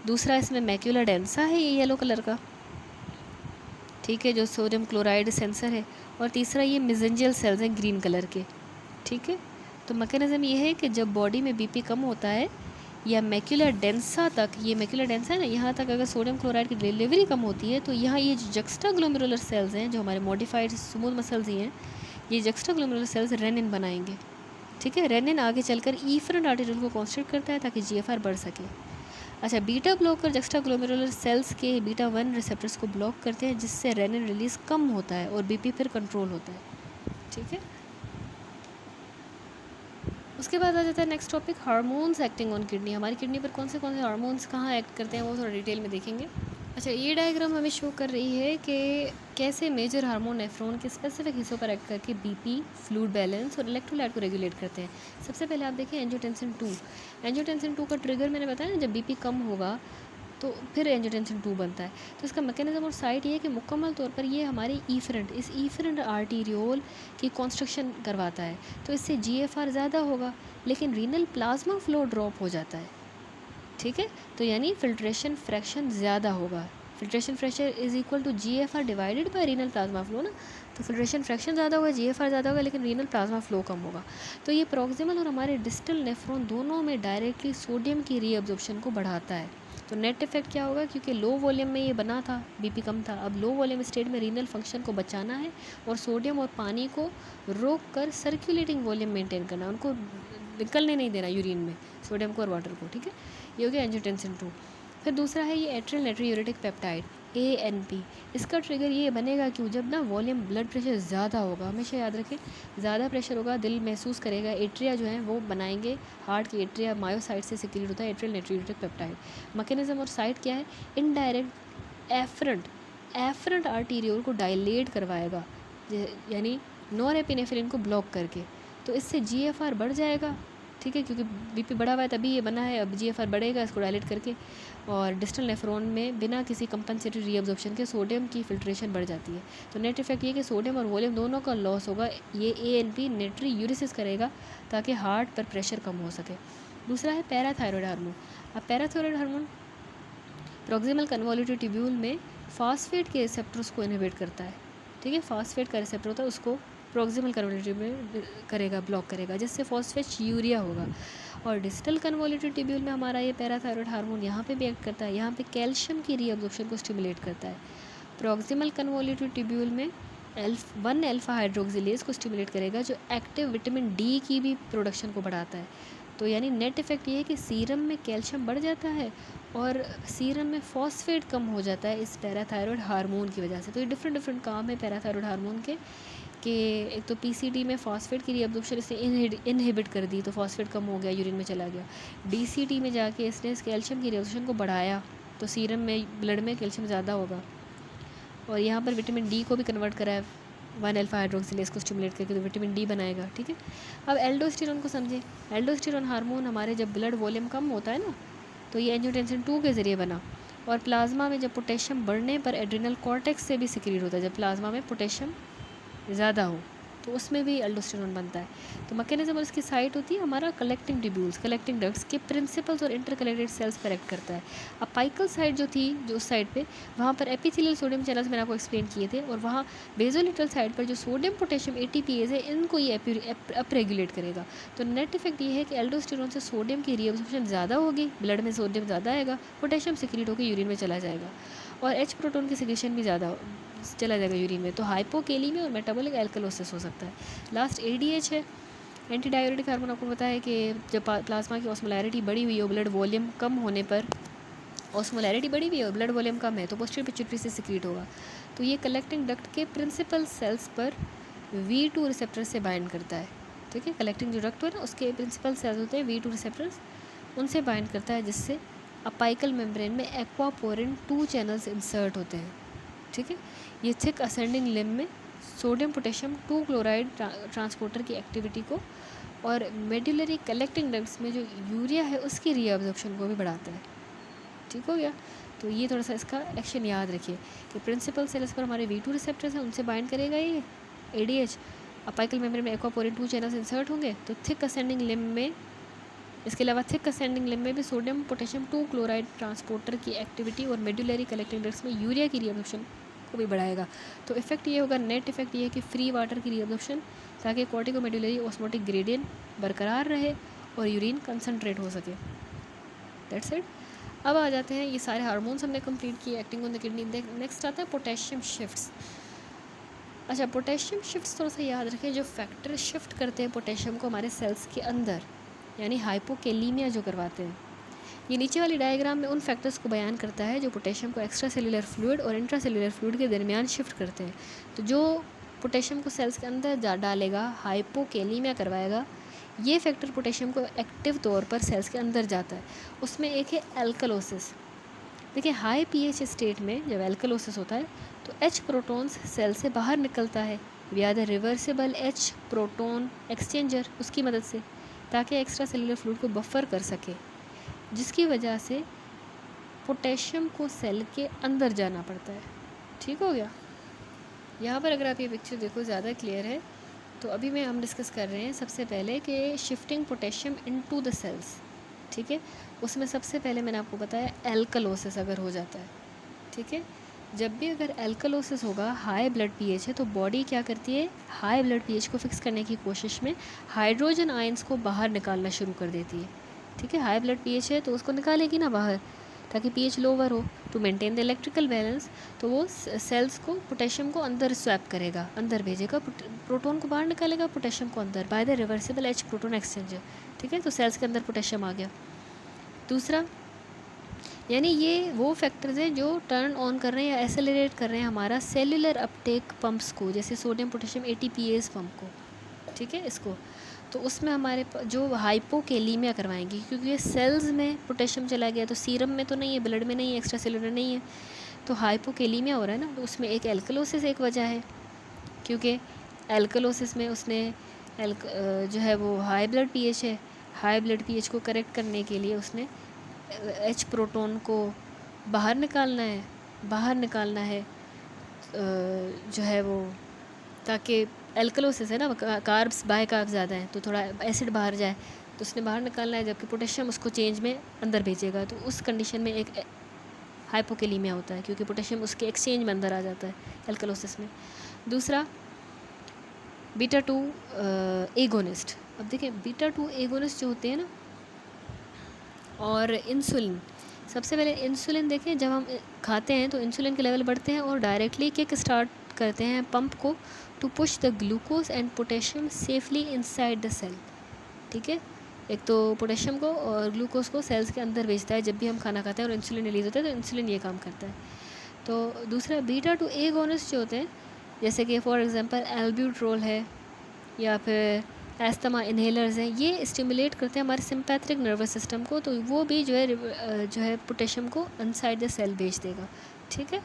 दूसरा इसमें मैक्यूला डेंसा है, ये येलो कलर का, ठीक है, जो सोडियम क्लोराइड सेंसर है। और तीसरा ये मेसेंजियल सेल्स हैं ग्रीन कलर के, ठीक है। तो मैकेनिज्म ये है कि जब बॉडी में बीपी कम होता है या मैक्यूला डेंसा तक, ये मैक्यूला डेंसा है ना, यहाँ तक अगर सोडियम क्लोराइड की डिलीवरी कम होती है तो यहाँ ये जक्स्टाग्लोमेरुलर सेल्स हैं जो हमारे मॉडिफाइड स्मूथ मसल्स ही हैं, ये जक्स्टाग्लोमेरुलर सेल्स रेनिन बनाएंगे, ठीक है। रेनिन आगे चलकर ईफरेंट आर्टेरियल को कॉन्स्ट्रिक्ट करता है ताकि जीएफआर बढ़ सके। अच्छा, बीटा ब्लॉकर जक्स्टाग्लोमेरुलर सेल्स के बीटा 1 रिसेप्टर्स को ब्लॉक करते हैं, जिससे रेनिन रिलीज कम होता है और बीपी फिर कंट्रोल होता है, ठीक है। उसके बाद आ जाता है next topic, hormones acting on kidney. हमारी किडनी पर कौन से हार्मोन्स कहाँ एक्ट करते हैं वो थोड़ा डिटेल में देखेंगे। अच्छा, ये डायग्राम हमें शो कर रही है कि कैसे मेजर हार्मोन नेफ्रॉन के स्पेसिफिक हिस्सों पर एक्ट करके बीपी, फ्लूइड बैलेंस और इलेक्ट्रोलाइट को रेगुलेट करते हैं। सबसे पहले आप देखें एंजियोटेंसिन 2। एंजियोटेंसिन 2 का ट्रिगर मैंने बताया ना, जब बीपी कम होगा तो फिर एंजियोटेंसिन 2 बनता है। तो इसका मैकेनिज्म और साइट ये है कि मुकम्मल तौर पर ये हमारे इस ईफरेंट आर्टीरियोल की कॉन्स्ट्रक्शन करवाता है, तो इससे जीएफआर ज़्यादा होगा लेकिन रीनल प्लाज्मा फ्लो ड्रॉप हो जाता है, ठीक है। तो यानी फिल्ट्रेशन फ्रैक्शन ज़्यादा होगा, filtration fraction is equal to GFR divided by renal plasma flow ना, तो फिल्ट्रेशन फ्रैक्शन ज़्यादा होगा, जीएफआर ज़्यादा होगा लेकिन रीनल प्लाज्मा फ्लो कम होगा। तो ये प्रॉक्सिमल और हमारे डिस्टल नेफ्रॉन दोनों में डायरेक्टली सोडियम की रीअब्जॉर्प्शन को बढ़ाता है। तो नेट इफेक्ट क्या होगा, क्योंकि लो वॉल्यूम में ये बना था, बीपी कम था, अब लो वॉल्यूम स्टेट में रीनल फंक्शन को बचाना है और सोडियम और पानी को रोक कर सर्कुलेटिंग वॉल्यूम मेंटेन करना, उनको निकलने नहीं देना यूरिन में, सोडियम को और वाटर को, ठीक है। ये हो गया एंजियोटेंसिन 2। फिर दूसरा है ये एट्रियल नाइट्रियूरेटिक पेप्टाइड ANP। इसका ट्रिगर ये बनेगा क्यों, जब ना वॉल्यूम ब्लड प्रेशर ज़्यादा होगा, हमेशा याद रखें ज़्यादा प्रेशर होगा, दिल महसूस करेगा, एट्रिया जो है वो बनाएंगे, हार्ट की एट्रिया मायोसाइट से सिक्रीट होता है एट्रियल नाइट्रियूरेटिक पेप्टाइड। मैकेनिज्म और साइट क्या है, इनडायरेक्ट एफरेंट आर्टीरियोल को डायलेट करवाएगा, यानी नॉरएपिनेफ्रिन को ब्लॉक करके, तो इससे जीएफआर बढ़ जाएगा, ठीक है, क्योंकि बीपी बढ़ा हुआ है तभी ये बना है, अब जीएफआर बढ़ेगा इसको डायलेट करके, और डिस्टल नेफ्रॉन में बिना किसी कंपनसेटरी रीअब्जॉर्प्शन के सोडियम की फिल्ट्रेशन बढ़ जाती है। तो नेट इफेक्ट ये कि सोडियम और वॉल्यूम दोनों का लॉस होगा, ये ANP नाइट्रियूरिसिस करेगा ताकि हार्ट पर प्रेशर कम हो सके। दूसरा है पैराथायरॉयड हार्मोन। अब पैराथायरॉयड हार्मोन प्रॉक्सिमल कन्वोल्यूटिव ट्यूब्यूल में फास्फेट के रिसेप्टर्स को इनहिबिट करता है, ठीक है, फास्फेट का रिसेप्टर होता है उसको प्रॉक्सिमल कन्वोल्यूटिव में करेगा, ब्लॉक करेगा, जिससे फॉस्फेट यूरिया होगा। और डिस्टल कन्वोल्यूटिव ट्यूब्यूल में हमारा ये पैराथायरॉयड हार्मोन यहाँ पे भी एक्ट करता है, यहाँ पे कैल्शियम की रीअब्जॉर्प्शन को स्टिमुलेट करता है। प्रॉक्सिमल कन्वोल्यूटिव ट्यूब्यूल में 1 अल्फा हाइड्रोक्सिलेज को स्टिमुलेट करेगा, जो एक्टिव विटामिन D की भी प्रोडक्शन को बढ़ाता है। तो यानी नेट इफेक्ट ये है कि सीरम में कैल्शियम बढ़ जाता है और सीरम में फॉस्फेट कम हो जाता है इस पैराथायरॉयड हार्मोन की वजह से। तो ये डिफरेंट काम है पैराथायरॉयड हार्मोन के, कि एक तो PCT में फॉस्फेट की रीअब्जॉर्प्शन इसने इनहिबिट कर दी, तो फॉस्फेट कम हो गया, यूरिन में चला गया। DCT में जाके इसने इस कैल्शियम की रीअब्जॉर्प्शन को बढ़ाया, तो सीरम में ब्लड में कैल्शियम ज़्यादा होगा। और यहाँ पर विटामिन D को भी कन्वर्ट करा है 1 अल्फा हाइड्रोक्सिलेज को स्टिमुलेट करके, तो विटामिन D बनाएगा, ठीक है। अब एल्डोस्टेरोन को समझें। एल्डोस्टेरोन हार्मोन हमारे जब ब्लड वॉल्यूम कम होता है ना, तो ये एंजियोटेंसिन 2 के ज़रिए बना, और प्लाज्मा में जब पोटेशियम बढ़ने पर एड्रिनल कॉर्टेक्स से भी सिक्रीट होता है, जब प्लाज्मा में पोटेशियम ज़्यादा हो तो उसमें भी एल्डोस्टेरोन बनता है। तो मैकेनिज्म और इसकी साइट होती है हमारा कलेक्टिंग ट्यूब्यूल्स, कलेक्टिंग डक्ट्स के प्रिंसिपल्स और इंटरकलेटेड सेल्स पर एक्ट करता है। अपाइकल साइड जो थी जो उस साइड पे, वहाँ पर एपिथेलियल सोडियम चैनल्स मैंने आपको एक्सप्लेन किए थे, और वहाँ बेसोलिटल साइड पर जो सोडियम पोटेशियम ATPase है, इनको ये अप रेगुलेट करेगा। तो नेट इफेक्ट ये है कि एल्डोस्टेरोन से सोडियम की रीअब्जॉर्प्शन ज़्यादा होगी, ब्लड में सोडियम ज़्यादा आएगा, पोटेशियम सिक्रीट होकर यूरिन में चला जाएगा, और H प्रोटोन की सिक्रेशन भी ज़्यादा चला जाएगा यूरिन में। तो हाइपोकेलीमिया और मेटाबॉलिक एल्कलोसिस हो सकता है। लास्ट ADH है, एंटी डाययूरेटिक हार्मोन। आपको पता है कि जब प्लाज्मा की ऑस्मोलैरिटी बढ़ी हुई हो, ब्लड वॉल्यूम कम होने पर, ऑस्मोलैरिटी बढ़ी हुई है, ब्लड वॉल्यूम कम है, तो पोस्टीरियर पिट्यूटरी से सिक्रीट होगा। तो ये कलेक्टिंग डक्ट के प्रिंसिपल सेल्स पर V2 रिसेप्टर से बाइंड करता है। ठीक है, कलेक्टिंग जो डक्ट है ना, उसके प्रिंसिपल सेल्स होते हैं V2 रिसेप्टर्स, उनसे बाइंड करता है, जिससे अपाइकल मेम्ब्रेन में एक्वापोरिन 2 चैनल्स इंसर्ट होते हैं। ठीक है, ये थिक असेंडिंग लिम्ब में सोडियम पोटेशियम 2 क्लोराइड ट्रांसपोर्टर की एक्टिविटी को, और मेडुलरी कलेक्टिंग डक्ट्स में जो यूरिया है उसकी रीअब्जॉर्प्शन को भी बढ़ाता है। ठीक हो गया। तो ये थोड़ा सा इसका एक्शन याद रखिए कि प्रिंसिपल सेल्स पर हमारे V2 रिसेप्टर्स हैं, उनसे बाइंड करेगा ये ADH। अपाइकल मेम्ब्रेन में एक्वापोरिन 2 चैनल्स इंसर्ट होंगे, तो थिक असेंडिंग लिम्ब में, इसके अलावा थिक असेंडिंग लिम्ब में भी सोडियम पोटेशियम 2 क्लोराइड ट्रांसपोर्टर की एक्टिविटी और मेडुलरी कलेक्टिंग डक्ट्स में यूरिया की रीअब्जॉर्प्शन को भी बढ़ाएगा। तो इफेक्ट ये होगा, नेट इफेक्ट ये है कि फ्री वाटर की रीअब्जॉर्प्शन, ताकि कॉर्टिको मेडुलरी ऑस्मोटिक ग्रेडियंट बरकरार रहे और यूरिन कंसनट्रेट हो सके। That's it. अब आ जाते हैं, ये सारे हार्मोन्स हमने कंप्लीट किए, acting on the kidney. Next आता है पोटेशियम शिफ्ट्स। अच्छा, पोटेशियम शिफ्ट्स थोड़ा सा याद रखें, जो फैक्टर शिफ्ट करते हैं पोटेशियम को हमारे सेल्स के अंदर, यानी हाइपोकेलीमिया जो करवाते हैं। ये नीचे वाली डायग्राम में उन फैक्टर्स को बयान करता है जो पोटेशियम को एक्स्ट्रा सेलुलर फ्लूइड और इंट्रा सेलुलर फ्लूइड के दरमियान शिफ्ट करते हैं। तो जो पोटेशियम को सेल्स के अंदर डालेगा, हाइपोकेलीमिया करवाएगा, ये फैक्टर पोटेशियम को एक्टिव तौर पर सेल्स के अंदर जाता है। उसमें एक है एल्कलोसिस। देखिए, हाई pH स्टेट में जब एल्कलोसिस होता है तो H प्रोटॉन्स सेल से बाहर निकलता है विया the reversible H proton exchanger, उसकी मदद से, ताकि एक्स्ट्रा सेलुलर फ्लूइड को बफर कर सके, जिसकी वजह से पोटेशियम को सेल के अंदर जाना पड़ता है। ठीक हो गया। यहाँ पर अगर आप ये पिक्चर देखो ज़्यादा क्लियर है। तो अभी हम डिस्कस कर रहे हैं सबसे पहले कि shifting potassium into the cells. ठीक है, उसमें सबसे पहले मैंने आपको बताया एल्कलोसिस अगर हो जाता है। ठीक है, जब भी अगर एल्कलोसिस होगा, हाई ब्लड pH है, तो बॉडी क्या करती है, हाई ब्लड pH को फिक्स करने की कोशिश में हाइड्रोजन आयंस को बाहर निकालना शुरू कर देती है। ठीक है, हाई ब्लड pH है तो उसको निकालेगी ना बाहर, ताकि pH लोअर हो, to maintain the electrical balance. तो वो सेल्स को, पोटेशियम को अंदर स्वैप करेगा, अंदर भेजेगा, प्रोटॉन को बाहर निकालेगा, पोटेशियम को अंदर, by the reversible H proton exchanger. ठीक है, तो सेल्स के अंदर पोटेशियम आ गया। दूसरा, यानी ये वो फैक्टर्स हैं जो टर्न ऑन कर रहे हैं या एक्सेलरेट कर रहे हैं हमारा सेलुलर अपटेक पंप्स को, जैसे सोडियम पोटेशियम ATPase पंप को। ठीक है, इसको तो उसमें हमारे जो हाइपोकेलीमिया करवाएंगे, क्योंकि ये सेल्स में पोटेशियम चला गया, तो सीरम में तो नहीं है, ब्लड में नहीं है, एक्स्ट्रा सेलुलर नहीं है, तो हाइपोकेलीमिया हो रहा है ना। तो उसमें एक एल्कलोसिस एक वजह है, क्योंकि एल्कलोसिस में उसने जो है वो हाई ब्लड pH है, हाई ब्लड pH को करेक्ट करने के लिए उसने H प्रोटॉन को बाहर निकालना है जो है वो, ताकि एल्कलोसिस है ना, कार्ब्स बाय कार्ब्स ज़्यादा हैं, तो थोड़ा एसिड बाहर जाए, तो उसने बाहर निकालना है, जबकि पोटेशियम उसको चेंज में अंदर भेजेगा। तो उस कंडीशन में एक हाइपोकेलीमिया होता है, क्योंकि पोटेशियम उसके एक्सचेंज में अंदर आ जाता है एल्कलोसिस में। दूसरा, बीटा-2 एगोनिस्ट। अब देखिए, बीटा-2 एगोनिस्ट जो होते हैं ना, और इंसुलिन, सबसे पहले इंसुलिन देखें, जब हम खाते हैं तो इंसुलिन के लेवल बढ़ते हैं और डायरेक्टली किक स्टार्ट करते हैं पंप को to push the glucose and potassium safely inside the cell. ठीक है, एक तो पोटेशियम को और ग्लूकोज को सेल्स के अंदर भेजता है जब भी हम खाना खाते हैं, और इंसुलिन रिलीज होता है, तो इंसुलिन ये काम करता है। तो दूसरा, बीटा-2 एगोनिस्ट जो होते हैं, जैसे कि फॉर एग्जांपल एल्ब्यूट्रोल है या फिर एस्थमा इन्हेलर्स हैं, ये स्टिमुलेट करते हैं हमारे सिंपैथेटिक नर्वस सिस्टम को, तो वो भी जो है पोटेशियम को इनसाइड द सेल भेज देगा। ठीक है,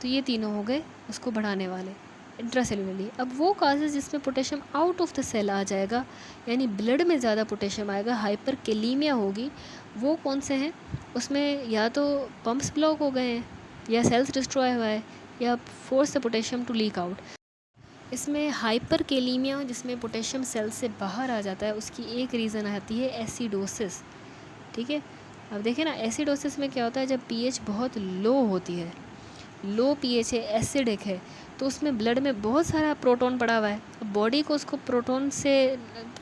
तो ये तीनों हो गए उसको बढ़ाने वाले इंट्रासेलुलरली। अब वो काजेज जिसमें potassium out of the cell आ जाएगा, यानी ब्लड में ज़्यादा पोटेशियम आएगा, हाइपरकेलीमिया होगी, वो कौन से हैं, उसमें या तो पम्प्स ब्लॉक हो गए हैं, या सेल्स डिस्ट्रॉय हुआ है, या force the potassium to leak out. इसमें हाइपरकेलीमिया जिसमें पोटेशियम सेल से बाहर आ जाता है, उसकी एक रीज़न आती है एसिडोसिस। ठीक है, अब देखें ना, एसिडोसिस में क्या होता है, जब पीएच बहुत लो होती है, लो पीएच है, एसिडिक है, तो उसमें ब्लड में बहुत सारा प्रोटॉन पड़ा हुआ है। बॉडी को उसको प्रोटॉन से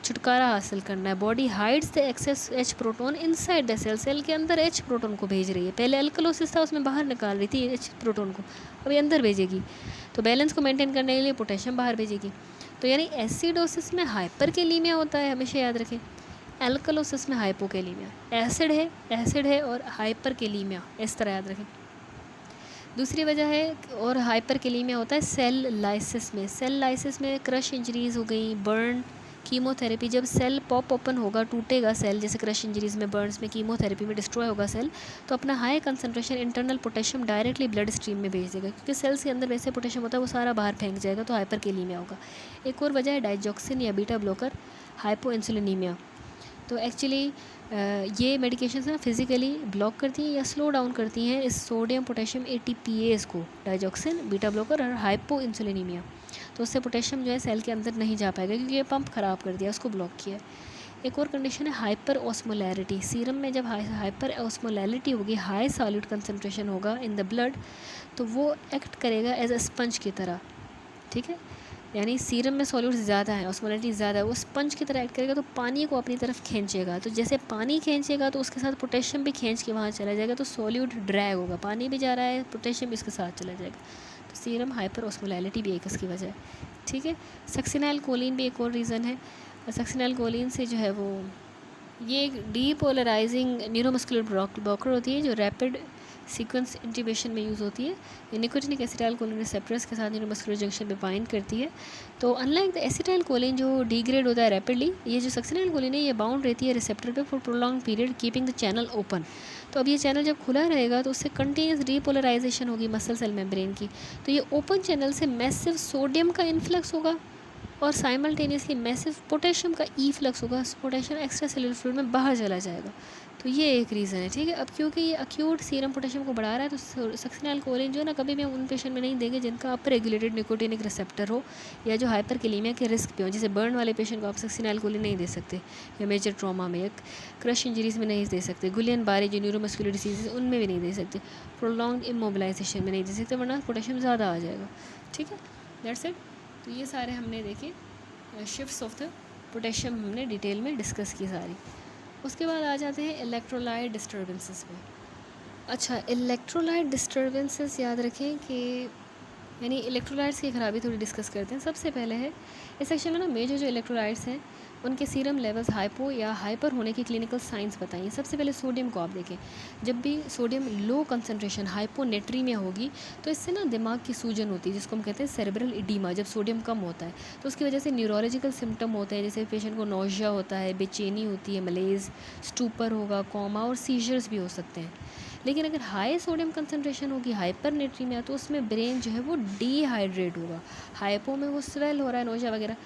छुटकारा हासिल करना है। Body hides the excess H proton inside the cell, cell के अंदर एच प्रोटॉन को भेज रही है। पहले अल्कलोसिस था, उसमें बाहर निकाल रही थी एच प्रोटॉन को, अभी अंदर भेजेगी। तो बैलेंस को मेंटेन करने के लिए पोटेशियम बाहर भेजेगी। तो यानी एसिडोसिस में हाइपरकेलीमिया होता है, हमेशा याद रखें। एल्कलोसिस में हाइपोकेलीमिया, एसिड है और हाइपरकेलीमिया, इस तरह याद रखें। दूसरी वजह है और हाइपरकेलीमिया होता है सेल लाइसिस में। सेल लाइसिस में क्रश इंजरीज़ हो गई, बर्न, कीमोथेरेपी। जब सेल पॉप ओपन होगा, टूटेगा सेल, जैसे क्रश इंजरीज़ में, बर्न्स में, कीमोथेरेपी में डिस्ट्रॉय होगा सेल, तो अपना high concentration internal potassium directly blood stream में भेज देगा, क्योंकि सेल्स के अंदर वैसे पोटेशियम होता है वो सारा बाहर फेंक जाएगा, तो हाइपरकेलीमिया होगा। एक और वजह है डाइजॉक्सिन या बीटा ब्लॉकर, हाइपो इंसुलिनीमिया। तो एक्चुअली ये मेडिकेशंस ना फिज़िकली ब्लॉक करती हैं या स्लो डाउन करती हैं इस सोडियम पोटेशियम ATPase को, डाइजॉक्सिन, बीटा ब्लॉकर और हाइपो इंसुलिनीमिया। तो उससे पोटेशियम जो है सेल के अंदर नहीं जा पाएगा, क्योंकि ये पंप ख़राब कर दिया, उसको ब्लॉक किया। एक और कंडीशन है हाइपर ऑस्मोलैरिटी। सीरम में जब हाइपर ऑस्मोलैरिटी होगी, हाई सॉल्यूट कंसनट्रेशन होगा इन द ब्लड, तो वो एक्ट करेगा एज अ स्पंज की तरह। ठीक है, यानी सीरम में सॉल्यूट्स ज़्यादा है, ऑस्मोलैरिटी ज़्यादा है, वो स्पंज की तरह एक्ट करेगा, तो पानी को अपनी तरफ खींचेगा। तो जैसे पानी खींचेगा तो उसके साथ पोटेशियम भी खींच के वहाँ चला जाएगा, तो सॉल्यूट ड्रैग होगा, पानी भी जा रहा है, पोटेशियम भी इसके साथ चला जाएगा। तो सीरम हाइपर ऑस्मोलैरिटी भी एक इसकी वजह है। ठीक है, सक्सिनाइल कोलिन भी एक और रीज़न है। और सक्सिनाइल कोलिन से जो है वो ये एक डीपोलराइजिंग न्यूरोमस्कुलर ब्लॉकर होती है, जो रैपिड सीक्वेंस इंटिब्यूशन में यूज़ होती है। ये निकोटिनिक एसिटाइलकोलिन रिसेप्टर्स के साथ न्यूरोमस्कुलर जंक्शन में बाइंड करती है। तो अनलाइक द एसिटाइलकोलिन जो डिग्रेड होता है रैपिडली, ये जो सक्सिनाइलकोलिन है ये बाउंड रहती है रिसेप्टर पे for prolong period, keeping the channel open. तो अब ये चैनल जब खुला रहेगा तो उससे कंटिन्यूस डीपोलराइजेशन होगी मसल सेल मेम्ब्रेन की। तो ये ओपन चैनल से मैसिव सोडियम का इन्फ्लक्स होगा और साइमल्टेनियसली मैसिव पोटेशियम का ईफ्लक्स होगा, पोटेशियम एक्स्ट्रा सेलुलर फ्लूइड में बाहर चला जाएगा। तो ये एक रीज़न है। ठीक है, अब क्योंकि ये अक्यूट सीरम पोटेशियम को बढ़ा रहा है, तो सक्सिनाइलकोलिन जो है ना, कभी भी हम उन पेशेंट में नहीं देंगे जिनका अप रेगुलेटेड निकोटिनिक रिसेप्टर हो या जो हाइपरकेलीमिया के रिस्क पे हो। जैसे बर्न वाले पेशेंट को आप सक्सिनाइलकोलिन नहीं दे सकते, या मेजर ट्रॉमा में, या क्रश इंजरीज में नहीं दे सकते, गुलियन बारे जो न्यूरोमस्कुलर डिसीज उनमें भी नहीं दे सकते, प्रोलॉन्ग इमोबिलाइजेशन में नहीं दे सकते, वरना पोटेशियम ज़्यादा आ जाएगा। ठीक है, दैट्स इट। तो ये सारे हमने देखे शिफ्ट्स ऑफ द पोटेशियम, हमने डिटेल में डिस्कस की सारी। उसके बाद आ जाते हैं इलेक्ट्रोलाइट डिस्टर्बेंसेस पे। अच्छा, इलेक्ट्रोलाइट डिस्टर्बेंसेस याद रखें कि यानी इलेक्ट्रोलाइट्स की खराबी थोड़ी डिस्कस करते हैं। सबसे पहले है इस सेक्शन में ना, मेजर जो इलेक्ट्रोलाइट्स हैं उनके सीरम लेवल्स हाइपो या हाइपर होने की क्लिनिकल साइंस बताइए। सबसे पहले सोडियम को आप देखें, जब भी सोडियम लो कंसनट्रेशन हाइपोनेट्रीमिया होगी तो इससे ना दिमाग की सूजन होती है, जिसको हम कहते हैं सेरेब्रल इडीमा। जब सोडियम कम होता है तो उसकी वजह से न्यूरोलॉजिकल सिम्टम होते हैं, जैसे पेशेंट को नौशिया होता है, बेचैनी होती है, मलेज, स्टूपर होगा, कोमा और सीजर्स भी हो सकते हैं। लेकिन अगर हाई सोडियम कंसनट्रेशन होगी हाइपरनेट्रीमिया, तो उसमें ब्रेन जो है वो डिहाइड्रेट होगा। हाइपो में वो स्वेल हो रहा है, नौशिया वगैरह,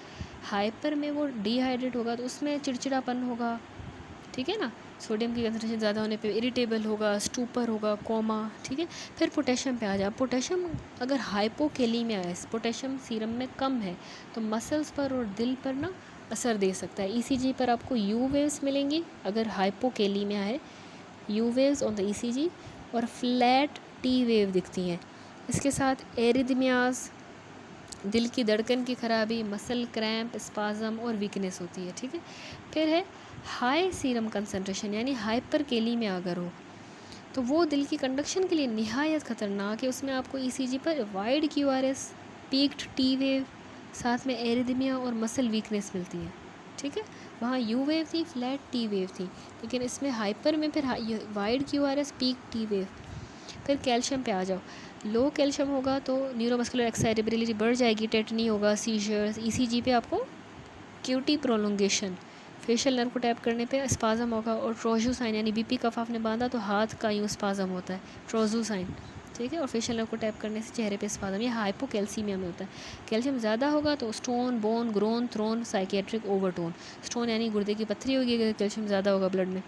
हाइपर में वो डिहाइड्रेट होगा, तो उसमें चिड़चिड़ापन होगा। ठीक है ना, सोडियम की कंसनट्रेशन ज़्यादा होने पे इरिटेबल होगा, स्टूपर होगा, कोमा। ठीक है, फिर पोटेशियम पे आ जाए। पोटेशियम अगर हाइपोकेलीमिया है, पोटेशियम सीरम में कम है, तो मसल्स पर और दिल पर ना असर दे सकता है। ECG पर आपको यू वेव्स मिलेंगी अगर हाइपोकेलीमिया है, you waves on the ECG, और फ्लैट टी वेव दिखती हैं। इसके साथ एरिदमियाज, दिल की धड़कन की खराबी, मसल क्रैम्प, स्पाज़म और वीकनेस होती है। ठीक है, फिर है हाई सीरम कंसनट्रेशन यानी हाइपरकेलीमिया अगर हो, तो वो दिल की कंडक्शन के लिए निहायत ख़तरनाक है। उसमें आपको ECG पर wide QRS, peaked T wave, साथ में एरिदमिया और मसल वीकनेस मिलती है। ठीक है, वहाँ यू वेव थी, फ्लैट टी वेव थी, लेकिन इसमें हाइपर में फिर wide QRS, peak T wave. फिर कैल्शियम पे आ जाओ, लो कैल्शियम होगा तो न्यूरोमस्कुलर एक्साइटेबिलिटी बढ़ जाएगी, टेटनी होगा, सीजर्स। ECG पे आपको QT प्रोलोंगेशन, फेशियल नर्व को टैप करने पे स्पाज़म होगा, और ट्रोजू साइन यानी BP कफ आपने बांधा तो हाथ का यूँ स्पाज़म होता है, ट्रोजू साइन। ठीक है, और फेशियल नर्व को टैप करने से चेहरे पे स्पाज़म। ये हाइपोकैल्सीमिया में होता है। कैल्शियम ज़्यादा होगा तो stone, bone, groan, throne, psychiatric overtone. Stone यानी गुर्दे की पत्थरी होगी अगर कैल्शियम ज़्यादा होगा ब्लड में,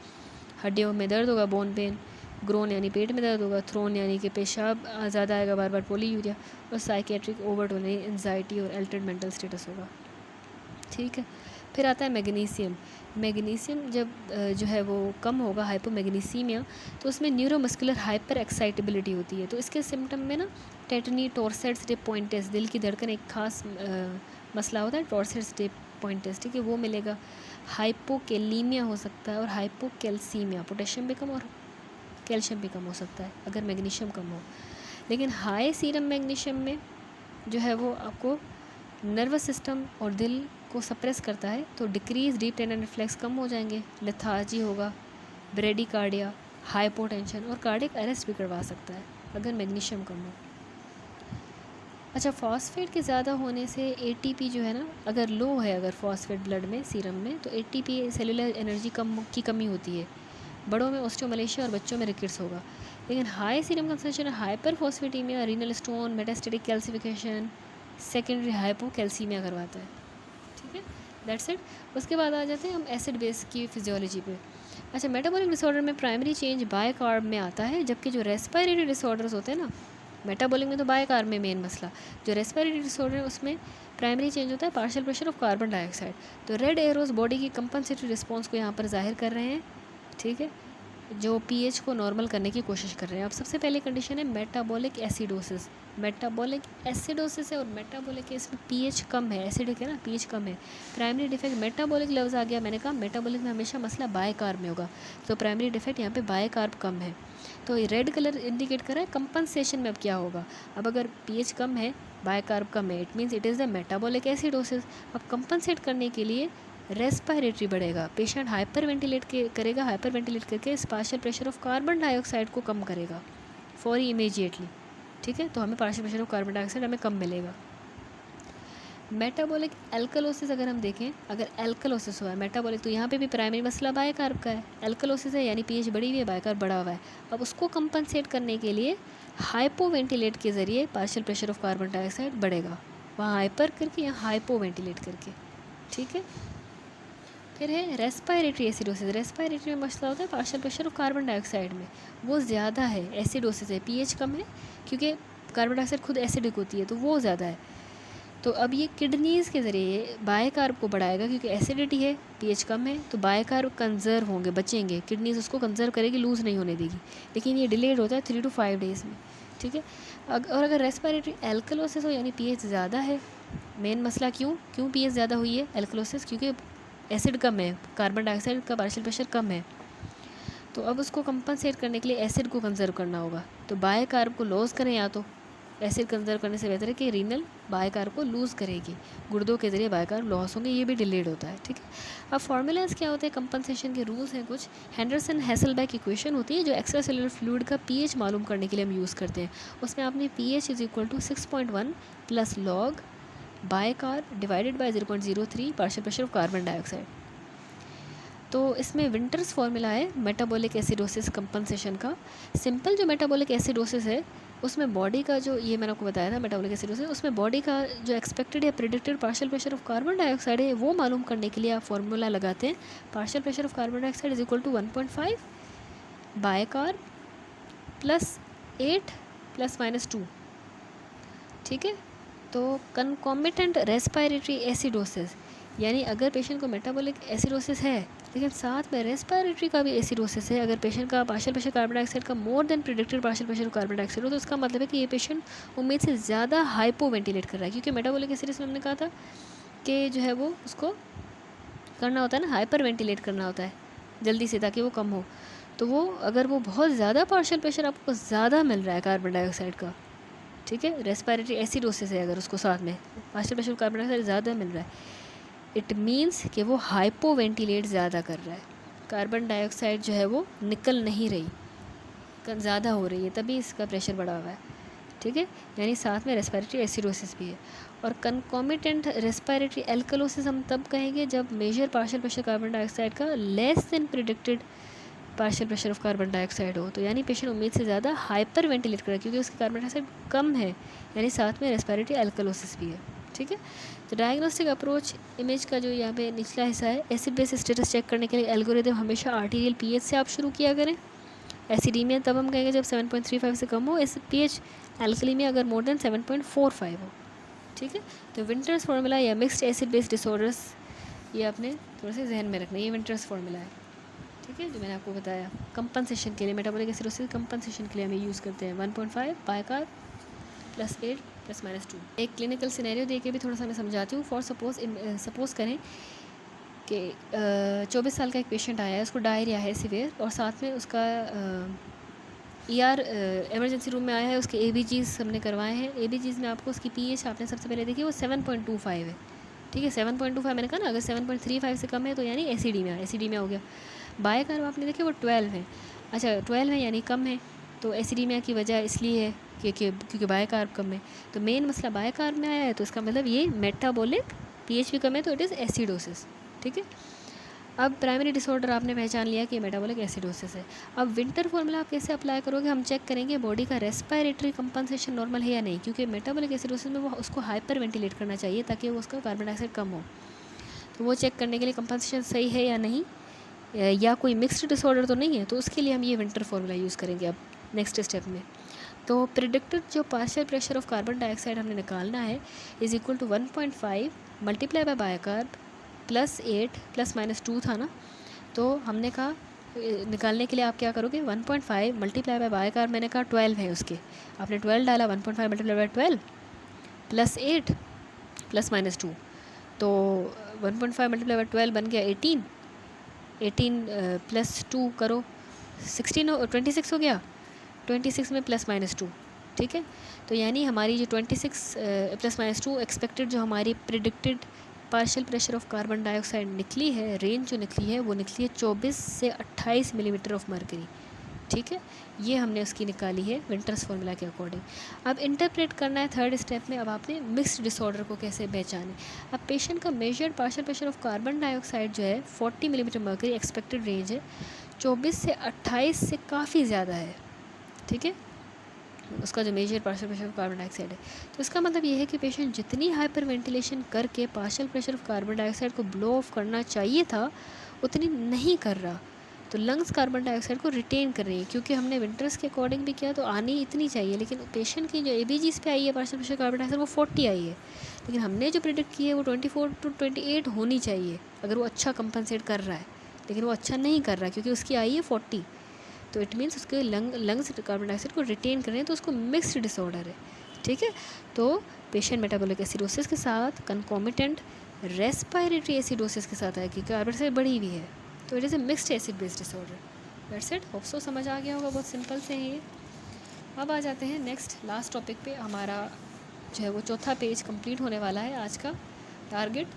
हड्डियों में दर्द होगा, बोन पेन, ग्रोन यानी पेट में दर्द होगा, थ्रोन यानी कि पेशाब ज़्यादा आएगा बार बार, पोलीयूरिया, और साइकेट्रिक ओवरडोज यानी एंजाइटी और अल्टर्ड मेंटल स्टेटस होगा। ठीक है, फिर आता है मैग्नीशियम। मैग्नीशियम जब जो है वो कम होगा, हाइपोमैग्नीसीमिया, तो उसमें न्यूरोमस्कुलर हाइपर एक्साइटेबिलिटी होती है। तो इसके सिम्टम में ना टेटनी, टॉर्सेट्स डे पॉइंटेस, दिल की धड़कन एक खास मसला होता है टॉर्सेट्स डे पॉइंटेस, ठीक है, वो मिलेगा। हाइपोकेलीमिया हो सकता है और हाइपोकैल्सीमिया, पोटेशियम भी कम और कैल्शियम भी कम हो सकता है अगर मैग्नीशियम कम हो। लेकिन हाई सीरम मैग्नीशियम में जो है वो आपको नर्वस सिस्टम और दिल को सप्रेस करता है, तो डिक्रीज डीप टेंडन रिफ्लेक्स कम हो जाएंगे, लेथार्जी होगा, ब्रेडिकार्डिया, हाइपोटेंशन और कार्डियक अरेस्ट भी करवा सकता है अगर मैग्नीशियम कम हो। अच्छा, फॉस्फेट के ज़्यादा होने से एटीपी जो है ना, अगर लो है अगर फॉस्फेट ब्लड में, सीरम में, तो एटीपी सेलुलर एनर्जी की कमी होती है। बड़ों में ऑस्टियोमलेशिया और बच्चों में रिकेट्स होगा। लेकिन high serum concentration hyperphosphatemia, renal stone, metastatic calcification, secondary hypocalcemia करवाता है। ठीक है, दैट्स इट। उसके बाद आ जाते हैं हम एसिड बेस की फिजियोलॉजी पे। अच्छा, मेटाबॉलिक डिसऑर्डर में प्राइमरी चेंज बायकार्ब में आता है, जबकि जो रेस्पिरेटरी डिसऑर्डर्स होते हैं ना, मेटाबॉलिक में तो बायकार्ब में मेन मसला, जो रेस्पिरेटरी डिसऑर्डर है उसमें प्राइमरी चेंज होता है partial pressure of carbon dioxide. तो रेड एरोज बॉडी की कंपनसेटरी रिस्पॉन्स को यहाँ पर जाहिर कर रहे हैं, ठीक है, जो पीएच को नॉर्मल करने की कोशिश कर रहे हैं। अब सबसे पहले कंडीशन है मेटाबॉलिक एसिडोसिस। मेटाबॉलिक एसिडोसिस है और मेटाबॉलिक है, इसमें पीएच कम है, एसिडिक है ना, पीएच कम है। प्राइमरी डिफेक्ट मेटाबॉलिक लफ्ज़ आ गया, मैंने कहा मेटाबॉलिक में हमेशा मसला बायकार्ब में होगा, तो प्राइमरी डिफेक्ट यहाँ पे बायकार्ब कम है। तो ये रेड कलर इंडिकेट कर रहा है कंपनसेशन में अब क्या होगा। अब अगर पीएच कम है, बायकार्ब कम है, it means it is the metabolic acidosis. अब कंपनसेट करने के लिए रेस्पिरेटरी बढ़ेगा, पेशेंट हाइपर वेंटिलेट करेगा, हाइपर वेंटिलेट करके partial pressure of carbon dioxide को कम करेगा फॉरी इमीडिएटली। ठीक है, तो हमें partial pressure of carbon dioxide हमें कम मिलेगा। मेटाबॉलिक एल्कलोसिस अगर हम देखें, अगर एल्कलोसिस हुआ है मेटाबॉलिक, तो यहाँ पे भी प्राइमरी मसला बायकार्ब का है। एल्कलोसिस है यानी पीएच बढ़ी हुई है, बायकार्ब बढ़ा हुआ है। अब उसको कंपनसेट करने के लिए हाइपो वेंटिलेट के ज़रिए partial pressure of carbon dioxide बढ़ेगा, वहाँ हाइपर करके यहाँ हाइपो वेंटिलेट करके। ठीक है, फिर है रेस्पिरेटरी एसिडोसिस। रेस्पिरेटरी में मसला होता है partial pressure of carbon dioxide में, वो ज़्यादा है, एसिडोसिस है, पीएच कम है क्योंकि कार्बन डाइऑक्साइड खुद एसिडिक होती है, तो वो ज़्यादा है। तो अब ये किडनीज़ के ज़रिए बायकार्ब को बढ़ाएगा, क्योंकि एसिडिटी है, पीएच कम है, तो बायकार्ब कंजर्व होंगे, बचेंगे, किडनीज़ उसको कंजर्व करेगी, लूज़ नहीं होने देगी। लेकिन ये डिलेड होता है 3 to 5 डेज़ में। ठीक है, और अगर रेस्पिरेटरी एल्कलोसिस हो यानी पीएच ज़्यादा है, मेन मसला क्यों पीएच ज़्यादा हुई है, एल्कलोसिस, क्योंकि एसिड कम है, कार्बन डाइऑक्साइड का पार्शियल प्रेशर कम है। तो अब उसको कंपनसेट करने के लिए एसिड को कंजर्व करना होगा, तो बायकार्ब को लॉस करें, या तो एसिड कंजर्व करने से बेहतर है कि रीनल बायकार्ब को लूज़ करेगी, गुर्दों के ज़रिए बायकार्ब लॉस होंगे, ये भी डिलेड होता है। ठीक है, अब फार्मूलाज क्या होते हैं, कंपनसेशन के रूल्स हैं कुछ। हेंडरसन हैसलबैक इक्वेशन होती है जो एक्स्ट्रा सेलुलर फ्लूइड का पीएच मालूम करने के लिए हम यूज़ करते हैं। उसमें आपने pH = 6.1 plus log bicarb divided by 0.03 partial pressure of carbon dioxide. तो इसमें विंटर्स फॉर्मूला है मेटाबॉलिक एसिडोसिस कंपनसेशन का। सिंपल जो मेटाबॉलिक एसिडोसिस है उसमें बॉडी का जो, ये मैंने आपको बताया था मेटाबॉलिक एसिडोसिस, उसमें बॉडी का जो एक्सपेक्टेड या predicted partial pressure of carbon dioxide है वो मालूम करने के लिए आप फॉर्मूला लगाते हैं। Partial pressure of carbon dioxide = 1.5 bicarb plus 8 ± 2। ठीक है, तो कंकॉमिटेंट रेस्पिरेटरी एसिडोसिस, यानी अगर पेशेंट को मेटाबॉलिक एसिडोसिस है लेकिन साथ में रेस्पिरेटरी का भी एसिडोसिस है, अगर पेशेंट का पार्शियल प्रेशर कार्बन डाइऑक्साइड का more than predicted partial pressure carbon dioxide हो, तो इसका मतलब है कि ये पेशेंट उम्मीद से ज़्यादा हाइपो वेंटिलेट कर रहा है, क्योंकि मेटाबॉलिक एसिडोसिस में हमने कहा था कि जो है वो उसको करना होता है ना, हाइपर वेंटिलेट करना होता है जल्दी से ताकि वो कम हो। तो वो अगर वो बहुत ज़्यादा पार्शियल प्रेशर आपको ज़्यादा मिल रहा है कार्बन डाइऑक्साइड का, ठीक है, रेस्पिरेटरी एसिडोसिस है, अगर उसको साथ में पार्शियल प्रेशर कार्बन डाइऑक्साइड ज़्यादा मिल रहा है, इट मीन्स कि वो हाइपो वेंटिलेट ज़्यादा कर रहा है, कार्बन डाइऑक्साइड जो है वो निकल नहीं रही, ज़्यादा हो रही है, तभी इसका प्रेशर बढ़ा हुआ है। ठीक है, यानी साथ में रेस्पिरेटरी एसिडोसिस भी है। और कंकॉमिटेंट रेस्पिरेटरी एल्कलोसिस हम तब कहेंगे जब measure partial pressure carbon dioxide का less than predicted partial pressure of carbon dioxide हो, तो यानी पेशेंट उम्मीद से ज़्यादा हाइपर वेंटिलेट कर रहा है क्योंकि उसकी कार्बन डाइऑक्साइड कम है, यानी साथ में रेस्पिरेटरी एल्कलोसिस भी है। ठीक है, तो डायग्नोस्टिक अप्रोच इमेज का जो यहाँ पे निचला हिस्सा है, एसिड बेस स्टेटस चेक करने के लिए एल्गोरिदम हमेशा आर्टीरियल पीएच से आप शुरू किया करें, एसिडीमिया तब हम कहेंगे जब 7.35 से कम हो, pH एल्कलीमिया अगर मोर देन 7.45 हो, ठीक है। तो विंटर्स फार्मूला या मिक्स्ड एसिड बेस डिसऑर्डर्स, ये आपने थोड़ा सा जहन में रखना है, ये विंटर्स फार्मूला है, ठीक है, जो मैंने आपको बताया। कंपनसेशन के लिए मेटाबॉलिक एसिडोसिस कंपनसेशन के लिए हमें यूज़ करते हैं 1.5 बायकार्ब +8 ±2। एक क्लिनिकल सिनेरियो दे के भी थोड़ा सा मैं समझाती हूँ। फॉर सपोज़ करें कि 24 साल का एक पेशेंट आया है, उसको डायरिया है सिवियर, और साथ में उसका ER एमरजेंसी रूम में आया है, उसके ABGs हमने करवाए हैं। ABGs में आपको उसकी pH आपने सबसे पहले देखी वो 7.25 है, ठीक है। 7.25 मैंने कहा ना, अगर 7.35 से कम है तो यानी एसिडीमिया हो गया। बायकार्ब आपने देखे वो 12 है, अच्छा 12 है यानी कम है, तो एसिडीमिया की वजह इसलिए है क्योंकि बायकार्ब कम है। तो मेन मसला बायकार्ब में आया है, तो इसका मतलब ये मेटाबॉलिक pH भी कम है, तो इट इज़ एसिडोसिस, ठीक है। अब प्राइमरी डिसऑर्डर आपने पहचान लिया कि मेटाबॉलिक एसिडोसिस है। अब विंटर फार्मूला आप कैसे अप्लाई करोगे, हम चेक करेंगे बॉडी का रेस्पिरेटरी कंपनसेशन नॉर्मल है या नहीं, क्योंकि मेटाबॉलिक एसिडोसिस में वो उसको हाइपर वेंटिलेट करना चाहिए ताकि वो उसका कार्बन डाइऑक्साइड कम हो। तो वो चेक करने के लिए कंपनसेशन सही है या नहीं, या कोई मिक्स्ड डिसऑर्डर तो नहीं है, तो उसके लिए हम ये विंटर फार्मूला यूज़ करेंगे अब नेक्स्ट स्टेप में। तो प्रिडिक्टेड जो partial pressure of carbon dioxide हमने निकालना है is equal to 1.5 multiply by bicarb +8 ±2 था ना, तो हमने कहा निकालने के लिए आप क्या करोगे, 1.5 मल्टीप्लाई बाय बायकार्ब मैंने कहा 12 है उसके, आपने 12 डाला, 1.5 मल्टीप्लाई बाय 12 +8 ±2, तो 1.5 मल्टीप्लाई बाय 12 बन गया 18 +2 करो 26 हो गया, 26 में +-2, ठीक है। तो यानी हमारी जो 26 +-2 एक्सपेक्टेड जो हमारी predicted partial pressure of carbon dioxide निकली है, रेंज जो निकली है वो निकली है 24 से 28 मिलीमीटर ऑफ मर्करी, ठीक है। ये हमने उसकी निकाली है विंटर्स फार्मूला के अकॉर्डिंग। अब इंटरप्रेट करना है थर्ड स्टेप में, अब आपने मिक्स्ड डिसऑर्डर को कैसे पहचाने। अब पेशेंट का measured partial pressure of carbon dioxide जो है 40 मिलीमीटर मर्करी एक्सपेक्टेड रेंज है, 24 से 28 से काफ़ी ज़्यादा है, ठीक है, उसका जो major partial pressure of carbon dioxide है। तो इसका मतलब ये है कि पेशेंट जितनी हाइपर वेंटिलेशन करके partial pressure of carbon dioxide को ब्लो ऑफ करना चाहिए था उतनी नहीं कर रहा, तो लंग्स कार्बन डाइऑक्साइड को रिटेन कर रही है, क्योंकि हमने विंटर्स के अकॉर्डिंग भी किया तो आनी इतनी चाहिए, लेकिन पेशेंट की जो ABGs पे आई है पार्शियल प्रेशर कार्बन डाइऑक्साइड वो 40 आई है, लेकिन हमने जो प्रिडिक्ट की है वो 24 to 28 होनी चाहिए अगर वो अच्छा कंपनसेट कर रहा है, लेकिन वो अच्छा नहीं कर रहा क्योंकि उसकी आई है 40, तो इट मीन्स उसके लंग्स कार्बन डाइऑक्साइड को रिटेन कर रहे हैं, तो उसको मिक्स्ड डिसऑर्डर है, ठीक है। तो पेशेंट मेटाबॉलिक एसिडोसिस के साथ कंकॉमिटेंट रेस्पिरेटरी एसिडोसिस के साथ है कि कार्बन डाइऑक्साइड बढ़ी हुई है, तो it is a mixed acid based disorder. That's it, hope so समझ आ गया होगा, बहुत सिंपल से है ये। अब आ जाते हैं नेक्स्ट लास्ट टॉपिक पे। हमारा जो है वो चौथा पेज कंप्लीट होने वाला है आज का टारगेट।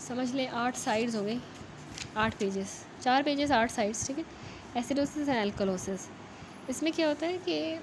समझ लें 8 साइड्स हो गई, 8 पेजेस, 4 पेजेस 8 साइड्स, ठीक है। एसिडोसिस एंड एल्कलोसिस, इसमें क्या होता है कि